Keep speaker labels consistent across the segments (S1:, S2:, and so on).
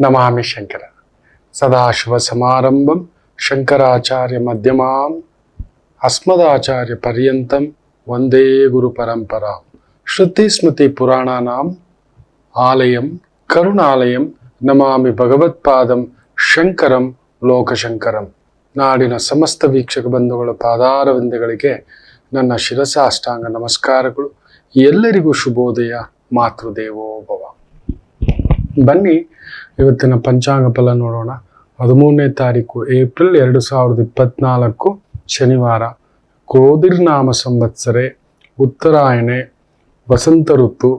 S1: ನಮಾಮಿ ಶಂಕರ ಸದಾಶಿವ ಸಮಾರಂಭಂ ಶಂಕರಾಚಾರ್ಯ ಮಧ್ಯಮಾಂ ಅಸ್ಮದಾಚಾರ್ಯ ಪರ್ಯಂತಂ ವಂದೇ ಗುರು ಪರಂಪರಾ ಶ್ರುತಿ ಸ್ಮೃತಿ ಪುರಾಣಾನಾಂ ಆಲಯಂ ಕರುಣಾಲಯಂ ನಮಾಮಿ ಭಗವತ್ಪಾದಂ ಶಂಕರಂ ಲೋಕಶಂಕರಂ. ನಾಡಿನ ಸಮಸ್ತ ವೀಕ್ಷಕ ಬಂಧುಗಳ ಪಾದಾರವಿಂದಗಳಿಗೆ ನನ್ನ ಶಿರಸಾಷ್ಟಾಂಗ ನಮಸ್ಕಾರಗಳು. ಎಲ್ಲರಿಗೂ ಶುಭೋದಯ. ಮಾತೃದೇವೋಭವ. ಬನ್ನಿ ಇವತ್ತಿನ ಪಂಚಾಂಗ ಫಲ ನೋಡೋಣ. 13ನೇ ತಾರೀಕು ಏಪ್ರಿಲ್ 2024 ಶನಿವಾರ. ಕ್ರೋಧಿರ್ನಾಮ ಸಂವತ್ಸರೆ, ಉತ್ತರಾಯಣೆ, ವಸಂತ ಋತು,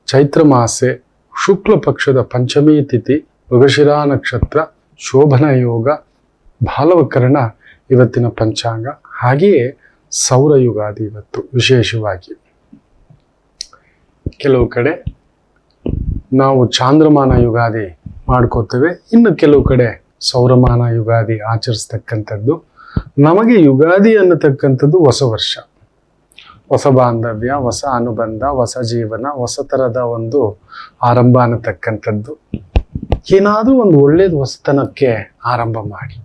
S1: ಚೈತ್ರ ಮಾಸೆ, ಶುಕ್ಲ ಪಕ್ಷದ ಪಂಚಮಿ ತಿಥಿ, ಮೃಗಶಿರಾ ನಕ್ಷತ್ರ, ಶೋಭನ ಯೋಗ, ಬಾಲವಕರಣ ಇವತ್ತಿನ ಪಂಚಾಂಗ. ಹಾಗೆಯೇ ಸೌರ ಯುಗಾದಿ ಇವತ್ತು ವಿಶೇಷವಾಗಿ. ಕೆಲವು ಕಡೆ ನಾವು ಚಾಂದ್ರಮಾನ ಯುಗಾದಿ ಮಾಡ್ಕೋತೇವೆ, ಇನ್ನು ಕೆಲವು ಕಡೆ ಸೌರಮಾನ ಯುಗಾದಿ ಆಚರಿಸ್ತಕ್ಕಂಥದ್ದು. ನಮಗೆ ಯುಗಾದಿ ಅನ್ನತಕ್ಕಂಥದ್ದು ಹೊಸ ವರ್ಷ, ಹೊಸ ಬಾಂಧವ್ಯ, ಹೊಸ ಅನುಬಂಧ, ಹೊಸ ಜೀವನ, ಹೊಸ ಥರದ ಒಂದು ಆರಂಭ ಅನ್ನತಕ್ಕಂಥದ್ದು. ಏನಾದರೂ ಒಂದು ಒಳ್ಳೇದು ಹೊಸತನಕ್ಕೆ ಆರಂಭ ಮಾಡಿ,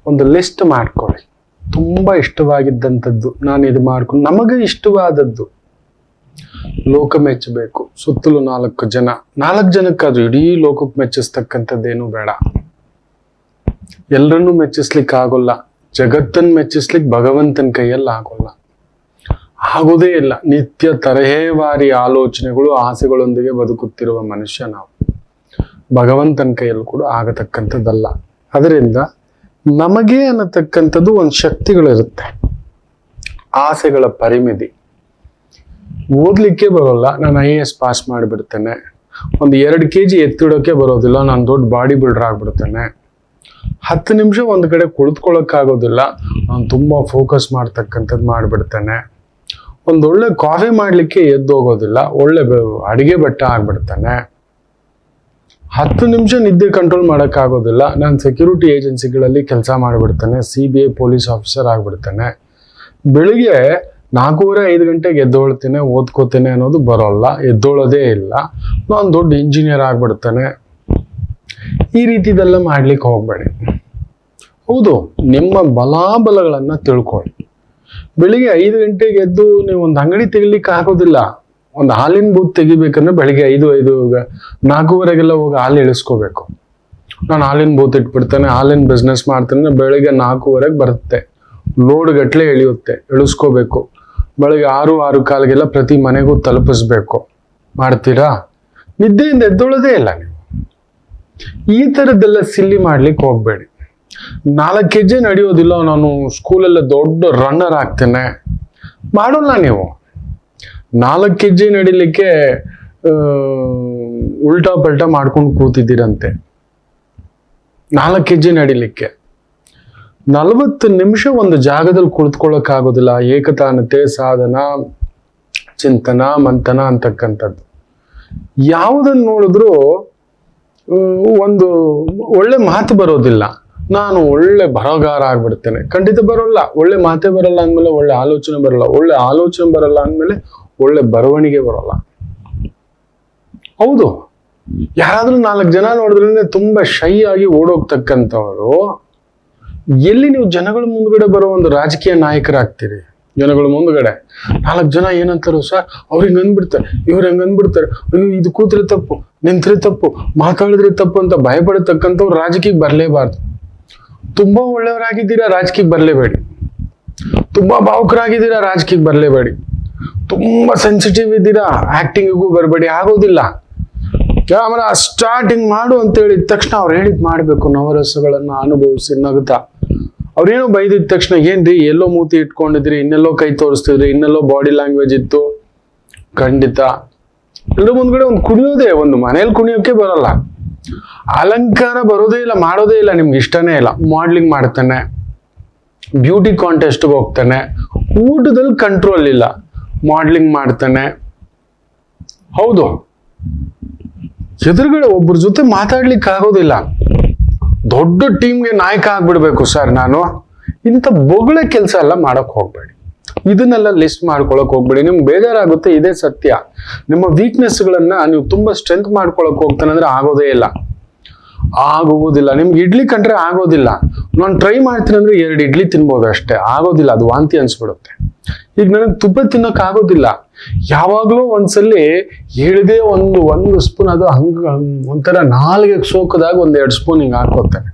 S1: ಒಂದು ಲಿಸ್ಟ್ ಮಾಡ್ಕೊಳ್ಳಿ. ತುಂಬ ಇಷ್ಟವಾಗಿದ್ದಂಥದ್ದು ನಾನು ಇದು ಮಾಡ್ಕೊಂಡು, ನಮಗೆ ಇಷ್ಟವಾದದ್ದು ಲೋಕ ಮೆಚ್ಚಬೇಕು. ಸುತ್ತಲೂ 4 ಜನಕ್ಕಾದ್ರೂ ಇಡೀ ಲೋಕಕ್ಕೆ ಮೆಚ್ಚಿಸ್ತಕ್ಕಂಥದ್ದೇನು ಬೇಡ. ಎಲ್ಲರನ್ನೂ ಮೆಚ್ಚಿಸ್ಲಿಕ್ಕೆ ಆಗೋಲ್ಲ. ಜಗತ್ತನ್ನು ಮೆಚ್ಚಿಸ್ಲಿಕ್ಕೆ ಭಗವಂತನ ಕೈಯಲ್ಲಿ ಆಗೋದೇ ಇಲ್ಲ. ನಿತ್ಯ ತರಹೇವಾರಿ ಆಲೋಚನೆಗಳು, ಆಸೆಗಳೊಂದಿಗೆ ಬದುಕುತ್ತಿರುವ ಮನುಷ್ಯ ನಾವು. ಭಗವಂತನ ಕೈಯಲ್ಲಿ ಕೂಡ ಆಗತಕ್ಕಂಥದ್ದಲ್ಲ. ಅದರಿಂದ ನಮಗೆ ಅನ್ನತಕ್ಕಂಥದ್ದು ಒಂದು ಶಕ್ತಿಗಳಿರುತ್ತೆ, ಆಸೆಗಳ ಪರಿಮಿತಿ. ಓದಲಿಕ್ಕೆ ಬರೋಲ್ಲ, ನಾನು IAS ಪಾಸ್ ಮಾಡಿಬಿಡ್ತೇನೆ. ಒಂದು 2 kg ಎತ್ತಿಡೋಕೆ ಬರೋದಿಲ್ಲ, ನಾನು ದೊಡ್ಡ ಬಾಡಿ ಬಿಲ್ಡರ್ ಆಗ್ಬಿಡ್ತೇನೆ. 10 ನಿಮಿಷ ಒಂದು ಕಡೆ ಕುಳಿತುಕೊಳ್ಳೋಕ್ಕಾಗೋದಿಲ್ಲ, ನಾನು ತುಂಬ ಫೋಕಸ್ ಮಾಡ್ತಕ್ಕಂಥದ್ದು ಮಾಡಿಬಿಡ್ತೇನೆ. ಒಂದೊಳ್ಳೆ ಕಾಫಿ ಮಾಡಲಿಕ್ಕೆ ಎದ್ದೋಗೋದಿಲ್ಲ, ಒಳ್ಳೆ ಅಡಿಗೆ ಭಟ್ಟ ಆಗ್ಬಿಡ್ತಾನೆ. 10 ನಿಮಿಷ ನಿದ್ದೆ ಕಂಟ್ರೋಲ್ ಮಾಡೋಕ್ಕಾಗೋದಿಲ್ಲ, ನಾನು ಸೆಕ್ಯೂರಿಟಿ ಏಜೆನ್ಸಿಗಳಲ್ಲಿ ಕೆಲಸ ಮಾಡಿಬಿಡ್ತೇನೆ, CBI ಪೊಲೀಸ್ ಆಫೀಸರ್ ಆಗ್ಬಿಡ್ತೇನೆ. ಬೆಳಿಗ್ಗೆ 4:30-5 ಗಂಟೆಗೆ ಎದ್ದೋಳ್ತೇನೆ, ಓದ್ಕೋತೇನೆ ಅನ್ನೋದು ಬರೋಲ್ಲ, ಎದ್ದೋಳೋದೇ ಇಲ್ಲ. ನಾನು ದೊಡ್ಡ ಇಂಜಿನಿಯರ್ ಆಗ್ಬಿಡ್ತೇನೆ. ಈ ರೀತಿದೆಲ್ಲ ಮಾಡ್ಲಿಕ್ಕೆ ಹೋಗ್ಬೇಡಿ. ಹೌದು, ನಿಮ್ಮ ಬಲಾಬಲಗಳನ್ನು ತಿಳ್ಕೊಳ್ಳಿ. ಬೆಳಿಗ್ಗೆ 5 ಗಂಟೆಗೆ ಎದ್ದು ನೀವು ಒಂದು ಅಂಗಡಿ ತೆಗಿಲಿಕ್ಕೆ ಆಗೋದಿಲ್ಲ. ಒಂದು ಹಾಲಿನ ಬೂತ್ ತೆಗಿಬೇಕಂದ್ರೆ ಬೆಳಿಗ್ಗೆ 4:15 ಹೋಗಿ ಹಾಲು ಇಳಿಸ್ಕೋಬೇಕು. ನಾನು ಹಾಲಿನ ಬೂತ್ ಇಟ್ಬಿಡ್ತೇನೆ, ಹಾಲಿನ ಬಿಸ್ನೆಸ್ ಮಾಡ್ತೇನೆ. ಬೆಳಿಗ್ಗೆ 4:15 ಬರುತ್ತೆ, ಲೋಡ್ ಗಟ್ಲೆ ಇಳಿಸ್ಕೋಬೇಕು. ಬೆಳಗ್ಗೆ 6-6:15 ಪ್ರತಿ ಮನೆಗೂ ತಲುಪಿಸ್ಬೇಕು. ಮಾಡ್ತೀರಾ? ನಿದ್ದೆಯಿಂದ ಎದ್ದೊಳ್ಳೋದೇ ಇಲ್ಲ ನೀವು. ಈ ಥರದ್ದೆಲ್ಲ ಸಿಲ್ಲಿ ಮಾಡ್ಲಿಕ್ಕೆ ಹೋಗ್ಬೇಡಿ. 4 ಹೆಜ್ಜೆ ನಡೆಯೋದಿಲ್ಲ, ನಾನು ಸ್ಕೂಲಲ್ಲ ದೊಡ್ಡ ರನ್ನರ್ ಆಗ್ತೇನೆ, ಮಾಡೋಲ್ಲ ನೀವು. 4 ಹೆಜ್ಜೆ ನಡಿಲಿಕ್ಕೆ ಉಲ್ಟಾ ಪಲ್ಟಾ ಮಾಡ್ಕೊಂಡು ಕೂತಿದ್ದೀರಂತೆ. 4 ಹೆಜ್ಜೆ ನಡಿಲಿಕ್ಕೆ 40 ನಿಮಿಷ ಒಂದು ಜಾಗದಲ್ಲಿ ಕುಳಿತುಕೊಳ್ಳೋಕ್ಕಾಗೋದಿಲ್ಲ. ಏಕತಾನತೆ, ಸಾಧನ, ಚಿಂತನ, ಮಂಥನ ಅಂತಕ್ಕಂಥದ್ದು. ಯಾವುದನ್ನು ನೋಡಿದ್ರೂ ಒಂದು ಒಳ್ಳೆ ಮಾತು ಬರೋದಿಲ್ಲ. ನಾನು ಒಳ್ಳೆ ಬರಹಗಾರ ಆಗ್ಬಿಡ್ತೇನೆ, ಖಂಡಿತ ಬರೋಲ್ಲ. ಒಳ್ಳೆ ಮಾತೇ ಬರಲ್ಲ ಅಂದಮೇಲೆ ಒಳ್ಳೆ ಆಲೋಚನೆ ಬರಲ್ಲ, ಒಳ್ಳೆ ಆಲೋಚನೆ ಬರಲ್ಲ ಅಂದಮೇಲೆ ಒಳ್ಳೆ ಬರವಣಿಗೆ ಬರೋಲ್ಲ. ಹೌದು, ಯಾರಾದ್ರೂ 4 ಜನ ನೋಡಿದ್ರೆ ತುಂಬಾ ಶೈ ಆಗಿ ಓಡೋಗ್ತಕ್ಕಂಥವ್ರು ಎಲ್ಲಿ ನೀವು ಜನಗಳ ಮುಂದ್ಗಡೆ ಬರೋ ಒಂದು ರಾಜಕೀಯ ನಾಯಕರಾಗ್ತೀರಿ. ಜನಗಳ ಮುಂದ್ಗಡೆ 4 ಜನ ಏನಂತಾರೋ, ಸರ್ ಅವ್ರು ಹಿಂಗೆ ಅಂದ್ಬಿಡ್ತಾರೆ, ಇವ್ರು ಹೆಂಗೆ ಅಂದ್ಬಿಡ್ತಾರೆ, ಅಯ್ಯೋ ಇದು ಕೂತ್ರೆ ತಪ್ಪು, ನಿಂತ್ರೆ ತಪ್ಪು, ಮಾತಾಡಿದ್ರೆ ತಪ್ಪು ಅಂತ ಭಯಪಡತಕ್ಕಂಥವ್ರು ರಾಜಕೀಯಕ್ಕೆ ಬರಲೇಬಾರ್ದು. ತುಂಬಾ ಒಳ್ಳೆಯವರಾಗಿದ್ದೀರಾ, ರಾಜಕೀಯಕ್ಕೆ ಬರಲೇಬೇಡಿ. ತುಂಬಾ ಭಾವುಕರಾಗಿದ್ದೀರಾ, ರಾಜಕೀಯಕ್ಕೆ ಬರಲೇಬೇಡಿ. ತುಂಬಾ ಸೆನ್ಸಿಟಿವ್ ಇದ್ದೀರಾ, ಆಕ್ಟಿಂಗಿಗೂ ಬರಬೇಡಿ. ಆಗೋದಿಲ್ಲ. ಕ್ಯಾಮರಾ ಸ್ಟಾರ್ಟಿಂಗ್ ಮಾಡು ಅಂತ ಹೇಳಿದ ತಕ್ಷಣ ಅವ್ರು ಹೇಳಿದ್ ಮಾಡ್ಬೇಕು. ನವರಸಗಳನ್ನ ಅನುಭವಿಸಿ ನಗುತ್ತಾ. ಅವ್ರೇನೋ ಬೈದಿದ ತಕ್ಷಣ, ಏನ್ರಿ ಎಲ್ಲೋ ಮೂತಿ ಇಟ್ಕೊಂಡಿದ್ರಿ, ಇನ್ನೆಲ್ಲೋ ಕೈ ತೋರಿಸ್ತಿದ್ರಿ, ಇನ್ನೆಲ್ಲೋ ಬಾಡಿ ಲ್ಯಾಂಗ್ವೇಜ್ ಇತ್ತು. ಖಂಡಿತ ಎಲ್ಲರೂ ಮುಂದ್ಗಡೆ ಒಂದು ಕುಣಿಯೋದೇ, ಒಂದು ಮನೇಲಿ ಕುಣಿಯೋಕೆ ಬರಲ್ಲ, ಅಲಂಕಾರ ಬರೋದೇ ಇಲ್ಲ, ಮಾಡೋದೇ ಇಲ್ಲ, ನಿಮ್ಗೆ ಇಷ್ಟನೇ ಇಲ್ಲ. ಮಾಡ್ಲಿಂಗ್ ಮಾಡ್ತಾನೆ, ಬ್ಯೂಟಿ ಕಾಂಟೆಸ್ಟ್ಗೆ ಹೋಗ್ತಾನೆ, ಊಟದಲ್ಲಿ ಕಂಟ್ರೋಲ್ ಇಲ್ಲ, ಮಾಡ್ಲಿಂಗ್ ಮಾಡ್ತಾನೆ. ಹೌದು, ಎದುರುಗಡೆ ಒಬ್ಬರ ಜೊತೆ ಮಾತಾಡ್ಲಿಕ್ಕೆ ಆಗೋದಿಲ್ಲ. ದೊಡ್ಡ ಟೀಮ್ಗೆ ನಾಯಕ ಆಗ್ಬಿಡ್ಬೇಕು ಸರ್ ನಾನು, ಇಂಥ ಬೊಗಳೆ ಕೆಲಸ ಎಲ್ಲ ಮಾಡಕ್ ಹೋಗ್ಬೇಡಿ. ಇದನ್ನೆಲ್ಲ ಲಿಸ್ಟ್ ಮಾಡ್ಕೊಳಕ್ ಹೋಗ್ಬೇಡಿ. ನಿಮ್ಗೆ ಬೇಜಾರಾಗುತ್ತೆ, ಇದೇ ಸತ್ಯ. ನಿಮ್ಮ ವೀಕ್ನೆಸ್ಗಳನ್ನ ನೀವು ತುಂಬಾ ಸ್ಟ್ರೆಂತ್ ಮಾಡ್ಕೊಳಕ್ ಹೋಗ್ತಾನೆ ಅಂದ್ರೆ ಆಗೋದೇ ಇಲ್ಲ. ಆಗೋದಿಲ್ಲ. ನಿಮ್ಗೆ ಇಡ್ಲಿ ಕಂಡ್ರೆ ಆಗೋದಿಲ್ಲ. ನಾನು ಟ್ರೈ ಮಾಡ್ತೀನಿ ಅಂದ್ರೆ 2 ಇಡ್ಲಿ ತಿನ್ಬೋದು ಅಷ್ಟೇ, ಆಗೋದಿಲ್ಲ, ಅದು ವಾಂತಿ ಅನ್ಸ್ಬಿಡುತ್ತೆ. ಈಗ ನನಗೆ ತುಪ್ಪ ತಿನ್ನಕ್ ಆಗೋದಿಲ್ಲ. ಯಾವಾಗ್ಲೂ ಒಂದ್ಸಲಿ ಹೇಳಿದೆ ಒಂದು ಸ್ಪೂನ್ ಅದು ಒಂಥರ ನಾಲ್ಗೆಗೆ ಸೋಕದಾಗ 1-2 ಸ್ಪೂನ್ ಹಿಂಗೆ ಹಾಕೋತೇನೆ.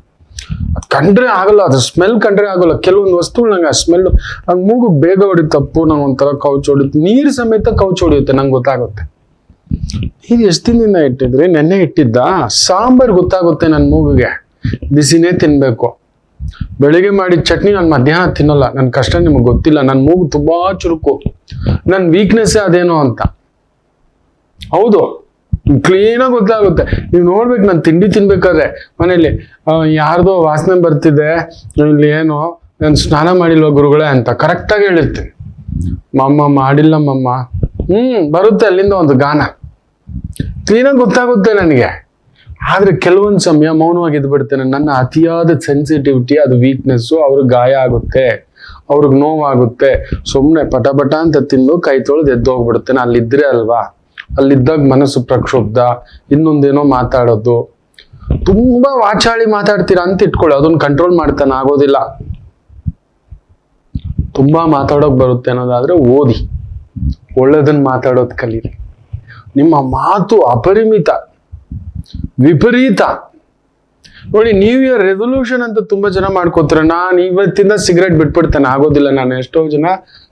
S1: ಅದು ಕಂಡ್ರೆ ಆಗಲ್ಲ, ಅದು ಸ್ಮೆಲ್ ಕಂಡ್ರೆ ಆಗಲ್ಲ. ಕೆಲವೊಂದು ವಸ್ತುಗಳು ನಂಗೆ ಆ ಸ್ಮೆಲ್ ನಂಗೆ ಮೂಗು ಬೇಗ ಹೊಡಿತಪ್ಪು, ನಂಗೆ ಒಂಥರ ಕೌಚ್ ಹೊಡಿತು, ನೀರು ಸಮೇತ ಕೌಚ್ ಹೊಡಿಯುತ್ತೆ, ನಂಗೆ ಗೊತ್ತಾಗುತ್ತೆ. ಇದು ಎಷ್ಟು ದಿನದಿಂದ ಇಟ್ಟಿದ್ರಿ? ನೆನ್ನೆ ಇಟ್ಟಿದ್ದ ಸಾಂಬಾರ್ ಗೊತ್ತಾಗುತ್ತೆ ನನ್ನ ಮೂಗಿಗೆ, ಬಿಸಿನೇ ತಿನ್ಬೇಕು. ಬೆಳಿಗ್ಗೆ ಮಾಡಿದ ಚಟ್ನಿ ನಾನು ಮಧ್ಯಾಹ್ನ ತಿನ್ನಲ್ಲ, ನನ್ನ ಕಷ್ಟ ನಿಮಗೆ ಗೊತ್ತಿಲ್ಲ. ನನ್ನ ಮೂಗು ತುಂಬಾ ಚುರುಕು, ನನ್ನ ವೀಕ್ನೆಸ್ ಅದೇನೋ ಅಂತ. ಹೌದು, ಕ್ಲೀನಾಗಿ ಗೊತ್ತಾಗುತ್ತೆ. ನೀವು ನೋಡ್ಬೇಕು, ನಾನು ತಿಂಡಿ ತಿನ್ಬೇಕಾದ್ರೆ ಮನೇಲಿ ಯಾರ್ದೋ ವಾಸನೆ ಬರ್ತಿದೆ, ಇಲ್ಲಿ ಏನೋ ನಾನು ಸ್ನಾನ ಮಾಡಿಲ್ವ ಗುರುಗಳೇ ಅಂತ ಕರೆಕ್ಟಾಗಿ ಹೇಳಿರ್ತೀನಿ. ಮಮ್ಮ ಮಾಡಿಲ್ಲ ಮಮ್ಮ, ಬರುತ್ತೆ ಅಲ್ಲಿಂದ ಒಂದು ಗಾನ, ಕ್ಲೀನಾಗಿ ಗೊತ್ತಾಗುತ್ತೆ ನನಗೆ. ಆದ್ರೆ ಕೆಲವೊಂದು ಸಮಯ ಮೌನವಾಗಿ ಇದ್ಬಿಡ್ತೇನೆ. ನನ್ನ ಅತಿಯಾದ ಸೆನ್ಸಿಟಿವಿಟಿ ಅದು ವೀಕ್ನೆಸ್ಸು, ಅವ್ರಿಗೆ ಗಾಯ ಆಗುತ್ತೆ, ಅವ್ರಿಗೆ ನೋವಾಗುತ್ತೆ. ಸುಮ್ಮನೆ ಪಟ ಅಂತ ತಿಂದು ಕೈ ತೊಳೆದು ಎದ್ದೋಗ್ಬಿಡ್ತೇನೆ. ಅಲ್ಲಿದ್ರೆ ಅಲ್ವಾ, ಅಲ್ಲಿದ್ದಾಗ ಮನಸ್ಸು ಪ್ರಕ್ಷುಬ್ಧ, ಇನ್ನೊಂದೇನೋ ಮಾತಾಡೋದು, ತುಂಬಾ ವಾಚಾಳಿ ಮಾತಾಡ್ತೀರಾ ಅಂತ ಇಟ್ಕೊಳ್ಳಿ, ಅದನ್ನ ಕಂಟ್ರೋಲ್ ಮಾಡ್ತಾನೆ ಆಗೋದಿಲ್ಲ. ತುಂಬಾ ಮಾತಾಡೋಕ್ ಬರುತ್ತೆ ಅನ್ನೋದಾದ್ರೆ ಓದಿ, ಒಳ್ಳೆದನ್ನ ಮಾತಾಡೋದು ಕಲೀರಿ. ನಿಮ್ಮ ಮಾತು ಅಪರಿಮಿತ, ವಿಪರೀತ. ನೋಡಿ, ನ್ಯೂ ಇಯರ್ ರೆಸೊಲ್ಯೂಷನ್ ಅಂತ ತುಂಬಾ ಜನ ಮಾಡ್ಕೋತಾರೆ. ನಾನು ಇವತ್ತಿಂದ ಸಿಗರೇಟ್ ಬಿಟ್ಬಿಡ್ತೇನೆ, ಆಗೋದಿಲ್ಲ. ನಾನು ಎಷ್ಟೋ ಜನ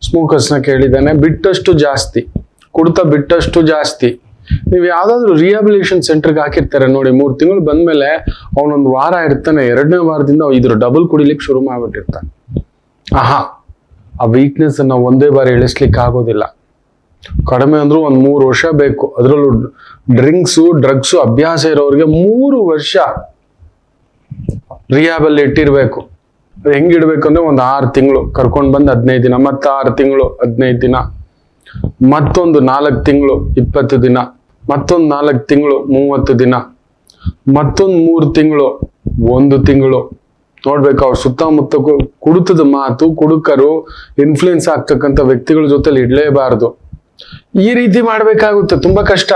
S1: ಸ್ಮೋಕರ್ಸ್ನ ಕೇಳಿದ್ದೇನೆ, ಬಿಟ್ಟಷ್ಟು ಜಾಸ್ತಿ, ಕುಡ್ತಾ ಬಿಟ್ಟಷ್ಟು ಜಾಸ್ತಿ. ನೀವು ಯಾವ್ದಾದ್ರು ರಿಹಾಬಿಲಿಟೇಷನ್ ಸೆಂಟರ್ಗೆ ಹಾಕಿರ್ತಾರೆ ನೋಡಿ, 3 ತಿಂಗಳು ಬಂದ್ಮೇಲೆ ಅವನೊಂದು ವಾರ ಇರ್ತಾನೆ, 2ನೇ ವಾರದಿಂದ ಇದ್ರ ಡಬಲ್ ಕುಡಿಲಿಕ್ಕೆ ಶುರು ಮಾಡ್ಬಿಟ್ಟಿರ್ತಾನೆ. ಆ ವೀಕ್ನೆಸ್ ಅನ್ನ ಒಂದೇ ಬಾರಿ ಇಳಿಸ್ಲಿಕ್ಕೆ ಆಗೋದಿಲ್ಲ. ಕಡಿಮೆ ಅಂದ್ರೂ 3 ವರ್ಷ ಬೇಕು. ಅದರಲ್ಲೂ ಡ್ರಗ್ಸು ಅಭ್ಯಾಸ ಇರೋರಿಗೆ 3 ವರ್ಷ ರಿಹಾಬಲ್ಲಿ ಇಟ್ಟಿರ್ಬೇಕು. ಅದು ಹೆಂಗಿಡ್ಬೇಕು ಅಂದ್ರೆ 6 ತಿಂಗಳು ಕರ್ಕೊಂಡ್ ಬಂದು 15 ದಿನ, ಮತ್ತೆ 6 ತಿಂಗಳು 15 ದಿನ, ಮತ್ತೊಂದು 4 ತಿಂಗಳು 20 ದಿನ, ಮತ್ತೊಂದು 4 ತಿಂಗಳು 30 ದಿನ, ಮತ್ತೊಂದು 3 ತಿಂಗಳು 1 ತಿಂಗಳು. ನೋಡ್ಬೇಕು, ಅವ್ರ ಸುತ್ತಮುತ್ತ ಕುಡಿತದ ಮಾತು, ಕುಡುಕರು, ಇನ್ಫ್ಲೂಯೆನ್ಸ್ ಆಗ್ತಕ್ಕಂಥ ವ್ಯಕ್ತಿಗಳ ಜೊತೆಲಿ ಇಡ್ಲೇಬಾರದು. ಈ ರೀತಿ ಮಾಡ್ಬೇಕಾಗುತ್ತೆ, ತುಂಬಾ ಕಷ್ಟ.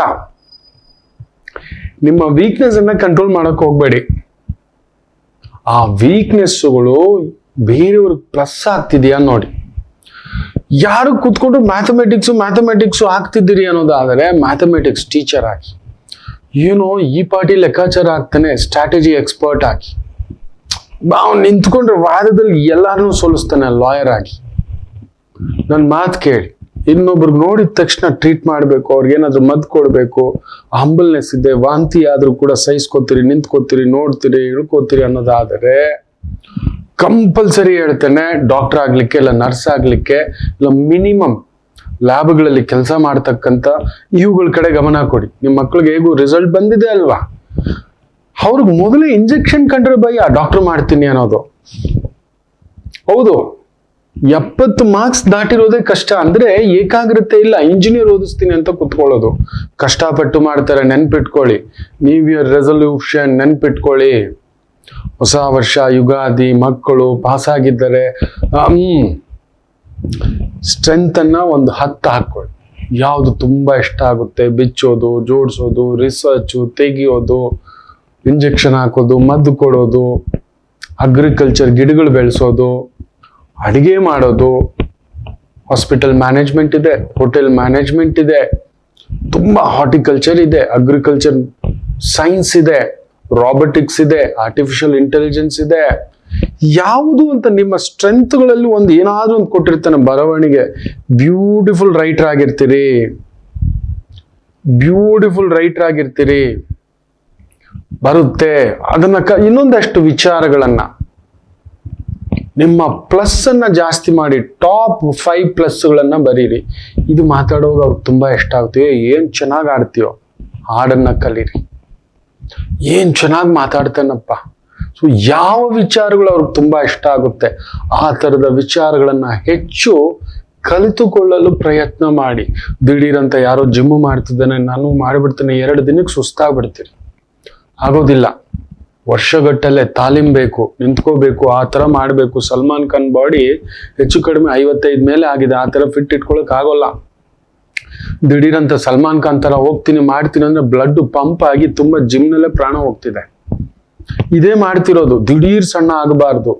S1: ನಿಮ್ಮ ವೀಕ್ನೆಸ್ ಅನ್ನ ಕಂಟ್ರೋಲ್ ಮಾಡಕ್ ಹೋಗ್ಬೇಡಿ. ಆ ವೀಕ್ನೆಸ್ಗಳು ಬೇರೆಯವ್ರಿಗೆ ಪ್ಲಸ್ ಆಗ್ತಿದೆಯಾ ನೋಡಿ. ಯಾರು ಕೂತ್ಕೊಂಡು ಮ್ಯಾಥಮೆಟಿಕ್ಸು ಆಗ್ತಿದ್ದೀರಿ ಅನ್ನೋದಾದರೆ ಮ್ಯಾಥಮೆಟಿಕ್ಸ್ ಟೀಚರ್ ಆಗಿ, ಏನೋ ಈ ಪಾರ್ಟಿ ಲೆಕ್ಕಾಚಾರ ಆಗ್ತಾನೆ, ಸ್ಟ್ರಾಟಜಿ ಎಕ್ಸ್ಪರ್ಟ್ ಆಗಿ, ಅವ್ನು ನಿಂತ್ಕೊಂಡ್ರೆ ವಾದದಲ್ಲಿ ಎಲ್ಲಾರನ್ನೂ ಸೋಲಿಸ್ತಾನೆ ಲಾಯರ್ ಆಗಿ. ನನ್ನ ಮಾತು ಕೇಳಿ, ಇನ್ನೊಬ್ರಿಗೆ ನೋಡಿದ ತಕ್ಷಣ ಟ್ರೀಟ್ ಮಾಡಬೇಕು, ಅವ್ರಿಗೇನಾದ್ರೂ ಮದ್ದು ಕೊಡಬೇಕು, ಹಂಬಲ್ನೆಸ್ ಇದೆ, ವಾಂತಿ ಆದ್ರೂ ಕೂಡ ಸಹಿಸ್ಕೋತೀರಿ, ನಿಂತ್ಕೋತೀರಿ, ನೋಡ್ತೀರಿ, ಇಳ್ಕೋತೀರಿ ಅನ್ನೋದಾದರೆ ಕಂಪಲ್ಸರಿ ಹೇಳ್ತೇನೆ, ಡಾಕ್ಟರ್ ಆಗ್ಲಿಕ್ಕೆ, ಇಲ್ಲ ನರ್ಸ್ ಆಗ್ಲಿಕ್ಕೆ, ಇಲ್ಲ ಮಿನಿಮಮ್ ಲ್ಯಾಬ್ಗಳಲ್ಲಿ ಕೆಲಸ ಮಾಡ್ತಕ್ಕಂಥ ಇವುಗಳ ಕಡೆ ಗಮನ ಕೊಡಿ. ನಿಮ್ಮ ಮಕ್ಳಿಗೆ ಹೇಗೂ ರಿಸಲ್ಟ್ ಬಂದಿದೆ ಅಲ್ವಾ, ಅವ್ರಿಗೆ ಮೊದಲೇ ಇಂಜೆಕ್ಷನ್ ಕಂಡ್ರೆ ಭಯ, ಡಾಕ್ಟರ್ ಮಾಡ್ತೀನಿ ಅನ್ನೋದು. ಹೌದು, 70 ಮಾರ್ಕ್ಸ್ ದಾಟಿರೋದೇ ಕಷ್ಟ. ಅಂದ್ರೆ ಏಕಾಗ್ರತೆ ಇಲ್ಲ. ಇಂಜಿನಿಯರ್ ಓದಿಸ್ತೀನಿ ಅಂತ ಕುತ್ಕೊಳ್ಳೋದು ಕಷ್ಟಪಟ್ಟು ಮಾಡ್ತಾರೆ. ನೆನ್ಪಿಟ್ಕೊಳ್ಳಿ, ನ್ಯೂ ಇಯರ್ ರೆಸೊಲ್ಯೂಷನ್ ನೆನ್ಪಿಟ್ಕೊಳ್ಳಿ. ಹೊಸ ವರ್ಷ, ಯುಗಾದಿ, ಮಕ್ಕಳು ಪಾಸ್ ಆಗಿದ್ದಾರೆ, ಸ್ಟ್ರೆಂತ್ ಅನ್ನ ಒಂದು 10 ಹಾಕೊಳ್ಳಿ. ಯಾವುದು ತುಂಬಾ ಇಷ್ಟ ಆಗುತ್ತೆ, ಬಿಚ್ಚೋದು, ಜೋಡಿಸೋದು, ರಿಸರ್ಚು, ತೆಗಿಯೋದು, ಇಂಜೆಕ್ಷನ್ ಹಾಕೋದು, ಮದ್ದು ಕೊಡೋದು, ಅಗ್ರಿಕಲ್ಚರ್, ಗಿಡಗಳು ಬೆಳೆಸೋದು, ಅಡಿಗೆ ಮಾಡೋದು, ಹಾಸ್ಪಿಟಲ್ ಮ್ಯಾನೇಜ್ಮೆಂಟ್ ಇದೆ, ಹೋಟೆಲ್ ಮ್ಯಾನೇಜ್ಮೆಂಟ್ ಇದೆ, ತುಂಬಾ ಹಾರ್ಟಿಕಲ್ಚರ್ ಇದೆ, ಅಗ್ರಿಕಲ್ಚರ್ ಸೈನ್ಸ್ ಇದೆ, ರಾಬೋಟಿಕ್ಸ್ ಇದೆ, ಆರ್ಟಿಫಿಷಿಯಲ್ ಇಂಟೆಲಿಜೆನ್ಸ್ ಇದೆ. ಯಾವುದು ಅಂತ ನಿಮ್ಮ ಸ್ಟ್ರೆಂತ್ಗಳಲ್ಲಿ ಒಂದು ಏನಾದ್ರೂ ಒಂದು ಕೊಟ್ಟಿರ್ತಾನೆ. ಬರವಣಿಗೆ, ಬ್ಯೂಟಿಫುಲ್ ರೈಟರ್ ಆಗಿರ್ತೀರಿ, ಬರುತ್ತೆ. ಅದನ್ನ ಇನ್ನೊಂದಷ್ಟು ವಿಚಾರಗಳನ್ನ, ನಿಮ್ಮ ಪ್ಲಸ್ ಅನ್ನ ಜಾಸ್ತಿ ಮಾಡಿ, ಟಾಪ್ 5 ಪ್ಲಸ್ಗಳನ್ನ ಬರೀರಿ. ಇದು ಮಾತಾಡುವಾಗ ಅವ್ರಿಗೆ ತುಂಬಾ ಇಷ್ಟ ಆಗುತ್ತೆ. ಏನ್ ಚೆನ್ನಾಗಿ ಆಡ್ತೀಯೋ, ಹಾಡನ್ನ ಕಲೀರಿ. ಏನ್ ಚೆನ್ನಾಗಿ ಮಾತಾಡ್ತಾನಪ್ಪ. ಸೊ ಯಾವ ವಿಚಾರಗಳು ಅವ್ರಿಗೆ ತುಂಬಾ ಇಷ್ಟ ಆಗುತ್ತೆ, ಆ ತರದ ವಿಚಾರಗಳನ್ನ ಹೆಚ್ಚು ಕಲಿತುಕೊಳ್ಳಲು ಪ್ರಯತ್ನ ಮಾಡಿ. ದಿಢೀರಂತ ಯಾರೋ ಜಿಮ್ ಮಾಡ್ತಿದ್ದಾನೆ, ನಾನು ಮಾಡಿಬಿಡ್ತೇನೆ, 2 ದಿನಕ್ಕೆ ಸುಸ್ತಾಗ್ಬಿಡ್ತೀರಿ. ಆಗೋದಿಲ್ಲ. ವರ್ಷಗಟ್ಟಲೆ ತಾಲೀಮ್ ಬೇಕು, ನಿಂತ್ಕೋಬೇಕು, ಆ ತರ ಮಾಡ್ಬೇಕು. ಸಲ್ಮಾನ್ ಖಾನ್ ಬಾಡಿ ಹೆಚ್ಚು ಕಡಿಮೆ 55 ಮೇಲೆ ಆಗಿದೆ. ಆ ತರ ಫಿಟ್ ಇಟ್ಕೊಳಕ್ ಆಗೋಲ್ಲ. ದಿಢೀರಂತ ಸಲ್ಮಾನ್ ಖಾನ್ ತರ ಹೋಗ್ತೀನಿ ಮಾಡ್ತೀನಿ ಅಂದ್ರೆ ಬ್ಲಡ್ ಪಂಪ್ ಆಗಿ ತುಂಬಾ ಜಿಮ್ನಲ್ಲೇ ಪ್ರಾಣ ಹೋಗ್ತಿದೆ. ಇದೇ ಮಾಡ್ತಿರೋದು. ದಿಢೀರ್ ಸಣ್ಣ ಆಗಬಾರ್ದು,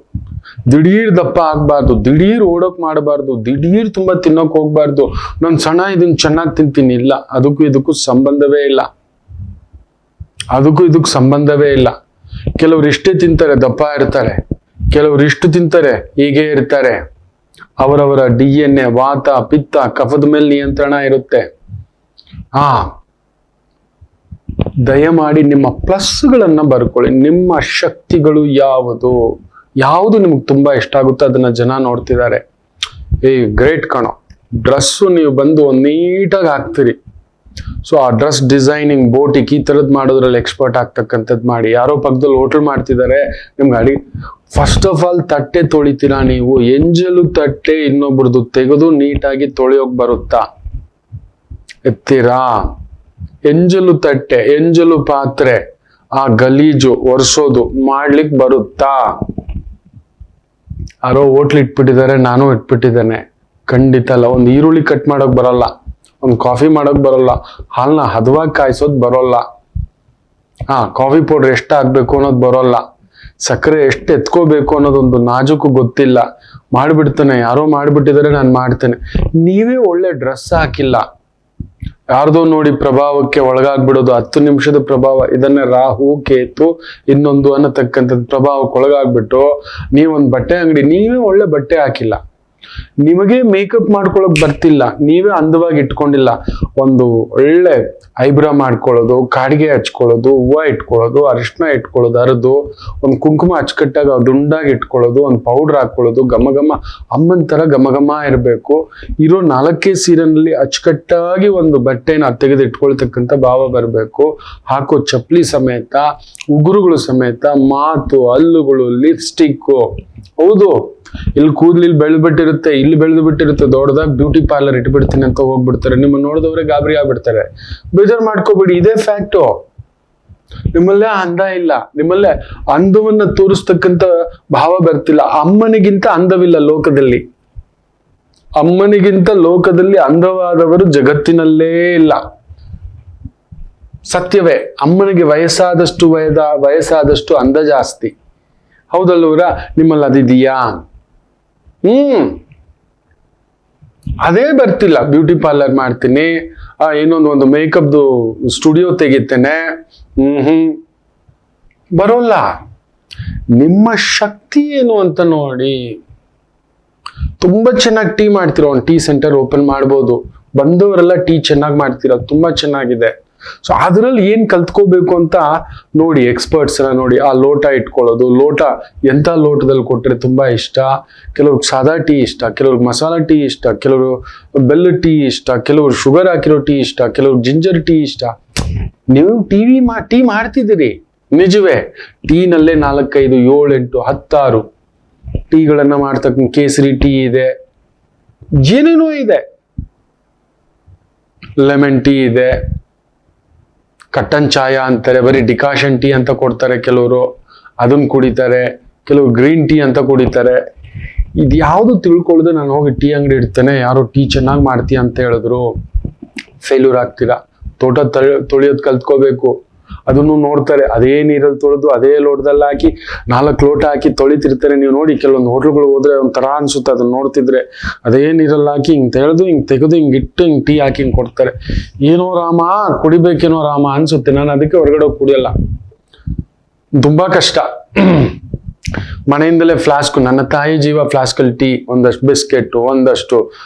S1: ದಿಢೀರ್ ದಪ್ಪ ಆಗ್ಬಾರ್ದು, ದಿಢೀರ್ ಓಡೋಕ್ ಮಾಡಬಾರ್ದು, ದಿಢೀರ್ ತುಂಬಾ ತಿನ್ನೋಕ್ ಹೋಗ್ಬಾರ್ದು. ನಾನು ಸಣ್ಣ ಇದನ್ನ ಚೆನ್ನಾಗಿ ತಿಂತೀನಿ, ಇಲ್ಲ, ಅದಕ್ಕೂ ಇದಕ್ಕೂ ಸಂಬಂಧವೇ ಇಲ್ಲ. ಅದಕ್ಕೂ ಇದಕ್ಕೂ ಸಂಬಂಧವೇ ಇಲ್ಲ. ಕೆಲವ್ರು ಇಷ್ಟೇ ತಿಂತಾರೆ, ದಪ್ಪ ಇರ್ತಾರೆ. ಕೆಲವ್ರು ಇಷ್ಟು ತಿಂತಾರೆ, ಹೀಗೆ ಇರ್ತಾರೆ. ಅವರವರ DNA, ವಾತ, ಪಿತ್ತ, ಕಫದ ಮೇಲೆ ನಿಯಂತ್ರಣ ಇರುತ್ತೆ. ದಯಮಾಡಿ ನಿಮ್ಮ ಪ್ಲಸ್ಗಳನ್ನ ಬರ್ಕೊಳ್ಳಿ. ನಿಮ್ಮ ಶಕ್ತಿಗಳು ಯಾವುದು ನಿಮ್ಗೆ ತುಂಬಾ ಇಷ್ಟ ಆಗುತ್ತೋ ಅದನ್ನ ಜನ ನೋಡ್ತಿದ್ದಾರೆ. ಗ್ರೇಟ್ ಕಣೋ, ಡ್ರೆಸ್ಸು ನೀವು ಬಂದು ಒಂದು ನೀಟಾಗಿ ಹಾಕ್ತೀರಿ. ಸೊ ಆ ಡ್ರೆಸ್ ಡಿಸೈನಿಂಗ್, ಬೋಟಿಕ್ ಈ ತರದ್ ಮಾಡೋದ್ರಲ್ಲಿ ಎಕ್ಸ್ಪರ್ಟ್ ಆಗ್ತಕ್ಕಂಥದ್ದು ಮಾಡಿ. ಯಾರೋ ಪಕ್ಕದಲ್ಲಿ ಹೋಟೆಲ್ ಮಾಡ್ತಿದ್ದಾರೆ, ನಿಮ್ಗೆ ಅಡಿ ಫಸ್ಟ್ ಆಫ್ ಆಲ್ ತಟ್ಟೆ ತೊಳಿತೀರಾ ನೀವು? ಎಂಜಲು ತಟ್ಟೆ ಇನ್ನೊಬ್ರದ್ದು ತೆಗೆದು ನೀಟಾಗಿ ತೊಳೆಯೋಕ್ ಬರುತ್ತಾ? ಎತ್ತೀರಾ? ಎಂಜಲು ತಟ್ಟೆ, ಎಂಜಲು ಪಾತ್ರೆ, ಆ ಗಲೀಜು ಒರೆಸೋದು ಮಾಡ್ಲಿಕ್ಕೆ ಬರುತ್ತಾ? ಯಾರೋ ಹೋಟ್ಲ್ ಇಟ್ಬಿಟ್ಟಿದ್ದಾರೆ, ನಾನು ಇಟ್ಬಿಟ್ಟಿದ್ದೇನೆ. ಖಂಡಿತ ಅಲ್ಲ. ಒಂದು ಈರುಳ್ಳಿ ಕಟ್ ಮಾಡೋಕ್ ಬರಲ್ಲ, ಒಂದು ಕಾಫಿ ಮಾಡೋಕ್ ಬರಲ್ಲ, ಹಾಲ್ನ ಹದವಾಗಿ ಕಾಯಿಸೋದ್ ಬರೋಲ್ಲ, ಕಾಫಿ ಪೌಡರ್ ಎಷ್ಟು ಹಾಕ್ಬೇಕು ಅನ್ನೋದು ಬರೋಲ್ಲ, ಸಕ್ಕರೆ ಎಷ್ಟು ಎತ್ಕೋಬೇಕು ಅನ್ನೋದೊಂದು ನಾಜೂಕು ಗೊತ್ತಿಲ್ಲ. ಮಾಡ್ಬಿಡ್ತಾನೆ, ಯಾರೋ ಮಾಡ್ಬಿಟ್ಟಿದ್ದಾರೆ, ನಾನು ಮಾಡ್ತೇನೆ. ನೀವೇ ಒಳ್ಳೆ ಡ್ರೆಸ್ ಹಾಕಿಲ್ಲ, ಯಾರ್ದೋ ನೋಡಿ ಪ್ರಭಾವಕ್ಕೆ ಒಳಗಾಗ್ಬಿಡೋದು. 10 ನಿಮಿಷದ ಪ್ರಭಾವ, ಇದನ್ನೇ ರಾಹು ಕೇತು ಇನ್ನೊಂದು ಅನ್ನತಕ್ಕಂಥದ್ದು ಪ್ರಭಾವಕ್ಕೆ ಒಳಗಾಗ್ಬಿಟ್ಟು ನೀವೊಂದು ಬಟ್ಟೆ ಅಂಗಡಿ, ನೀವೇ ಒಳ್ಳೆ ಬಟ್ಟೆ ಹಾಕಿಲ್ಲ, ನಿಮಗೆ ಮೇಕಪ್ ಮಾಡ್ಕೊಳಕ್ ಬರ್ತಿಲ್ಲ, ನೀವೇ ಅಂದವಾಗಿ ಇಟ್ಕೊಂಡಿಲ್ಲ. ಒಂದು ಒಳ್ಳೆ ಐಬ್ರಾ ಮಾಡ್ಕೊಳ್ಳೋದು, ಕಾಡಿಗೆ ಹಚ್ಕೊಳ್ಳೋದು, ಹೂವು ಇಟ್ಕೊಳ್ಳೋದು, ಅರಿಶಿನ ಇಟ್ಕೊಳ್ಳೋದು, ಅರದು ಒಂದು ಕುಂಕುಮ ಅಚ್ಚುಕಟ್ಟಾಗಿ ದುಂಡಾಗಿ ಇಟ್ಕೊಳ್ಳೋದು, ಒಂದು ಪೌಡರ್ ಹಾಕೊಳ್ಳೋದು, ಘಮ ಅಮ್ಮನ ತರ ಘಮ ಇರಬೇಕು. ಇರೋ 4 ಸೀರೆನಲ್ಲಿ ಅಚ್ಚುಕಟ್ಟಾಗಿ ಒಂದು ಬಟ್ಟೆನ ತೆಗೆದು ಇಟ್ಕೊಳ್ತಕ್ಕಂಥ ಭಾವ ಬರಬೇಕು. ಹಾಕೋ ಚಪ್ಪಲಿ ಸಮೇತ, ಉಗುರುಗಳು ಸಮೇತ, ಮಾತು, ಹಲ್ಲುಗಳು, ಲಿಪ್ಸ್ಟಿಕ್ಕು. ಹೌದು, ಇಲ್ಲಿ ಕೂದಲು ಬೆಳೆದ್ಬಿಟ್ಟಿರುತ್ತೆ, ಇಲ್ಲಿ ಬೆಳೆದು ಬಿಟ್ಟಿರುತ್ತೆ, ದೊಡ್ಡದಾಗಿ ಬ್ಯೂಟಿ ಪಾರ್ಲರ್ ಇಟ್ಬಿಡ್ತೀನಿ ಅಂತ ಹೋಗ್ಬಿಡ್ತಾರೆ. ನಿಮ್ಮನ್ನ ನೋಡಿದವರೇ ಗಾಬರಿ ಆಗ್ಬಿಡ್ತಾರೆ. ಬೇಜಾರು ಮಾಡ್ಕೋಬೇಡಿ, ಇದೇ ಫ್ಯಾಕ್ಟು. ನಿಮ್ಮಲ್ಲೇ ಅಂದ ಇಲ್ಲ, ನಿಮ್ಮಲ್ಲೇ ಅಂದವನ್ನ ತೋರಿಸ್ತಕ್ಕಂಥ ಭಾವ ಬರ್ತಿಲ್ಲ. ಅಮ್ಮನಿಗಿಂತ ಅಂದವಿಲ್ಲ ಲೋಕದಲ್ಲಿ, ಅಮ್ಮನಿಗಿಂತ ಲೋಕದಲ್ಲಿ ಅಂದವಾದವರು ಜಗತ್ತಿನಲ್ಲೇ ಇಲ್ಲ. ಸತ್ಯವೇ. ಅಮ್ಮನಿಗೆ ವಯಸ್ಸಾದಷ್ಟು ಅಂದ ಜಾಸ್ತಿ. ಹೌದಲ್ವರ? ನಿಮ್ಮಲ್ಲಿ ಅದಿದೆಯಾ? ಅದೇ ಬರ್ತಿಲ್ಲ. ಬ್ಯೂಟಿ ಪಾರ್ಲರ್ ಮಾಡ್ತೀನಿ, ಇನ್ನೊಂದು ಮೇಕಪ್ದು ಸ್ಟುಡಿಯೋ ತೆಗಿತೇನೆ, ಬರೋಲ್ಲ. ನಿಮ್ಮ ಶಕ್ತಿ ಏನು ಅಂತ ನೋಡಿ. ತುಂಬಾ ಚೆನ್ನಾಗಿ ಟೀ ಮಾಡ್ತೀರಾ, ಒಂದು ಟೀ ಸೆಂಟರ್ ಓಪನ್ ಮಾಡ್ಬೋದು. ಬಂದವರೆಲ್ಲ ಟೀ ಚೆನ್ನಾಗಿ ಮಾಡ್ತೀರಾ, ತುಂಬಾ ಚೆನ್ನಾಗಿದೆ. ಸೊ ಅದ್ರಲ್ಲಿ ಏನ್ ಕಲ್ತ್ಕೋಬೇಕು ಅಂತ ನೋಡಿ, ಎಕ್ಸ್ಪರ್ಟ್ಸ್ ನೋಡಿ. ಆ ಲೋಟ ಇಟ್ಕೊಳ್ಳೋದು, ಲೋಟ ಎಂತ ಲೋಟದಲ್ಲಿ ಕೊಟ್ರೆ ತುಂಬಾ ಇಷ್ಟ. ಕೆಲವ್ರಿಗೆ ಸಾದಾ ಟೀ ಇಷ್ಟ, ಕೆಲವ್ರಿಗೆ ಮಸಾಲಾ ಟೀ ಇಷ್ಟ, ಕೆಲವರು ಬೆಲ್ಲ ಟೀ ಇಷ್ಟ, ಕೆಲವರು ಶುಗರ್ ಹಾಕಿರೋ ಟೀ ಇಷ್ಟ, ಕೆಲವ್ರಿಗೆ ಜಿಂಜರ್ ಟೀ ಇಷ್ಟ. ನೀವು ಟೀ ಮಾಡ್ತಿದ್ದೀರಿ ನಿಜವೇ. ಟೀನಲ್ಲೇ 4, 5, 7, 8, 16 ಟೀಗಳನ್ನ ಮಾಡ್ತಕ್ಕ ಕೇಸರಿ ಟೀ ಇದೆ, ಏನೇನೋ ಇದೆ. ಲೆಮನ್ ಟೀ ಇದೆ, ಕಟ್ಟನ್ ಚಾಯ ಅಂತಾರೆ, ಬರೀ ಡಿಕಾಷನ್ ಟೀ ಅಂತ ಕೊಡ್ತಾರೆ ಕೆಲವರು, ಅದನ್ನ ಕುಡಿತಾರೆ. ಕೆಲವರು ಗ್ರೀನ್ ಟೀ ಅಂತ ಕುಡಿತಾರೆ. ಇದು ಯಾವುದು ತಿಳ್ಕೊಳ್ಳದೆ ನಾನು ಹೋಗಿ ಟೀ ಅಂಗಡಿ ಇಡ್ತೇನೆ, ಯಾರೋ ಟೀ ಚೆನ್ನಾಗಿ ಮಾಡ್ತೀಯ ಅಂತ ಹೇಳಿದ್ರು, ಫೇಲ್ಯೂರ್ ಆಗ್ತೀರಾ. ತೋಟ ತೊಳೆಯೋದು ಕಲ್ತ್ಕೋಬೇಕು. ಅದನ್ನು ನೋಡ್ತಾರೆ, ಅದೇ ನೀರಲ್ಲಿ ತೊಳೆದು ಅದೇ ಲೋಟದಲ್ಲಿ ಹಾಕಿ 4 ಲೋಟ ಹಾಕಿ ತೊಳಿತಿರ್ತಾರೆ. ನೀವು ನೋಡಿ, ಕೆಲವೊಂದು ಹೋಟ್ಲುಗಳು ಹೋದ್ರೆ ಒಂಥರ ಅನ್ಸುತ್ತೆ ಅದನ್ನ ನೋಡ್ತಿದ್ರೆ. ಅದೇ ನೀರಲ್ಲಿ ಹಾಕಿ ಹಿಂಗ್ ತೆಗೆದು ಹಿಂಗ್ ಇಟ್ಟು ಹಿಂಗ್ ಟೀ ಹಾಕಿ ಹಿಂಗ್ ಕೊಡ್ತಾರೆ. ಏನೋ ರಾಮ, ಕುಡಿಬೇಕೇನೋ ರಾಮ ಅನ್ಸುತ್ತೆ. ನಾನು ಅದಕ್ಕೆ ಹೊರಗಡೆ ಹೋಗಿ ಕುಡಿಯಲ್ಲ, ತುಂಬಾ ಕಷ್ಟ. ಮನೆಯಿಂದಲೇ ಫ್ಲಾಸ್ಕ್, ನನ್ನ ತಾಯಿ ಜೀವ ಫ್ಲಾಸ್ಕಲ್ಲಿ ಟೀ, ಒಂದಷ್ಟು ಬಿಸ್ಕೆಟ್, ಒಂದಷ್ಟು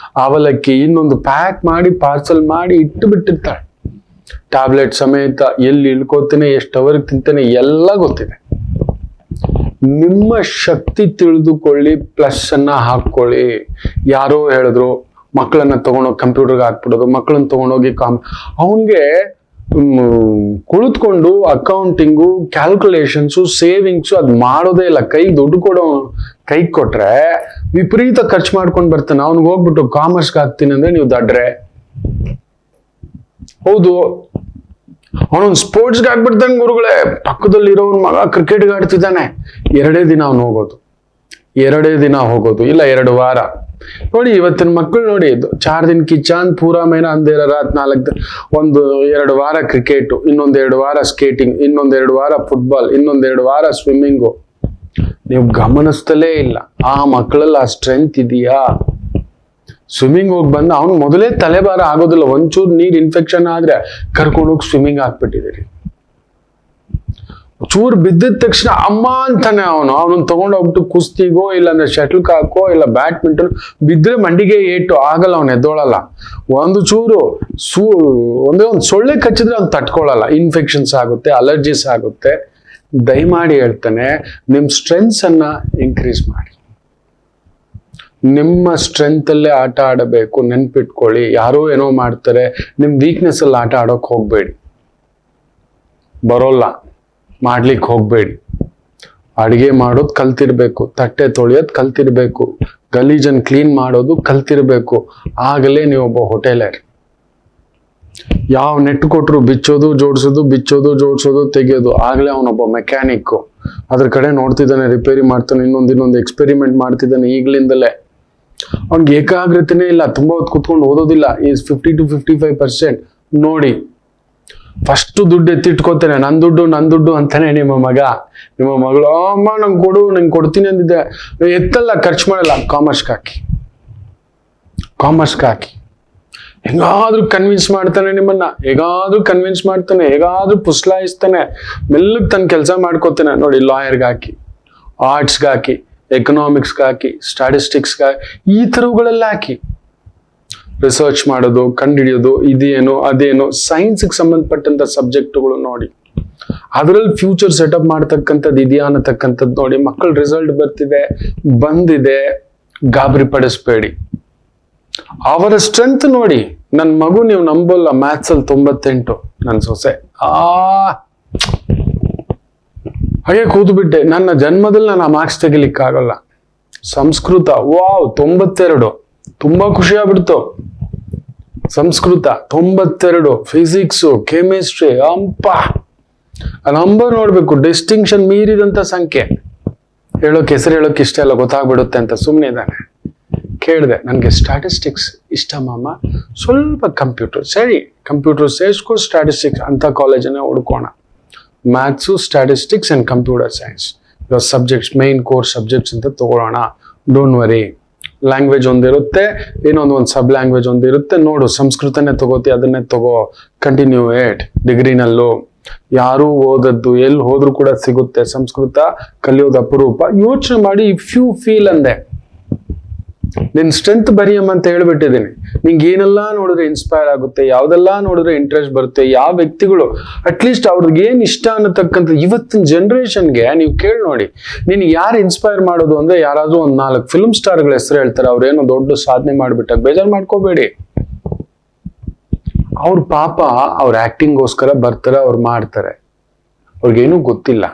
S1: ಅವಲಕ್ಕಿ, ಇನ್ನೊಂದು ಪ್ಯಾಕ್ ಮಾಡಿ ಪಾರ್ಸಲ್ ಮಾಡಿ ಇಟ್ಟು ಬಿಟ್ಟಿರ್ತಾಳೆ. ಟ್ಯಾಬ್ಲೆಟ್ ಸಮೇತ. ಎಲ್ಲಿ ಇಳ್ಕೋತೇನೆ, ಎಷ್ಟು ಅವರ್ಗೆ ತಿಂತೇನೆ ಎಲ್ಲ ಗೊತ್ತಿದೆ. ನಿಮ್ಮ ಶಕ್ತಿ ತಿಳಿದುಕೊಳ್ಳಿ, ಪ್ಲಸ್ ಅನ್ನ ಹಾಕೊಳ್ಳಿ. ಯಾರೋ ಹೇಳಿದ್ರು ಮಕ್ಕಳನ್ನ ತಗೊಂಡೋಗಿ ಕಂಪ್ಯೂಟರ್ಗೆ ಹಾಕ್ಬಿಡೋದು, ಮಕ್ಕಳನ್ನ ತಗೊಂಡೋಗಿ ಅವನ್ಗೆ ಕುಳಿತುಕೊಂಡು ಅಕೌಂಟಿಂಗು, ಕ್ಯಾಲ್ಕುಲೇಷನ್ಸು, ಸೇವಿಂಗ್ಸು ಅದು ಮಾಡೋದೇ ಇಲ್ಲ. ಕೈಗೆ ದುಡ್ಡು ಕೈಗೆ ಕೊಟ್ರೆ ವಿಪರೀತ ಖರ್ಚು ಮಾಡ್ಕೊಂಡು ಬರ್ತಾನೆ. ಅವ್ನಿಗೆ ಹೋಗ್ಬಿಟ್ಟು ಕಾಮರ್ಸ್ಗೆ ಹಾಕ್ತೀನಿ ಅಂದ್ರೆ ನೀವು ದಡ್ರೆ. ಹೌದು, ಅವನೊಂದು ಸ್ಪೋರ್ಟ್ಸ್ಗೆ ಆಗ್ಬಿಡ್ತಾನೆ ಗುರುಗಳೇ. ಪಕ್ಕದಲ್ಲಿ ಇರೋನ್ ಮಗ ಕ್ರಿಕೆಟ್ಗೆ ಆಡ್ತಿದ್ದಾನೆ, 2 ದಿನ ಅವನು ಹೋಗೋದು, 2 ದಿನ ಹೋಗೋದು, ಇಲ್ಲ 2 ವಾರ. ನೋಡಿ ಇವತ್ತಿನ ಮಕ್ಕಳು ನೋಡಿ, 4 ದಿನ ಕಿ ಚಾಂದ್ ಪೂರಾ ಮೈನಾ ಅಂಧೇರ ರಾತ್ 4 2 ವಾರ ಕ್ರಿಕೆಟ್, ಇನ್ನೊಂದ್ 2 ವಾರ ಸ್ಕೇಟಿಂಗ್, ಇನ್ನೊಂದ್ 2 ವಾರ ಫುಟ್ಬಾಲ್, ಇನ್ನೊಂದ್ 2 ವಾರ ಸ್ವಿಮ್ಮಿಂಗು. ನೀವು ಗಮನಿಸ್ತಲೇ ಇಲ್ಲ ಆ ಮಕ್ಕಳಲ್ಲಿ ಆ ಸ್ಟ್ರೆಂತ್ ಇದೆಯಾ? ಸ್ವಿಮ್ಮಿಂಗ್ ಹೋಗಿ ಬಂದ ಅವನು ಮೊದಲೇ ತಲೆಭಾರ ಆಗೋದಿಲ್ಲ, ಒಂಚೂರು ನೀರ್ ಇನ್ಫೆಕ್ಷನ್ ಆದ್ರೆ ಕರ್ಕೊಂಡೋಗಿ ಸ್ವಿಮ್ಮಿಂಗ್ ಹಾಕ್ಬಿಟ್ಟಿದ್ದೀರಿ. ಚೂರು ಬಿದ್ದಿದ ತಕ್ಷಣ ಅಮ್ಮ ಅಂತಾನೆ ಅವನನ್ನ ತಗೊಂಡೋಗ್ಬಿಟ್ಟು ಕುಸ್ತಿಗೋ ಇಲ್ಲಾಂದ್ರೆ ಶಟಲ್ ಕಾಕೋ ಇಲ್ಲ ಬ್ಯಾಡ್ಮಿಂಟನ್, ಬಿದ್ರೆ ಮಂಡಿಗೆ ಏಟು ಆಗಲ್ಲ, ಅವನು ಎದ್ದೋಳಲ್ಲ. ಒಂದು ಚೂರು ಒಂದೇ ಒಂದು ಸೊಳ್ಳೆ ಕಚ್ಚಿದ್ರೆ ಅವ್ನು ತಟ್ಕೊಳ್ಳಲ್ಲ, ಇನ್ಫೆಕ್ಷನ್ಸ್ ಆಗುತ್ತೆ, ಅಲರ್ಜೀಸ್ ಆಗುತ್ತೆ. ದಯಮಾಡಿ ಹೇಳ್ತಾನೆ, ನಿಮ್ ಸ್ಟ್ರೆಂತ್ಸ್ ಅನ್ನ ಇನ್ಕ್ರೀಸ್ ಮಾಡಿ. ನಿಮ್ಮ ಸ್ಟ್ರೆಂತ್ ಅಲ್ಲೇ ಆಟ ಆಡಬೇಕು. ನೆನ್ಪಿಟ್ಕೊಳ್ಳಿ, ಯಾರೋ ಏನೋ ಮಾಡ್ತಾರೆ, ನಿಮ್ ವೀಕ್ನೆಸ್ ಅಲ್ಲಿ ಆಟ ಆಡೋಕ್ ಹೋಗ್ಬೇಡಿ, ಬರೋಲ್ಲ, ಮಾಡ್ಲಿಕ್ಕೆ ಹೋಗ್ಬೇಡಿ. ಅಡಿಗೆ ಮಾಡೋದು ಕಲ್ತಿರ್ಬೇಕು, ತಟ್ಟೆ ತೊಳೆಯೋದು ಕಲ್ತಿರ್ಬೇಕು, ಗಲೀಜನ್ ಕ್ಲೀನ್ ಮಾಡೋದು ಕಲ್ತಿರ್ಬೇಕು. ಆಗಲೇ ನೀವು ಒಬ್ಬ ಹೋಟೆಲರ್. ಯಾವ ನೆಟ್ ಕೊಟ್ರು ಬಿಚ್ಚೋದು ಜೋಡಿಸೋದು, ಬಿಚ್ಚೋದು ಜೋಡಿಸೋದು ತೆಗೆಯೋದು, ಆಗ್ಲೇ ಅವನೊಬ್ಬ ಮೆಕ್ಯಾನಿಕ್. ಅದ್ರ ಕಡೆ ನೋಡ್ತಿದ್ದಾನೆ, ರಿಪೇರಿ ಮಾಡ್ತಾನೆ, ಇನ್ನೊಂದು ಎಕ್ಸ್ಪೆರಿಮೆಂಟ್ ಮಾಡ್ತಿದ್ದಾನೆ ಈಗ್ಲಿಂದಲೇ. ಅವ್ನಿಗೆ ಏಕಾಗ್ರತೆನೇ ಇಲ್ಲ, ತುಂಬಾ ಹೊತ್ತು ಕುತ್ಕೊಂಡು ಓದೋದಿಲ್ಲ. Is 50 to 55%. ನೋಡಿ, ಫಸ್ಟ್ ದುಡ್ಡು ಎತ್ತಿಟ್ಕೋತಾನೆ, ನನ್ ದುಡ್ಡು ಅಂತಾನೆ ನಿಮ್ಮ ಮಗಳು. ಅಮ್ಮ ನಂಗೆ ಕೊಡ್ತೀನಿ ಅಂದಿದ್ದೆ, ಎತ್ತಲ್ಲ, ಖರ್ಚು ಮಾಡಲ್ಲ. ಕಾಮರ್ಸ್ ಹಾಕಿ ಹೆಂಗಾದ್ರೂ ಕನ್ವಿನ್ಸ್ ಮಾಡ್ತಾನೆ ನಿಮ್ಮನ್ನ, ಹೇಗಾದ್ರೂ ಪುಸ್ಲಾಯಿಸ್ತಾನೆ, ಮೆಲ್ಲಗ್ ತನ್ನ ಕೆಲಸ ಮಾಡ್ಕೋತಾನೆ. ನೋಡಿ, ಲಾಯರ್ಗೆ ಹಾಕಿ, ಆರ್ಟ್ಸ್ಗೆ ಹಾಕಿ, ಎಕನಾಮಿಕ್ಸ್ಗೆ ಹಾಕಿ, ಸ್ಟಾಟಿಸ್ಟಿಕ್ಸ್ಗೆ ಹಾಕಿ, ಈ ಥರಗಳೆಲ್ಲ ಹಾಕಿ ರಿಸರ್ಚ್ ಮಾಡೋದು, ಕಂಡುಹಿಡಿಯೋದು, ಇದೇನು ಅದೇನು, ಸೈನ್ಸ್ಗೆ ಸಂಬಂಧಪಟ್ಟಂತ ಸಬ್ಜೆಕ್ಟ್ಗಳು ನೋಡಿ, ಅದರಲ್ಲಿ ಫ್ಯೂಚರ್ ಸೆಟಪ್ ಮಾಡ್ತಕ್ಕಂಥದ್ದು ಇದೆಯಾ ಅನ್ನತಕ್ಕಂಥದ್ದು ನೋಡಿ. ಮಕ್ಕಳ ರಿಸಲ್ಟ್ ಬಂದಿದೆ, ಗಾಬರಿ ಪಡಿಸ್ಬೇಡಿ. ಅವರ ಸ್ಟ್ರೆಂತ್ ನೋಡಿ. ನನ್ನ ಮಗು, ನೀವು ನಂಬಲ್ಲ, ಮ್ಯಾಥ್ಸ್ ಅಲ್ಲಿ 98, ನನ್ನ ಸೊಸೆ ಹಾಗೆ ಕೂತು ಬಿಟ್ಟೆ. ನನ್ನ ಜನ್ಮದಲ್ಲಿ ನಾನು ಆ ಮಾರ್ಕ್ಸ್ ತೆಗಿಲಿಕ್ಕಾಗಲ್ಲ. ಸಂಸ್ಕೃತ 92, ತುಂಬಾ ಖುಷಿ ಆಗ್ಬಿಡ್ತು. ಸಂಸ್ಕೃತ 92, ಫಿಸಿಕ್ಸ್, ಕೆಮಿಸ್ಟ್ರಿ, ನಂಬರ್ ನೋಡ್ಬೇಕು, ಡಿಸ್ಟಿಂಕ್ಷನ್ ಮೀರಿದಂತ ಸಂಖ್ಯೆ. ಹೆಸರು ಹೇಳೋಕೆ ಇಷ್ಟ ಇಲ್ಲ, ಗೊತ್ತಾಗ್ಬಿಡುತ್ತೆ ಅಂತ ಸುಮ್ಮನೆ ಇದ್ದಾನೆ. ಕೇಳಿದೆ, ನನಗೆ ಸ್ಟಾಟಿಸ್ಟಿಕ್ಸ್ ಇಷ್ಟ ಮಾಮ, ಸ್ವಲ್ಪ ಕಂಪ್ಯೂಟರ್. ಸರಿ, ಕಂಪ್ಯೂಟರ್ ಸೇರಿಸ್ಕೋ, ಸ್ಟಾಟಿಸ್ಟಿಕ್ಸ್ ಅಂತ ಕಾಲೇಜನ್ನೇ ಹುಡ್ಕೋಣ. Maths, statistics and computer science ಇವಾಗ ಸಬ್ಜೆಕ್ಟ್ಸ್, ಮೈನ್ ಕೋರ್ಸ್ ಸಬ್ಜೆಕ್ಟ್ಸ್ ಅಂತ ತಗೊಳ್ಳೋಣ. ಡೋಂಟ್ ವರಿ, ಲ್ಯಾಂಗ್ವೇಜ್ ಒಂದಿರುತ್ತೆ, ಇನ್ನೊಂದು ಸಬ್ ಲ್ಯಾಂಗ್ವೇಜ್ ಒಂದಿರುತ್ತೆ. ನೋಡು, ಸಂಸ್ಕೃತನೇ ತಗೋತಿ, ಅದನ್ನೇ ತಗೋ, ಕಂಟಿನ್ಯೂ ಡಿಗ್ರಿನಲ್ಲೂ. ಯಾರು ಓದದ್ದು ಎಲ್ಲಿ ಹೋದ್ರು ಕೂಡ ಸಿಗುತ್ತೆ. ಸಂಸ್ಕೃತ ಕಲಿಯೋದು ಅಪರೂಪ. ಯೋಚನೆ ಮಾಡಿ, ಇಫ್ ಯು ಫೀಲ್ ಅಂದೆ, ನಿನ್ ಸ್ಟ್ರೆಂತ್ ಬರಿಯಮ್ಮ ಅಂತ ಹೇಳ್ಬಿಟ್ಟಿದ್ದೀನಿ. ನಿಂಗೆ ಏನೆಲ್ಲ ನೋಡಿದ್ರೆ ಇನ್ಸ್ಪೈರ್ ಆಗುತ್ತೆ, ಯಾವ್ದೆಲ್ಲ ನೋಡಿದ್ರೆ ಇಂಟ್ರೆಸ್ಟ್ ಬರುತ್ತೆ, ಯಾವ ವ್ಯಕ್ತಿಗಳು ಅಟ್ಲೀಸ್ಟ್ ಅವ್ರಿಗೆ ಏನ್ ಇಷ್ಟ ಅನ್ನತಕ್ಕಂಥ ಇವತ್ತಿನ ಜನರೇಷನ್ಗೆ ನೀವು ಕೇಳಿ ನೋಡಿ. ನೀನ್ ಯಾರು ಇನ್ಸ್ಪೈರ್ ಮಾಡೋದು ಅಂದ್ರೆ, ಯಾರಾದ್ರೂ ಒಂದ್ 4 ಫಿಲ್ಮ್ ಸ್ಟಾರ್ಗಳ ಹೆಸರು ಹೇಳ್ತಾರೆ, ಅವ್ರೇನೋ ದೊಡ್ಡ ಸಾಧನೆ ಮಾಡ್ಬಿಟ್ಟಾಗ ಬೇಜಾರು ಮಾಡ್ಕೋಬೇಡಿ. ಅವ್ರ ಪಾಪ ಅವ್ರ ಆಕ್ಟಿಂಗ್ಗೋಸ್ಕರ ಬರ್ತಾರೆ, ಅವ್ರು ಮಾಡ್ತಾರೆ, ಅವ್ರಿಗೇನು ಗೊತ್ತಿಲ್ಲ.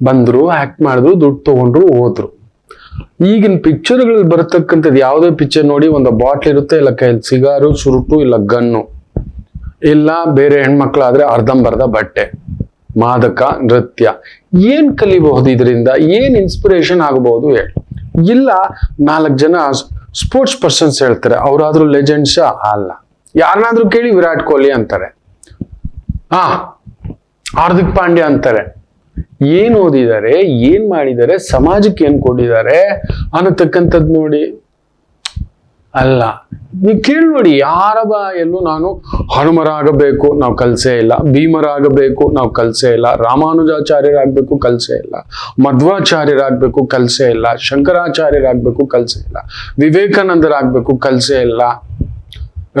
S1: ಬಂದ್ರು, ಆಕ್ಟ್ ಮಾಡಿದ್ರು, ದುಡ್ಡು ತಗೊಂಡ್ರು, ಹೋದ್ರು. ಈಗಿನ ಪಿಕ್ಚರ್ಗಳಲ್ಲಿ ಬರತಕ್ಕಂಥದ್ದು ಯಾವುದೇ ಪಿಕ್ಚರ್ ನೋಡಿ, ಒಂದು ಬಾಟ್ಲ್ ಇರುತ್ತೆ, ಇಲ್ಲ ಕೈಯಲ್ಲಿ ಸಿಗಾರು, ಸುರುಟು, ಇಲ್ಲ ಗನ್ನು, ಇಲ್ಲ ಬೇರೆ ಹೆಣ್ಮಕ್ಳಾದ್ರೆ ಅರ್ಧಂಬರ್ಧ ಬಟ್ಟೆ, ಮಾದಕ, ನೃತ್ಯ. ಏನ್ ಕಲಿಬಹುದು ಇದರಿಂದ? ಏನ್ ಇನ್ಸ್ಪಿರೇಷನ್ ಆಗಬಹುದು ಹೇಳಿ? ಇಲ್ಲ 4 ಜನ ಸ್ಪೋರ್ಟ್ಸ್ ಪರ್ಸನ್ಸ್ ಹೇಳ್ತಾರೆ, ಅವರಾದ್ರೂ ಲೆಜೆಂಡ್ಸ್ ಅಲ್ಲ. ಯಾರನ್ನಾದ್ರೂ ಕೇಳಿ ವಿರಾಟ್ ಕೊಹ್ಲಿ ಅಂತಾರೆ, ಹಾರ್ದಿಕ್ ಪಾಂಡ್ಯ ಅಂತಾರೆ. ಏನ್ ಓದಿದ್ದಾರೆ, ಏನ್ ಮಾಡಿದ್ದಾರೆ, ಸಮಾಜಕ್ಕೆ ಏನ್ ಕೊಟ್ಟಿದ್ದಾರೆ ಅನ್ನತಕ್ಕಂಥದ್ದು ನೋಡಿ. ಅಲ್ಲ, ನೀವು ಕೇಳಿ ನೋಡಿ, ಯಾರ ಎಲ್ಲೂ ನಾನು ಹನುಮರಾಗಬೇಕು ನಾವು ಕಲ್ಸೇ ಇಲ್ಲ, ಭೀಮರಾಗಬೇಕು ನಾವು ಕಲ್ಸೇ ಇಲ್ಲ, ರಾಮಾನುಜಾಚಾರ್ಯರಾಗಬೇಕು ಕಲ್ಸೇ ಇಲ್ಲ, ಮಧ್ವಾಚಾರ್ಯರಾಗಬೇಕು ಕಲ್ಸೇ ಇಲ್ಲ, ಶಂಕರಾಚಾರ್ಯರಾಗಬೇಕು ಕಲ್ಸೇ ಇಲ್ಲ, ವಿವೇಕಾನಂದರಾಗಬೇಕು ಕಲ್ಸೇ ಇಲ್ಲ,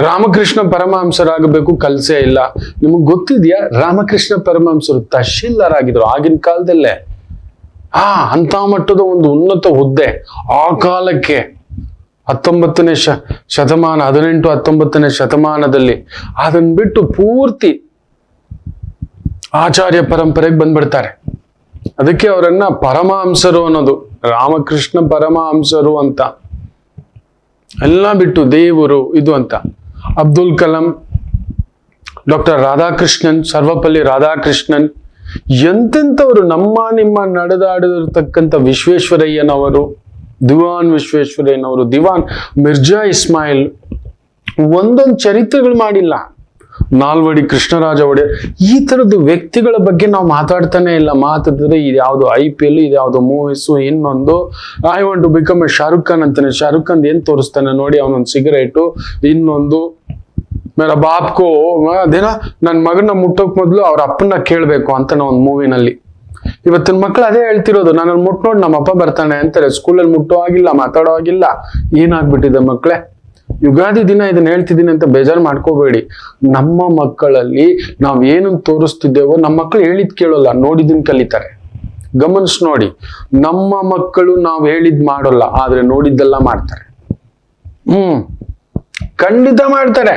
S1: ರಾಮಕೃಷ್ಣ ಪರಮಹಂಸರಾಗಬೇಕು ಕಲ್ಸೇ ಇಲ್ಲ. ನಿಮಗ್ ಗೊತ್ತಿದ್ಯಾ, ರಾಮಕೃಷ್ಣ ಪರಮಹಂಸರು ತಹಶೀಲ್ದಾರ್ ಆಗಿನ ಕಾಲದಲ್ಲೇ. ಅಂತ ಮಟ್ಟದ ಒಂದು ಉನ್ನತ ಹುದ್ದೆ ಆ ಕಾಲಕ್ಕೆ. 19ನೇ ಶತಮಾನ, 18-19ನೇ ಶತಮಾನದಲ್ಲಿ. ಅದನ್ನ ಬಿಟ್ಟು ಪೂರ್ತಿ ಆಚಾರ್ಯ ಪರಂಪರೆಗೆ ಬಂದ್ಬಿಡ್ತಾರೆ. ಅದಕ್ಕೆ ಅವರನ್ನ ಪರಮಹಂಸರು ಅನ್ನೋದು, ರಾಮಕೃಷ್ಣ ಪರಮಹಂಸರು ಅಂತ. ಎಲ್ಲ ಬಿಟ್ಟು ದೇವರು ಇದು ಅಂತ. ಅಬ್ದುಲ್ ಕಲಾಂ, ಡಾಕ್ಟರ್ ರಾಧಾಕೃಷ್ಣನ್, ಸರ್ವಪಲ್ಲಿ ರಾಧಾಕೃಷ್ಣನ್, ಎಂತೆಂಥವ್ರು ನಿಮ್ಮ ನಡೆದಾಡಿರ್ತಕ್ಕಂಥ ವಿಶ್ವೇಶ್ವರಯ್ಯನವರು, ದಿವಾನ್ ವಿಶ್ವೇಶ್ವರಯ್ಯನವರು, ದಿವಾನ್ ಮಿರ್ಜಾ ಇಸ್ಮಾಯಿಲ್ ಒಂದೊಂದು ಚರಿತ್ರೆಗಳು ಮಾಡಿಲ್ಲ. ನಾಲ್ವಡಿ ಕೃಷ್ಣರಾಜ ಒಡೆಯರ್, ಈ ತರದ ವ್ಯಕ್ತಿಗಳ ಬಗ್ಗೆ ನಾವು ಮಾತಾಡ್ತಾನೆ ಇಲ್ಲ. ಮಾತಾಡಿದ್ರೆ ಇದ್ಯಾವುದು IPL, ಇದ್ಯಾವುದು ಮೂವೀಸು, ಇನ್ನೊಂದು I want to become a Shahrukh Khan ಅಂತಾನೆ. ಶಾರುಖ್ ಖಾನ್ ಏನ್ ತೋರಿಸ್ತಾನೆ ನೋಡಿ, ಅವನೊಂದು ಸಿಗರೇಟು, ಇನ್ನೊಂದು ಮೇರ ಬಾಪ್ಕೋ ಅದೇನ ನನ್ನ ಮಗನ ಮುಟ್ಟೋಕ್ ಮೊದ್ಲು ಅವ್ರ ಅಪ್ಪನ ಕೇಳ್ಬೇಕು ಅಂತ ಒಂದು ಮೂವಿನಲ್ಲಿ. ಇವತ್ತಿನ ಮಕ್ಳು ಅದೇ ಹೇಳ್ತಿರೋದು, ನನ್ನನ್ನು ಮುಟ್ ನೋಡಿ ನಮ್ಮ ಅಪ್ಪ ಬರ್ತಾನೆ ಅಂತಾರೆ. ಸ್ಕೂಲಲ್ಲಿ ಮುಟ್ಟೋ ಆಗಿಲ್ಲ, ಮಾತಾಡೋ ಆಗಿಲ್ಲ. ಏನಾಗ್ಬಿಟ್ಟಿದೆ ಮಕ್ಕಳೇ? ಯುಗಾದಿ ದಿನ ಇದನ್ನ ಹೇಳ್ತಿದ್ದೀನಿ ಅಂತ ಬೇಜಾರು ಮಾಡ್ಕೋಬೇಡಿ. ನಮ್ಮ ಮಕ್ಕಳಲ್ಲಿ ನಾವ್ ಏನನ್ನು ತೋರಿಸ್ತಿದ್ದೇವೋ ನಮ್ಮ ಮಕ್ಕಳು ಹೇಳಿದ್ ಕೇಳೋಲ್ಲ, ನೋಡಿದನ್ ಕಲಿತಾರೆ. ಗಮನಿಸ್ ನೋಡಿ, ನಮ್ಮ ಮಕ್ಕಳು ನಾವ್ ಹೇಳಿದ್ ಮಾಡೋಲ್ಲ, ಆದ್ರೆ ನೋಡಿದ್ದೆಲ್ಲ ಮಾಡ್ತಾರೆ. ಖಂಡಿತ ಮಾಡ್ತಾರೆ.